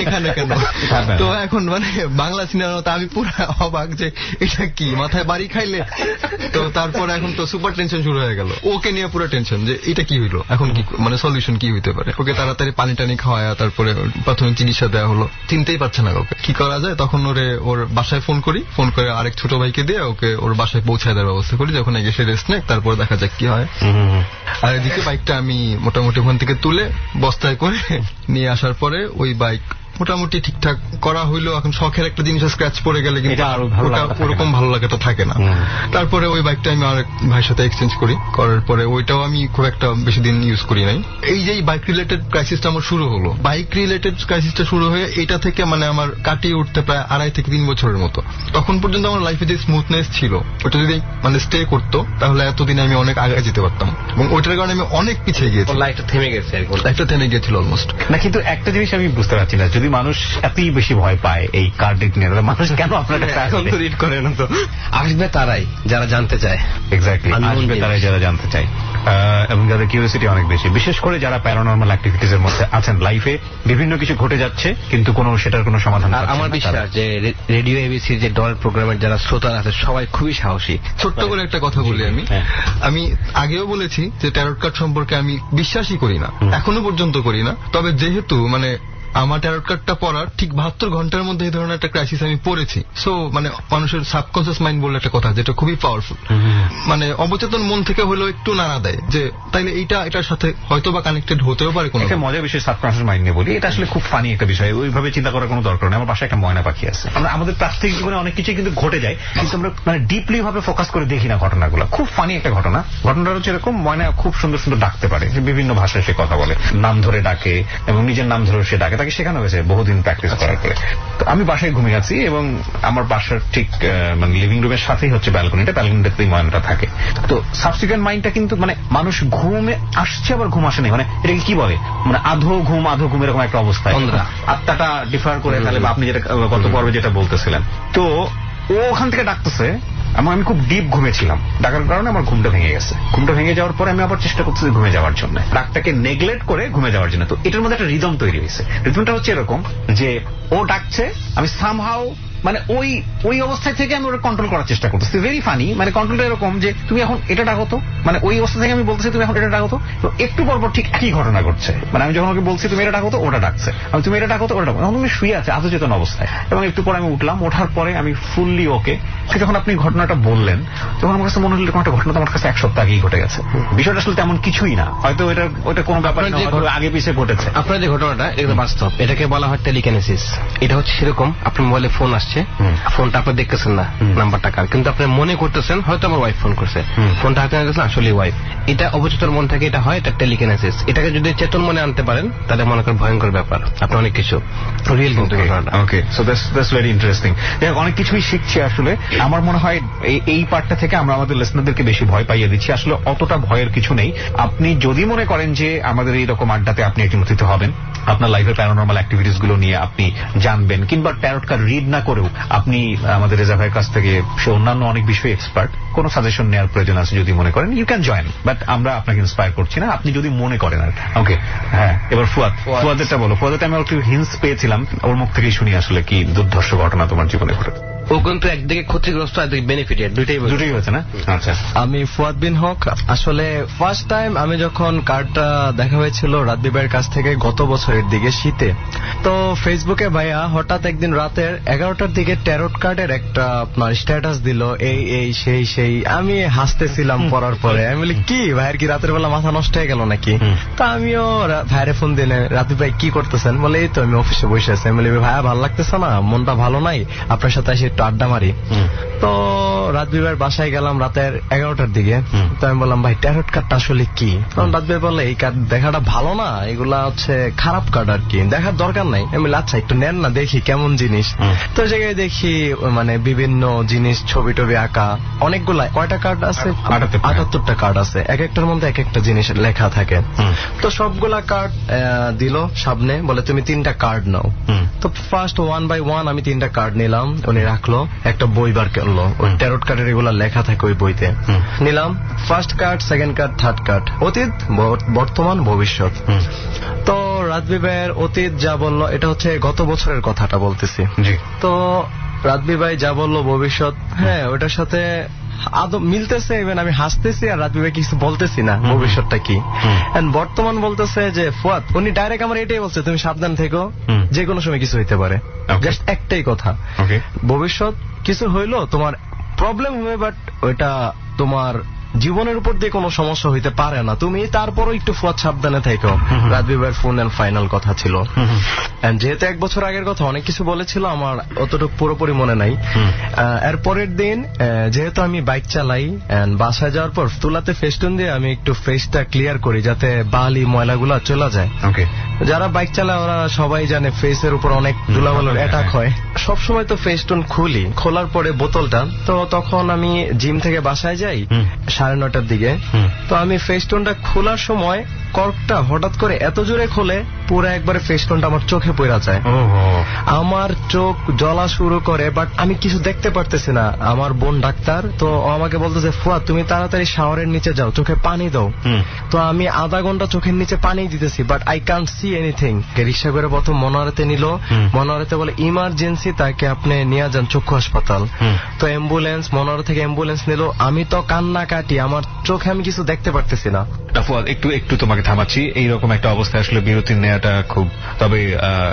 এখানে কেন। তো এখন মানে বাংলা সিনেমাতে আমি পুরো অবাক যে এটা কি, মাথায় বাড়ি খাইলে। তো তারপর এখন তো সুপার টেনশন শুরু হয়ে গেল, ওকে নিয়ে পুরো টেনশন যে এটা কি হইলো, এখন কি মানে সলিউশন কি হইতে পারে। ওকে তাড়াতাড়ি পানি টানি খাওয়ায়, তারপরে প্রাথমিক চিকিৎসা দেওয়া হলো, চিনতেই পারছে না কাউকে, কি করা যায়। তখন ওর বাসায় ফোন করে আরেক ছোট ভাইকে দিয়ে ওকে ওর বাসায় পৌঁছায় দেওয়ার ব্যবস্থা করি, যখন গেছে রেস্ট নেক, তারপরে দেখা যাক কি হয়। আর এদিকে বাইকটা আমি মোটামুটি ওখান থেকে তুলে বস্তায় করে নিয়ে আসার পরে ওই বাইক মোটামুটি ঠিকঠাক করা হইলো। এখন শখের একটা জিনিস স্ক্র্যাচ পড়ে গেলে কিন্তু এটা আরো ভালো লাগা থাকে না। ওরকম ভালো লাগাটা থাকে না। তারপরে ওই বাইকটা আমি আরেক ভাইয়ের সাথে এক্সচেঞ্জ করি, করার পরে ওইটাও আমি খুব একটা বেশি দিন ইউজ করি নাই। এই যে বাইক রিলেটেড ক্রাইসিসটা আমার শুরু হলো, বাইক রিলেটেড ক্রাইসিসটা শুরু হয়ে এটা থেকে মানে আমার কাটিয়ে উঠতে প্রায় 2.5 থেকে 3 বছরের মতো। তখন পর্যন্ত আমার লাইফে যে স্মুথনেস ছিল ওটা যদি মানে স্টে করতো তাহলে এতদিন আমি অনেক আগে যেতে পারতাম, এবং ওইটার কারণে আমি অনেক পিছিয়ে গিয়েছি। লাইফটা থেমে গেছে, লাইফটা থেমে গিয়েছিল অলমোস্ট। না কিন্তু একটা জিনিস আমি বুঝতে পারছি না, যদি মানুষ এতই বেশি ভয় পায় এই কার্ড রিড নিয়ে, তাহলে মানুষ কেন আপনার কাছে এখন তো রিড করে না, তো আসবে তারাই যারা জানতে চায়। এক্স্যাক্টলি, আসবে তারাই যারা জানতে চায় এবং যাদের কিউরিওসিটি অনেক বেশি, বিশেষ করে যারা প্যারানর্মাল অ্যাক্টিভিটিস এর মধ্যে আছেন। লাইফে বিভিন্ন কিছু ঘটে যাচ্ছে কিন্তু সেটার কোনো সমাধান। আর আমার বিশ্বাস যে রেডিও এবিসির যে ডল প্রোগ্রামের যারা শ্রোতা আছে সবাই খুবই সাহসী। ছোট্ট করে একটা কথা বলি, আমি আগেও বলেছি যে ট্যারট কার্ড সম্পর্কে আমি বিশ্বাসই করি না, এখনো পর্যন্ত করি না। তবে যেহেতু মানে আমার ট্যারট কার্ডটা পড়ার ঠিক 72 ঘন্টার মধ্যে এই ধরনের একটা ক্রাইসিস আমি পড়েছি, সো মানে মানুষের সাবকনসিয়াস মাইন্ড বলে একটা কথা যেটা খুবই পাওয়ারফুল, মানে অবচেতন মন থেকে হলেও একটু নাড়া দেয় যে তাইলে এটার সাথে হয়তো বা কানেক্টেড হতেও পারে। কোনো একটা মজার বিষয় সাবকনসিয়াস মাইন্ড নিয়ে বলি, এটা আসলে খুব ফানি একটা বিষয়, ওইভাবে চিন্তা করার কোনো দরকার নেই। আমার বাসায় একটা ময়না পাখি আছে, আমরা আমাদের প্রাত্যহিক জীবনে অনেক কিছু কিন্তু ঘটে যায় কিন্তু আমরা মানে ডিপলি ভাবে ফোকাস করে দেখি না ঘটনাগুলো। খুব ফানি একটা ঘটনাটা হচ্ছে এরকম, ময়না খুব সুন্দর সুন্দর ডাকতে পারে, বিভিন্ন ভাষায় সে কথা বলে, নাম ধরে ডাকে এবং নিজের নাম ধরে সে ডাকে, তাকে শেখানো হয়েছে বহুদিন প্র্যাকটিস করার পরে। তো আমি বাসায় ঘুমিয়ে আছি এবং আমার বাসার ঠিক মানে লিভিং রুমের সাথেই হচ্ছে ব্যালকনিটাতেই ময়নাটা থাকে। তো সাবসিকুয়েন্ট মাইন্ডটা কিন্তু মানে মানুষ ঘুমে আসছে আবার ঘুম আসে নাই, মানে এটাকে কি বলে, মানে আধো ঘুম এরকম একটা অবস্থায় আত্মাটা ডিফার করে। তাহলে আপনি যেটা গত পর্বে যেটা বলতেছিলেন, তো ও ওখান থেকে ডাকতেছে, আমি খুব ডিপ ঘুমেছিলাম, ডাকার কারণে আমার ঘুমটা ভেঙে গেছে। ঘুমটা ভেঙে যাওয়ার পরে আমি আবার চেষ্টা করতেছি ঘুমে যাওয়ার জন্য, ডাকটাকে নেগলেক্ট করে ঘুমে যাওয়ার জন্য। তো এটার মধ্যে একটা রিদম তৈরি হয়েছে। রিদমটা হচ্ছে এরকম যে ও ডাকছে, আমি সামহাও মানে ওই অবস্থায় থেকে আমি ওটা কন্ট্রোল করার চেষ্টা করতেছি। ভেরি ফানি, মানে কন্ট্রোলটা এরকম যে তুমি এখন এটা ডাকো তো, মানে ওই অবস্থা থেকে আমি বলতেছি তুমি এখন এটা ডাকো তো, একটু পরপর ঠিক একই ঘটনা ঘটছে। মানে আমি যখন ওকে বলছি তুমি এটা ডাকো তো, ওটা ডাকছে, আমি তুমি এটা ডাকো তো, ওটা ডাকো। এখন তুমি শুয়ে আছে আধচেতন অবস্থায়, এবং একটু পরে আমি উঠলাম, ওঠার পরে আমি ফুললি ওকে। যখন আপনি ঘটনাটা বললেন তখন আমার কাছে মনে হলো এরকম একটা ঘটনা তো আমার কাছে 1 সপ্তাহ আগেই ঘটে গেছে। বিষয়টা আসলে তেমন কিছুই না, হয়তো ওটা কোনো ব্যাপার না, আগে পিছিয়ে ঘটেছে। আপনার যে ঘটনাটা এটা বাস্তব, এটাকে বলা হয় টেলিকিনেসিস। এটা হচ্ছে সেরকম, আপনার মোবাইলে ফোন আসছে, ফোনটা আপনি দেখতেছেন না নাম্বারটা কার, কিন্তু আপনি মনে করতেছেন হয়তো আমার ওয়াইফ ফোন করছে, ফোনটা হাতে নিতেছেন আসলে ওয়াইফ। এটা অবচেতন মন থেকে এটা হয়, এটা টেলিকিনেসিস। এটাকে যদি চেতন মনে আনতে পারেন তাহলে মনে করেন ভয়ঙ্কর ব্যাপার, আপনি অনেক কিছু রিয়েল কিন্তু ঘটনাটা। ওকে, সো দ্যাটস ভেরি ইন্টারেস্টিং। অনেক কিছুই শিখছি আসলে। আমার মনে হয় এই পার্টটা থেকে আমরা আমাদের লিসনারদেরকে বেশি ভয় পাইয়ে দিচ্ছি। আসলে অতটা ভয়ের কিছু নেই। আপনি যদি মনে করেন যে আমাদের এইরকম আড্ডাতে আপনি একত্রিত হবেন, আপনার লাইফের প্যারানর্মাল অ্যাক্টিভিটিস গুলো নিয়ে আপনি জানবেন, কিংবা ট্যারট কার্ড রিড না করেও আপনি আমাদের রেজা ভাইয়ের কাছ থেকে সে অন্যান্য অনেক বিষয়ে এক্সপার্ট, কোন সাজেশন নেওয়ার প্রয়োজন আছে যদি মনে করেন, ইউ ক্যান জয়েন। বাট আমরা আপনাকে ইন্সপায়ার করছি না, আপনি যদি মনে করেন আর। ওকে, হ্যাঁ, এবার ফুয়াদেরটা বলো। ফুয়াদেরটা আমি একটু হিন্টস পেয়েছিলাম, ওর মুখ থেকেই শুনি আসলে কি দুর্ধর্ষ ঘটনা তোমার জীবনে ঘটে। ও কিন্তু একদিকে ক্ষতিগ্রস্ত আর একদিকে বেনিফিটেড, দুইটাই হয়েছে না? আচ্ছা, আমি ফুয়াদ বিন হক। আসলে ফার্স্ট টাইম আমি যখন কার্ডটা দেখা হয়েছিল রাতবি ভাইয়ের কাছ থেকে গত বছরের দিকে শীতে, তো ফেসবুকে ভাইয়া হঠাৎ একদিন রাতের 11টার দিকে ট্যারট কার্ডের একটা আপনার স্ট্যাটাস দিল, এই সেই। আমি হাসতেছিলাম পড়ার পরে, আমি বলি কি ভাইয়ের কি রাতের বেলা মাথা নষ্ট হয়ে গেল নাকি? তা আমিও ভাইয়ের ফোন দিলে, রাতবি ভাই কি করতেছেন? বলে এই তো আমি অফিসে বসে আছি। আমি বলি ভাইয়া ভালো লাগতেছে না, মনটা ভালো নাই, আপনার সাথে এসে একটু আড্ডা মারি। তো রাতবি ভাইয়ের বাসায় গেলাম রাতের 11টার দিকে। তো আমি বললাম ভাই ট্যারট কার্ডটা আসলে কি? তখন রাতবি ভাই বললে এই কার্ড দেখাটা ভালো না, এগুলা হচ্ছে খারাপ কার্ড আর কি, দেখার দরকার নাই। আমি বলি আচ্ছা একটু নেন না দেখি কেমন জিনিস। তো জায়গায় দেখি মানে বিভিন্ন জিনিস, ছবি টবি আঁকা, অনেকগুলা, কয়টা কার্ড আছে? 78টা কার্ড আছে, এক একটার মধ্যে এক একটা জিনিস লেখা থাকে। তো সবগুলা কার্ড দিল সামনে, বলে তুমি 3টা কার্ড নাও। তো ফার্স্ট 1 by 1 আমি 3টা কার্ড নিলাম, উনি রাখলো, একটা বই বার করলো, ওই ট্যারট কার্ডের এগুলা লেখা থাকে ওই বইতে। নিলাম first card, second card, third card, অতীত, বর্তমান, ভবিষ্যৎ। তো রাতবি ভাইয়ের অতীত যা বললো এটা হচ্ছে গত বছরের কথাটা বলতেছি। তো রাতবি ভাই যা বললো ভবিষ্যৎ, হ্যাঁ ওটার সাথে আদৌ মিলতেছে। ইভেন আমি হাসতেছি আর রাতবি ভাই কিছু বলতেছি না ভবিষ্যৎটা কি। বর্তমান বলতেছে যে ফুয়াদ, উনি ডাইরেক্ট আমার এটাই বলছে তুমি সাবধান থেকো, যে কোনো সময় কিছু হইতে পারে, জাস্ট একটাই কথা। ভবিষ্যৎ কিছু হইলো তোমার প্রবলেম হবে, বাট ওইটা তোমার জীবনের উপর দিয়ে কোনো সমস্যা হইতে পারে না, তুমি তারপরও একটু ফুয়াদ সাবধানে থেকো। রাজবি ভাইয়ের ফোন এন্ড ফাইনাল কথা ছিল। যেহেতু 1 বছর আগের কথা, অনেক কিছু বলেছিল, আমার অতটুকু পুরোপুরি মনে নাই। এর পরের দিন যেহেতু আমি বাইক চালাই, বাসায় যাওয়ার পর তুলাতে ফেস্টুন দিয়ে আমি একটু ফেসটা ক্লিয়ার করি যাতে বালি ময়লাগুলা চলে যায়। যারা বাইক চালায় ওরা সবাই জানে ফেসের উপর অনেক ধুলাবালুর অ্যাটাক হয়। সবসময় তো ফেস্টুন খুলি, খোলার পরে বোতলটা, তো তখন আমি জিম থেকে বাসায় যাই 9:30টার দিকে। তো আমি ফেস্টুনটা খোলার সময় কর্কটা হঠাৎ করে এত জোরে খোলে, পুরো একবারে ফেস্টুনটা আমার চোখে পড়া যায়। আমার চোখ জ্বলা শুরু করে, বাট আমি কিছু দেখতে পারতেছি না। আমার বোন ডাক্তার, তো আমাকে বলতেছে ফুয়াদ তুমি তাড়াতাড়ি শাওয়ারের নিচে যাও, চোখে পানি দাও। তো আমি আধা ঘন্টা চোখের নিচে পানি দিতেছি, but I can't see anything. Rickshaw করে প্রথম মনোয়ারাতে নিল, মনোয়ারাতে বলে ইমার্জেন্সি, তাকে আপনি নিয়ে যান চক্ষু হাসপাতাল। তো অ্যাম্বুলেন্স, মনোয়ারা থেকে অ্যাম্বুলেন্স নিল। আমি তো কান্না কাটি, আমার চোখে আমি কিছু দেখতে পারতেছি না। ফুয়াদ একটু তোমাকে থামাচ্ছি। এইরকম একটা অবস্থায় আসলে বিরতি নেওয়াটা খুব, তবে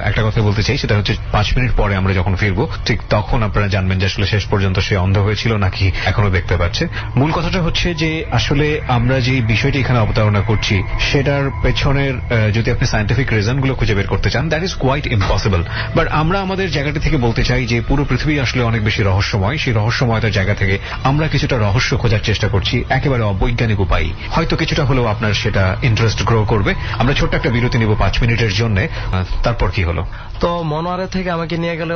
একটা কথা বলতে চাই, সেটা হচ্ছে 5 মিনিট পরে আমরা যখন ফিরবো ঠিক তখন আপনারা জানবেন যে আসলে শেষ পর্যন্ত সে অন্ধ হয়েছিল নাকি এখনো দেখতে পাচ্ছে। মূল কথাটা হচ্ছে যে আসলে আমরা যে বিষয়টি এখানে অবতারণা করছি সেটার পেছনের যদি আপনি সায়েন্টিফিক রিজন গুলো খুঁজে বের করতে চান, that is quite impossible. But আমরা আমাদের জায়গাটি থেকে বলতে চাই যে পুরো পৃথিবী আসলে অনেক বেশি রহস্যময়। সেই রহস্যময়তার জায়গা থেকে আমরা কিছুটা রহস্য খোঁজার চেষ্টা করছি একেবারে অবৈজ্ঞানিক উপায়। হয়তো কিছুটা হলেও আপনার সেটা ইন্টারেস্ট গ্রো করবে। আমরা ছোট্ট একটা বিরতি নিব 5 মিনিটের জন্য। তারপর কি হলো? তো মনোয়ারা থেকে আমাকে নিয়ে গেল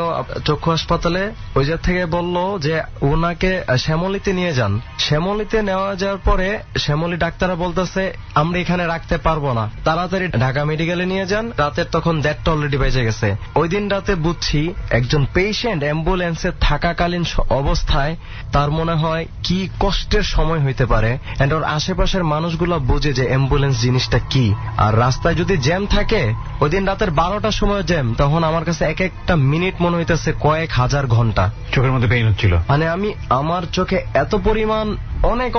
চক্ষু হাসপাতালে। ওই জায়গা থেকে বলল যে ওনাকে শ্যামলীতে নিয়ে যান। শ্যামলীতে নেওয়া যাওয়ার পরে শ্যামলী ডাক্তাররা বলতেছে আমরা এখানে রাখতে পারবো না, তাড়াতাড়ি ঢাকা মেডিকেলে নিয়ে যান। রাতের তখন ডেটটা অলরেডি বেজে গেছে। ওই দিন রাতে বুঝছি একজন পেশেন্ট অ্যাম্বুলেন্সে থাকাকালীন অবস্থায় তার মনে হয় কি কষ্টের সময় হইতে পারে। এন্ড ওর আশেপাশের মানুষগুলো বুঝে যে অ্যাম্বুলেন্স জিনিসটা কি। আর রাস্তায় যদি জ্যাম থাকে, ওই দিন রাতের 12টার সময় জ্যাম, তখন আমার কাছে এক একটা মিনিট মনে হইতেছে কয়েক হাজার ঘন্টা। চোখের মধ্যে পেইন হচ্ছিল, মানে আমার চোখে এত পরিমাণ অনেক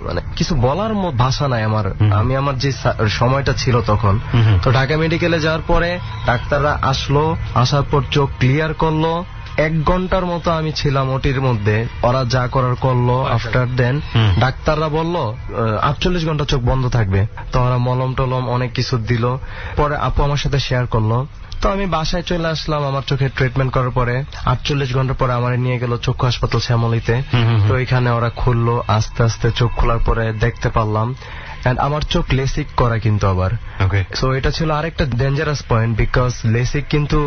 মানে কিছু বলার ভাষা নাই আমার। আমি আমার যে সময়টা ছিল তখন, তো ঢাকা মেডিকেলে যাওয়ার পরে ডাক্তাররা আসলো, আসার পর চোখ ক্লিয়ার করলো। 1 ঘন্টার মতো আমি ছিলাম ওটির মধ্যে, ওরা যা করার করলো। আফটার দেন ডাক্তাররা বললো 48 ঘন্টা চোখ বন্ধ থাকবে। তো ওরা মলম টলম অনেক কিছু দিল। পরে আপু আমার সাথে শেয়ার করলো। তো আমি বাসায় চলে আসলাম আমার চোখের ট্রিটমেন্ট করার পরে। 48 ঘন্টা পরে আমার নিয়ে গেল চক্ষু হাসপাতাল শ্যামলীতে। তো এখানে ওরা খুললো, আস্তে আস্তে চোখ খোলার পরে দেখতে পারলাম। এন্ড আমার চোখ লেসিক করা কিন্তু আবার। সো এটা ছিল আরেকটা ডেঞ্জারাস পয়েন্ট, বিকজ লেসিক কিন্তু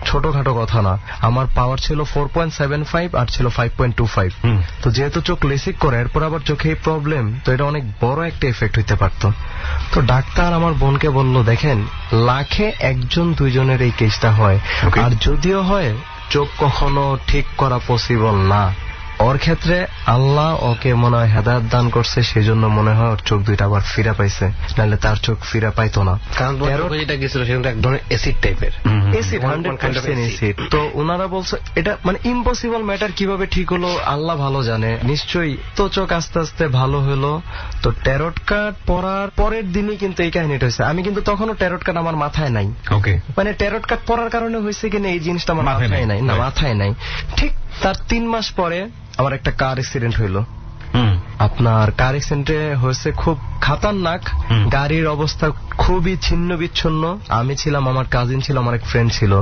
ছোটখাটো কথা না। আমার পাওয়ার ছিল 4.75 আর ছিল 5.25। তো যেহেতু চোখ লেসিক করে, এরপর আবার চোখে প্রবলেম, তো এটা অনেক বড় একটা এফেক্ট হইতে পারতো। তো ডাক্তার আমার বোনকে বলল দেখেন, লাখে 1-2 এই কেসটা হয়, আর যদিও হয় চোখ কখনো ঠিক করা পসিবল না। ওর ক্ষেত্রে আল্লাহ ওকে মনে হয় হেদায়েত দান করছে, সেই জন্য মনে হয় ওর চোখ দুইটা আবার ফিরে পাইছে, নাহলে তার চোখ ফিরে পাইতো না। কারণ যেটা গেছিল সেটা এক ধরনের অ্যাসিড টাইপের, অ্যাসিড 100% অ্যাসিড। তো ওনারা বলছে এটা মানে ইম্পসিবল ম্যাটার, কিভাবে ঠিক হলো আল্লাহ ভালো জানে নিশ্চয়ই। তো চোখ আস্তে আস্তে ভালো হলো। তো ট্যারট কার্ড পড়ার পরের দিনই কিন্তু এই কাহিনীটা হয়েছে। আমি কিন্তু তখনও ট্যারট কার্ড আমার মাথায় নাই। মানে ট্যারট কার্ড পড়ার কারণে হয়েছে কিনা এই জিনিসটা আমার মাথায় নাই, না মাথায় নাই। ঠিক তার 3 মাস পরে আমার একটা কার অ্যাক্সিডেন্ট হইলো। আপনার কার অ্যাক্সিডেন্টে হয়েছে খুব খাতারনাক। গাড়ির অবস্থা খুবই ছিন্ন বিচ্ছিন্ন। আমি ছিলাম, আমার কাজিন ছিল, আমার এক ফ্রেন্ড ছিল।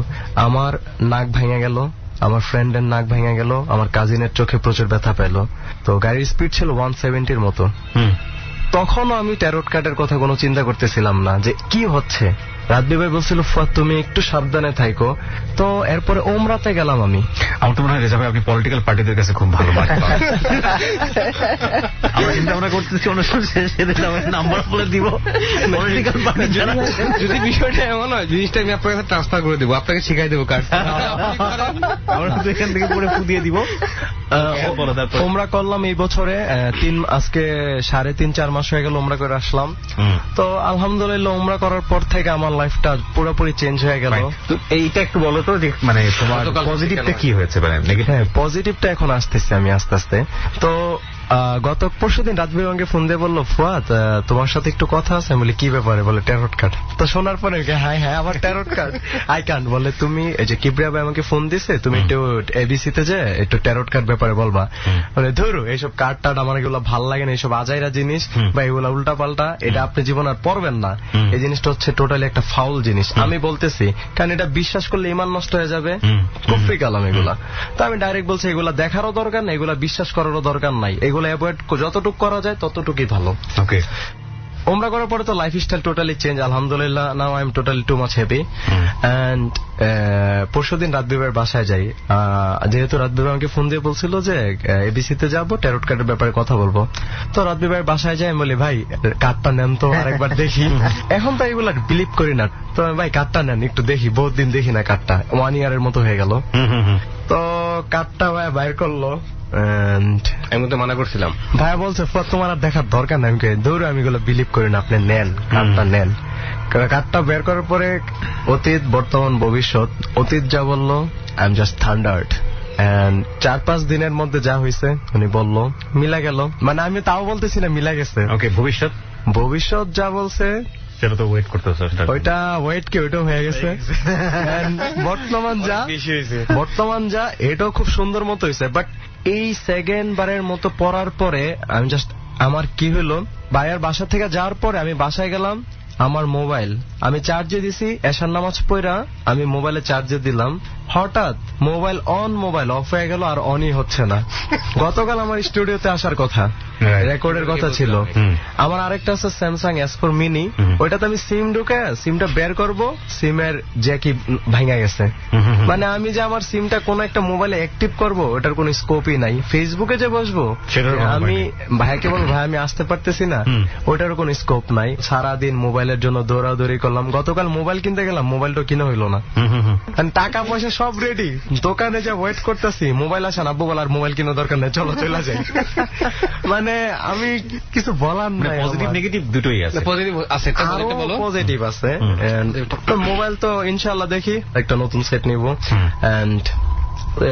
আমার নাক ভেঙে গেল, আমার ফ্রেন্ডের নাক ভেঙে গেল, আমার কাজিনের চোখে প্রচুর ব্যথা পেল। তো গাড়ির স্পিড ছিল 170-র মতো। তখনও আমি ট্যারট কার্ডের কথা কোনো চিন্তা করতেছিলাম না যে কি হচ্ছে। রাজবি ভাই বলছিল ফুয়াদ তুমি একটু সাবধানে থাকো। তো এরপরে ওমরাতে গেলাম আমি। আমার তো মনে হয় রেজা ভাই আপনি পলিটিক্যাল পার্টিদের কাছে খুব ভালো আমরা চিন্তা ভাবনা করতেছি অনুষ্ঠান শেষে নাম্বার বলে দিব পলিটিক্যাল পার্টি। যদি বিষয়টা এমন হয় জিনিসটা আমি আপনার কাছে ট্রান্সফার করে দেবো, আপনাকে শিখাই দেবো কার্ড, আমরা এখান থেকে পুরো ফুদিয়ে দিব। ওমরা করলাম এই বছরে আজকে 3.5-4 মাস হয়ে গেল ওমরা করে আসলাম। তো আলহামদুলিল্লাহ ওমরা করার পর থেকে আমার লাইফটা পুরোপুরি চেঞ্জ হয়ে গেল। এইটা একটু বলো তো যে মানে তোমার পজিটিভটা কি হয়েছে, মানে নেগেটিভ? হ্যাঁ, পজিটিভটা এখন আসতেছে আমি আস্তে আস্তে। তো গত পরশুদিন রাত বিভাগে ফোন দিয়ে বললো, ফুয়াদ তোমার সাথে একটু কথা আছে। আমি বলি কি ব্যাপারে? বলে ট্যারট কার্ড। তো শোনার পরে হ্যাঁ আমার ট্যারট কার্ড আই কান্ট। বলে তুমি এই যে কিবরিয়া ভাই আমাকে ফোন দিছে, তুমি একটু এবিসি তে যে একটু ট্যারট কার্ড ব্যাপারে বলবা। মানে ধরো এইসব কার্ড টার্ড আমার এগুলো ভাল লাগে না, এইসব আজাইরা জিনিস বা এগুলা উল্টা পাল্টা, এটা আপনি জীবন আর পড়বেন না। এই জিনিসটা হচ্ছে টোটালি একটা ফাউল জিনিস। আমি বলতেছি কারণ এটা বিশ্বাস করলে ইমান নষ্ট হয়ে যাবে, কুফরি কালাম এগুলা। তো আমি ডাইরেক্ট বলছি এগুলা দেখারও দরকার নাই, এগুলা বিশ্বাস করারও দরকার নাই, এগুলো অ্যাভয়েড যতটুকু করা যায় ততটুকুই ভালো। ওকে, ওমরা করার পরে তো লাইফ স্টাইল টোটালি চেঞ্জ, আলহামদুলিল্লাহ। Now I am totally too much happy. And পরশুদিন রাত বিভাগের বাসায় যাই, যেহেতু রাত বিভাগ আমাকে ফোন দিয়ে বলছিল যে এবিসি তে যাবো, ট্যারট কার্ডের ব্যাপারে কথা বলবো। তো রাত বিভাগের বাসায় যাই, আমি বলি ভাই কার্ডটা নেন তো আরেকবার দেখি। এখন তো এগুলা বিলিভ করি না, তো ভাই কার্ডটা নেন একটু দেখি, বহুত দিন দেখি না কার্ডটা, 1 ইয়ারের মতো হয়ে গেল। তো কার্ডটা ভাই বাইর করলো, আমি তো মানা করছিলাম। ভাইয়া বলছে তোমার আর দেখার দরকার নাই। আমি দৌড়ে আমি এগুলো বিলিভ করি না, আপনি নেন কার্ডটা নেন। কার্ডটা বের করার পরে অতীত বর্তমান ভবিষ্যৎ, অতীত যা বললো আই এম জাস্ট থান্ডার্ড। 4-5 দিনের মধ্যে যা হয়েছে উনি বললো মিলা গেল, মানে আমি তাও বলতেছি না মিলা গেছে। ওকে, ভবিষ্যৎ যা বলছে সেটা তো ওয়েট করতেছে, ওইটা ওয়েট কি ওইটাও হয়ে গেছে। বর্তমান যা এটাও খুব সুন্দর মতো হয়েছে। বাট এই সেকেন্ড বারের মতো পড়ার পরে আমি জাস্ট, আমার কি হলো, ভাইয়ার বাসা থেকে যাওয়ার পরে আমি বাসায় গেলাম, আমার মোবাইল আমি চার্জে দিছি, এশার নামাজ পড়া আমি মোবাইলে চার্জে দিলাম, হঠাৎ মোবাইল অন মোবাইল অফ হয়ে গেল, আর অনই হচ্ছে না। গতকাল আমার স্টুডিওতে আসার কথা, রেকর্ডের কথা ছিল। আমার আরেকটা আছে স্যামসাং S4 মিনি, ওইটাতে আমি সিম ঢুকে সিমটা বের করব, সিমের জ্যাকি ভাঙা গেছে। মানে আমি যে আমার সিমটা কোন একটা মোবাইলে অ্যাক্টিভ করব ওটার কোন স্কোপই নাই। ফেসবুকে যে বসবো আমি ভাইকে বলবো ভাই আমি আসতে পারতেছি না, ওটারও কোন স্কোপ নাই। সারাদিন মোবাইলের জন্য দৌড়াদৌড়ি করলাম। গতকাল মোবাইল কিনতে গেলাম, মোবাইলটা কিনা হইলো না। টাকা পয়সা সব রেডি, দোকানে যা ওয়েট করতেছি, মোবাইল আসেন, আব্বু বলার মোবাইল কিনা দরকার নেই, চলো চলে যাই। মানে আমি কিছু বলার নাই, পজিটিভ নেগেটিভ দুটোই আছে। পজিটিভ আছে, পজিটিভ আছে। মোবাইল তো ইনশাআল্লাহ দেখি একটা নতুন সেট নিব। এন্ড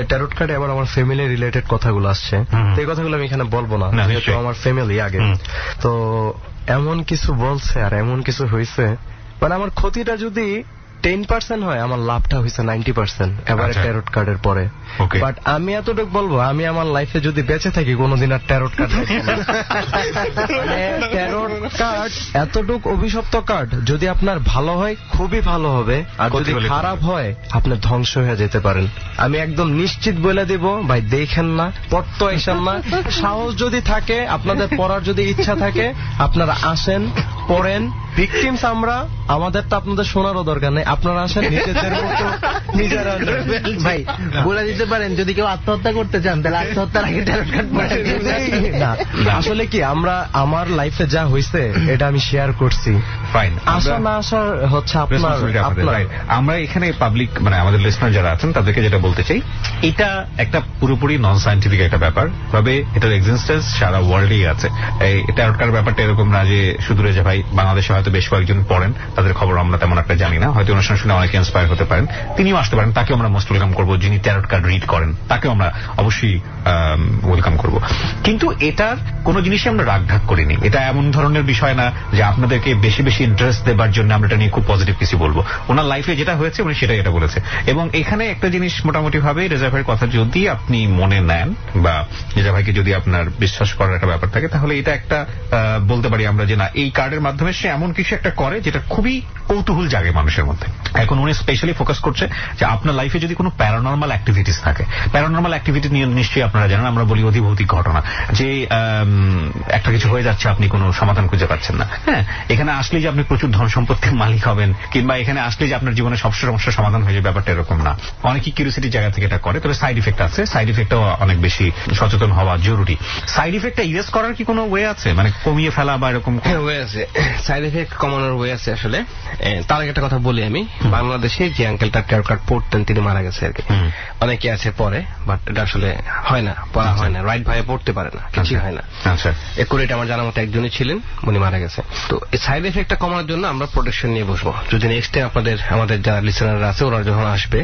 ট্যারট কার্ডে আবার আমার ফ্যামিলি রিলেটেড কথাগুলো আসছে, এই কথাগুলো আমি এখানে বলবো না, যেহেতু আমার ফ্যামিলি আগে। তো এমন কিছু বলছে আর এমন কিছু হয়েছে, মানে আমার ক্ষতিটা যদি 10% হয়, আমার লাভটা হয়েছে 90% এবারে ট্যারট কার্ডের পরে। বাট আমি এতটুকু বলবো, আমি আমার লাইফে যদি বেঁচে থাকি কোনোদিন আর ট্যারট কার্ড ট্যারট কার্ড এতটুক অভিশপ্ত কার্ড, যদি আপনার ভালো হয় খুবই ভালো হবে, আর যদি খারাপ হয় আপনি ধ্বংস হয়ে যেতে পারেন। আমি একদম নিশ্চিত বলে দেব ভাই, দেখেন না, পড়তে আসেন না। সাহস যদি থাকে আপনাদের, পড়ার যদি ইচ্ছা থাকে, আপনারা আসেন, পড়েন। ভিকটিমস আমরা, আমাদের তো আপনাদের শোনারও দরকার নেই, আপনারা আসেন নিজেদের মতো নিজেরা। ভাই বলে দিতে পারেন যদি কেউ আত্মহত্যা করতে চান তাহলে আত্মহত্যার আগে ট্যারট কার্ড পড়েন। আসলে কি আমরা, আমার লাইফে যা হয়েছে এটা আমি শেয়ার করছি। ফাইন, আসা না আসা হচ্ছে আপনার। আমরা এখানে পাবলিক, মানে আমাদের লিসনার যারা আছেন তাদেরকে যেটা বলতে চাই, এটা একটা পুরোপুরি নন সায়েন্টিফিক একটা ব্যাপার, তবে এটার এক্সিস্টেন্স সারা ওয়ার্ল্ডেই আছে। এই ট্যারট কার্ড ব্যাপারটা এরকম না যে শুধু রেজা ভাই, বাংলাদেশে হয়তো বেশ কয়েকজন পড়েন, তাদের খবর আমরা তেমন একটা জানি না, হয়তো অনুষ্ঠান শুনে অনেকে ইন্সপায়ার হতে পারেন, তিনিও আসতে পারেন, তাকে আমরা মোস্ট ওয়েলকাম করবো। যিনি ট্যারট কার্ড রিড করেন তাকেও আমরা অবশ্যই ওয়েলকাম করব। কিন্তু এটার কোনো জিনিসই আমরা রাগঢাক করিনি। এটা এমন ধরনের বিষয় না যে আপনাদেরকে বেশি বেশি ইন্টারেস্ট দেবার জন্য আমরা এটা নিয়ে খুব পজিটিভ কিছু বলবো। ওনার লাইফে যেটা হয়েছে উনি সেটাই এটা বলেছে। এবং এখানে একটা জিনিস মোটামুটি ভাবে রেজা ভাইয়ের কথা যদি আপনি মনে নেন, বা রেজা ভাইকে যদি আপনার বিশ্বাস করার একটা ব্যাপার থাকে, তাহলে এটা একটা বলতে পারি আমরা যে না, এই কার্ডের মাধ্যমে সে এমন কিছু একটা করে যেটা খুবই কৌতূহল জাগে মানুষের মধ্যে। এখন উনি স্পেশালি ফোকাস করছে যে আপনার লাইফে যদি কোনো প্যারানর্মাল অ্যাক্টিভিটিস থাকে, প্যারানর্মাল অ্যাক্টিভিটি নিয়ে নিশ্চয়ই আপনারা জানেন, আমরা বলি অধিভৌতিক ঘটনা, যে একটা কিছু হয়ে যাচ্ছে, আপনি কোনো সমাধান খুঁজে পাচ্ছেন না। হ্যাঁ, এখানে আসলে যে আপনি প্রচুর ধন সম্পত্তির মালিক হবেন, কিংবা এখানে আসলে যে আপনার জীবনে সব সমস্যার সমাধান হয়ে যাবে, ব্যাপারটা এরকম না। অনেকেই কিউরিওসিটির জায়গা থেকে এটা করে, তবে সাইড ইফেক্ট আছে, সাইড ইফেক্টটাও অনেক বেশি সচেতন হওয়া জরুরি। সাইড ইফেক্টটা ইরেজ করার কি কোনো ওয়ে আছে, মানে কমিয়ে ফেলা বা এরকম? ওয়ে আছে, সাইড ইফেক্ট কমানোর ওয়ে আছে আসলে। তার আগে একটা কথা বলি, আমি বাংলাদেশে যে আঙ্কেলটা ট্যারট কার্ড পড়তেন তিনি মারা গেছে আর কি। অনেকে আছে পরে, বাট এটা আসলে হয় না, পড়া হয় না, রাইট ভাবে পড়তে পারে না, কিছু হয় না। আচ্ছা, একুরেট আমার জানার মতো একজনই ছিলেন, উনি মারা গেছে। তো এই সাইড এফেক্টটা কমানোর জন্য আমরা প্রোটেকশন নিয়ে বসবো। যদি নেক্সট টাইম আমাদের যারা লিসেনাররা আছে ওরা যখন আসবে,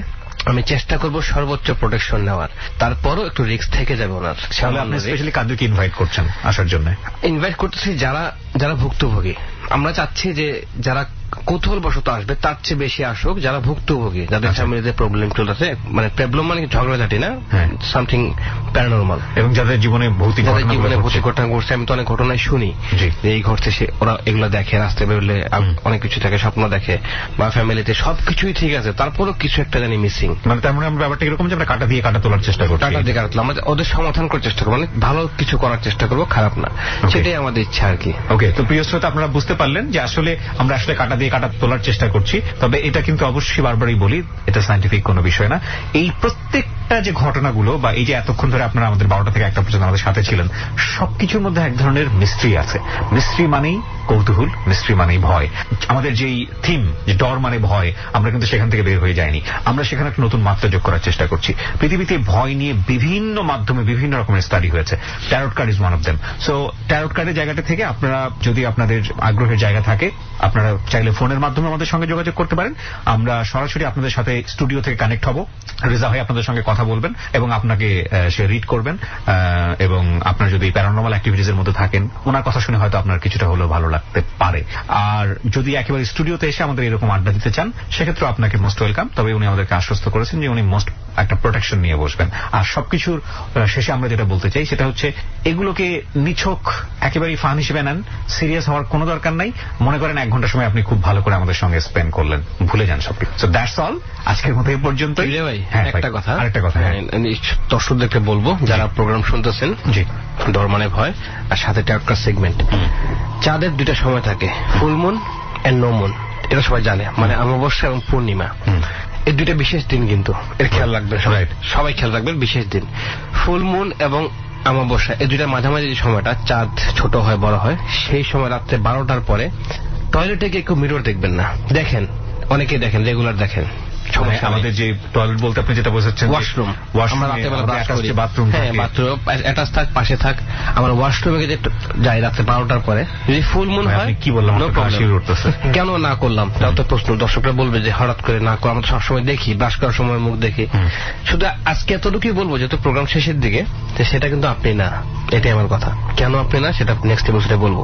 আমি চেষ্টা করব সর্বোচ্চ প্রোটেকশন নেওয়ার, তারপরও একটু রিস্ক থেকে যাবে ওনার। তাহলে আপনি স্পেশালি কাদেরকে ইনভাইট করছেন আসার জন্য? ইনভাইট করতেছি যারা ভুক্তভোগী। আমরা চাচ্ছি যে যারা কৌতূহলবশত আসবে তার চেয়ে বেশি আসুক যারা ভুক্তভোগী, যাদের ফ্যামিলিতে প্রবলেম চলতেছে, মানে প্রবলেম মানে ঝগড়াঝাটি না, সামথিং প্যারানরমাল, এবং যাদের জীবনে ভৌতিক ঘটনা ঘটছে। আমি তো অনেক ঘটনায় শুনি যে এই ঘটছে, ওরা এগুলো দেখে, রাস্তায় বেরোলে অনেক কিছু থাকে, স্বপ্ন দেখে, বা ফ্যামিলিতে সবকিছুই ঠিক আছে, তারপরও কিছু একটা জানি মিসিং। মানে তার মানে আমরা ব্যাপারটা এরকম যে আমরা কাটা দিয়ে কাটা তোলার চেষ্টা করছি, কাটা দিয়ে কাটা তোলা, আমরা ওদের সমাধান করার চেষ্টা করবো, মানে ভালো কিছু করার চেষ্টা করবো, খারাপ না, সেটাই আমাদের ইচ্ছা আর কি। ওকে, তো প্রিয় শ্রোতা, আপনারা বুঝতে পারলেন যে আসলে আমরা আসলে কাটা দিয়ে কাটা তোলার চেষ্টা করছি। তবে এটা কিন্তু অবশ্যই বারবারই বলি, এটা সায়েন্টিফিক কোনো বিষয় না। এই প্রত্যেকটা যে ঘটনাগুলো বা এই যে এতক্ষণ ধরে আপনারা আমাদের 12টা থেকে 1টা পর্যন্ত আমাদের সাথে ছিলেন, সবকিছুর মধ্যে এক ধরনের মিস্ট্রি আছে। মিস্ট্রি মানেই কৌতূহল, মিস্ট্রি মানেই ভয়। আমাদের যেই থিম, যে ডর মানে ভয়, আমরা কিন্তু সেখান থেকে বের হয়ে যাইনি, আমরা সেখানে একটা নতুন মাত্রা যোগ করার চেষ্টা করছি। পৃথিবীতে ভয় নিয়ে বিভিন্ন মাধ্যমে বিভিন্ন রকমের স্টাডি হয়েছে, tarot card is one of them. So tarot কার্ডের জায়গাটা থেকে আপনারা যদি আপনাদের আগ্রহের জায়গা থাকে, আপনারা চাইলে ফোনের মাধ্যমে আমাদের সঙ্গে যোগাযোগ করতে পারেন। আমরা সরাসরি আপনাদের সাথে স্টুডিও থেকে কানেক্ট হব, রেজা ভাই আপনাদের সঙ্গে কথা বলবেন এবং আপনাকে সে রিড করবেন, এবং আপনার যদি প্যারানরমাল অ্যাক্টিভিটিস এর মধ্যে থাকেন, ওনার কথা শুনে হয়তো আপনার কিছুটা হলেও ভালো লাগতে পারে। আর যদি একেবারে স্টুডিওতে এসে আমাদের এরকম আড্ডা দিতে চান, সেক্ষেত্রে আপনাকে মোস্ট ওয়েলকাম। তবে উনি আমাদেরকে আশ্বস্ত করেছেন যে উনি মোস্ট একটা প্রোটেকশন নিয়ে বসবেন। আর সবকিছুর শেষে আমরা যেটা বলতে চাই সেটা হচ্ছে, এগুলোকে নিছক একেবারেই ফান হিসেবে নেন, সিরিয়াস হওয়ার কোনো দরকার নাই। মনে করেন 1 ঘন্টা সময় আপনি খুব ভালো করে আমাদের সঙ্গে স্পেন্ড করলেন, ভুলে যান সবকিছু। সো দ্যাটস অল, আজকের মতো এই পর্যন্ত। একটা কথা, আরেকটা কথা দর্শকদেরকে বলবো যারা প্রোগ্রাম শুনতেছেন, জি, ডর মানে ভয়, আর সাথে ট্যারট সেগমেন্ট, চাঁদের 2টা সময় থাকে, full moon and no moon, এটা সবাই জানে, মানে অমাবস্যা এবং পূর্ণিমা। এই 2টা বিশেষ দিন, কিন্তু এর খেয়াল রাখবেন সবাই খেয়াল রাখবেন, বিশেষ দিন। ফুল মুন এবং অমাবস্যা, এই 2টার মাঝামাঝি যে সময়টা চাঁদ ছোট হয় বড় হয়, সেই সময় রাত্রে 12টার পরে টয়লেটে গিয়ে কেউ মিরর দেখবেন না। দেখেন, অনেকেই দেখেন, রেগুলার দেখেন। আমাদের যে টয়লেট বলতে আপনি যেটা বোঝাচ্ছেন, ওয়াশরুম, আমরা রাতেবেলা বাথরুম, হ্যাঁ, বাথরুম অ্যাটাচ থাক, পাশে থাক। আমরা ওয়াশরুমে যে যাই রাত্রে 12টার পরে, যদি ফুল মুন হয়, কি বললাম, কেন না করলাম, তাও তো প্রশ্ন। দর্শকরা বলবে যে হঠাৎ করে না করে, আমরা সবসময় দেখি, ব্রাশ করার সময় মুখ দেখি। শুধু আজকে এতটুকুই বলবো, যেহেতু প্রোগ্রাম শেষের দিকে, সেটা কিন্তু আপনি না, এটাই আমার কথা। কেন আপনি না, সেটা নেক্সট এপিসোডে বলবো।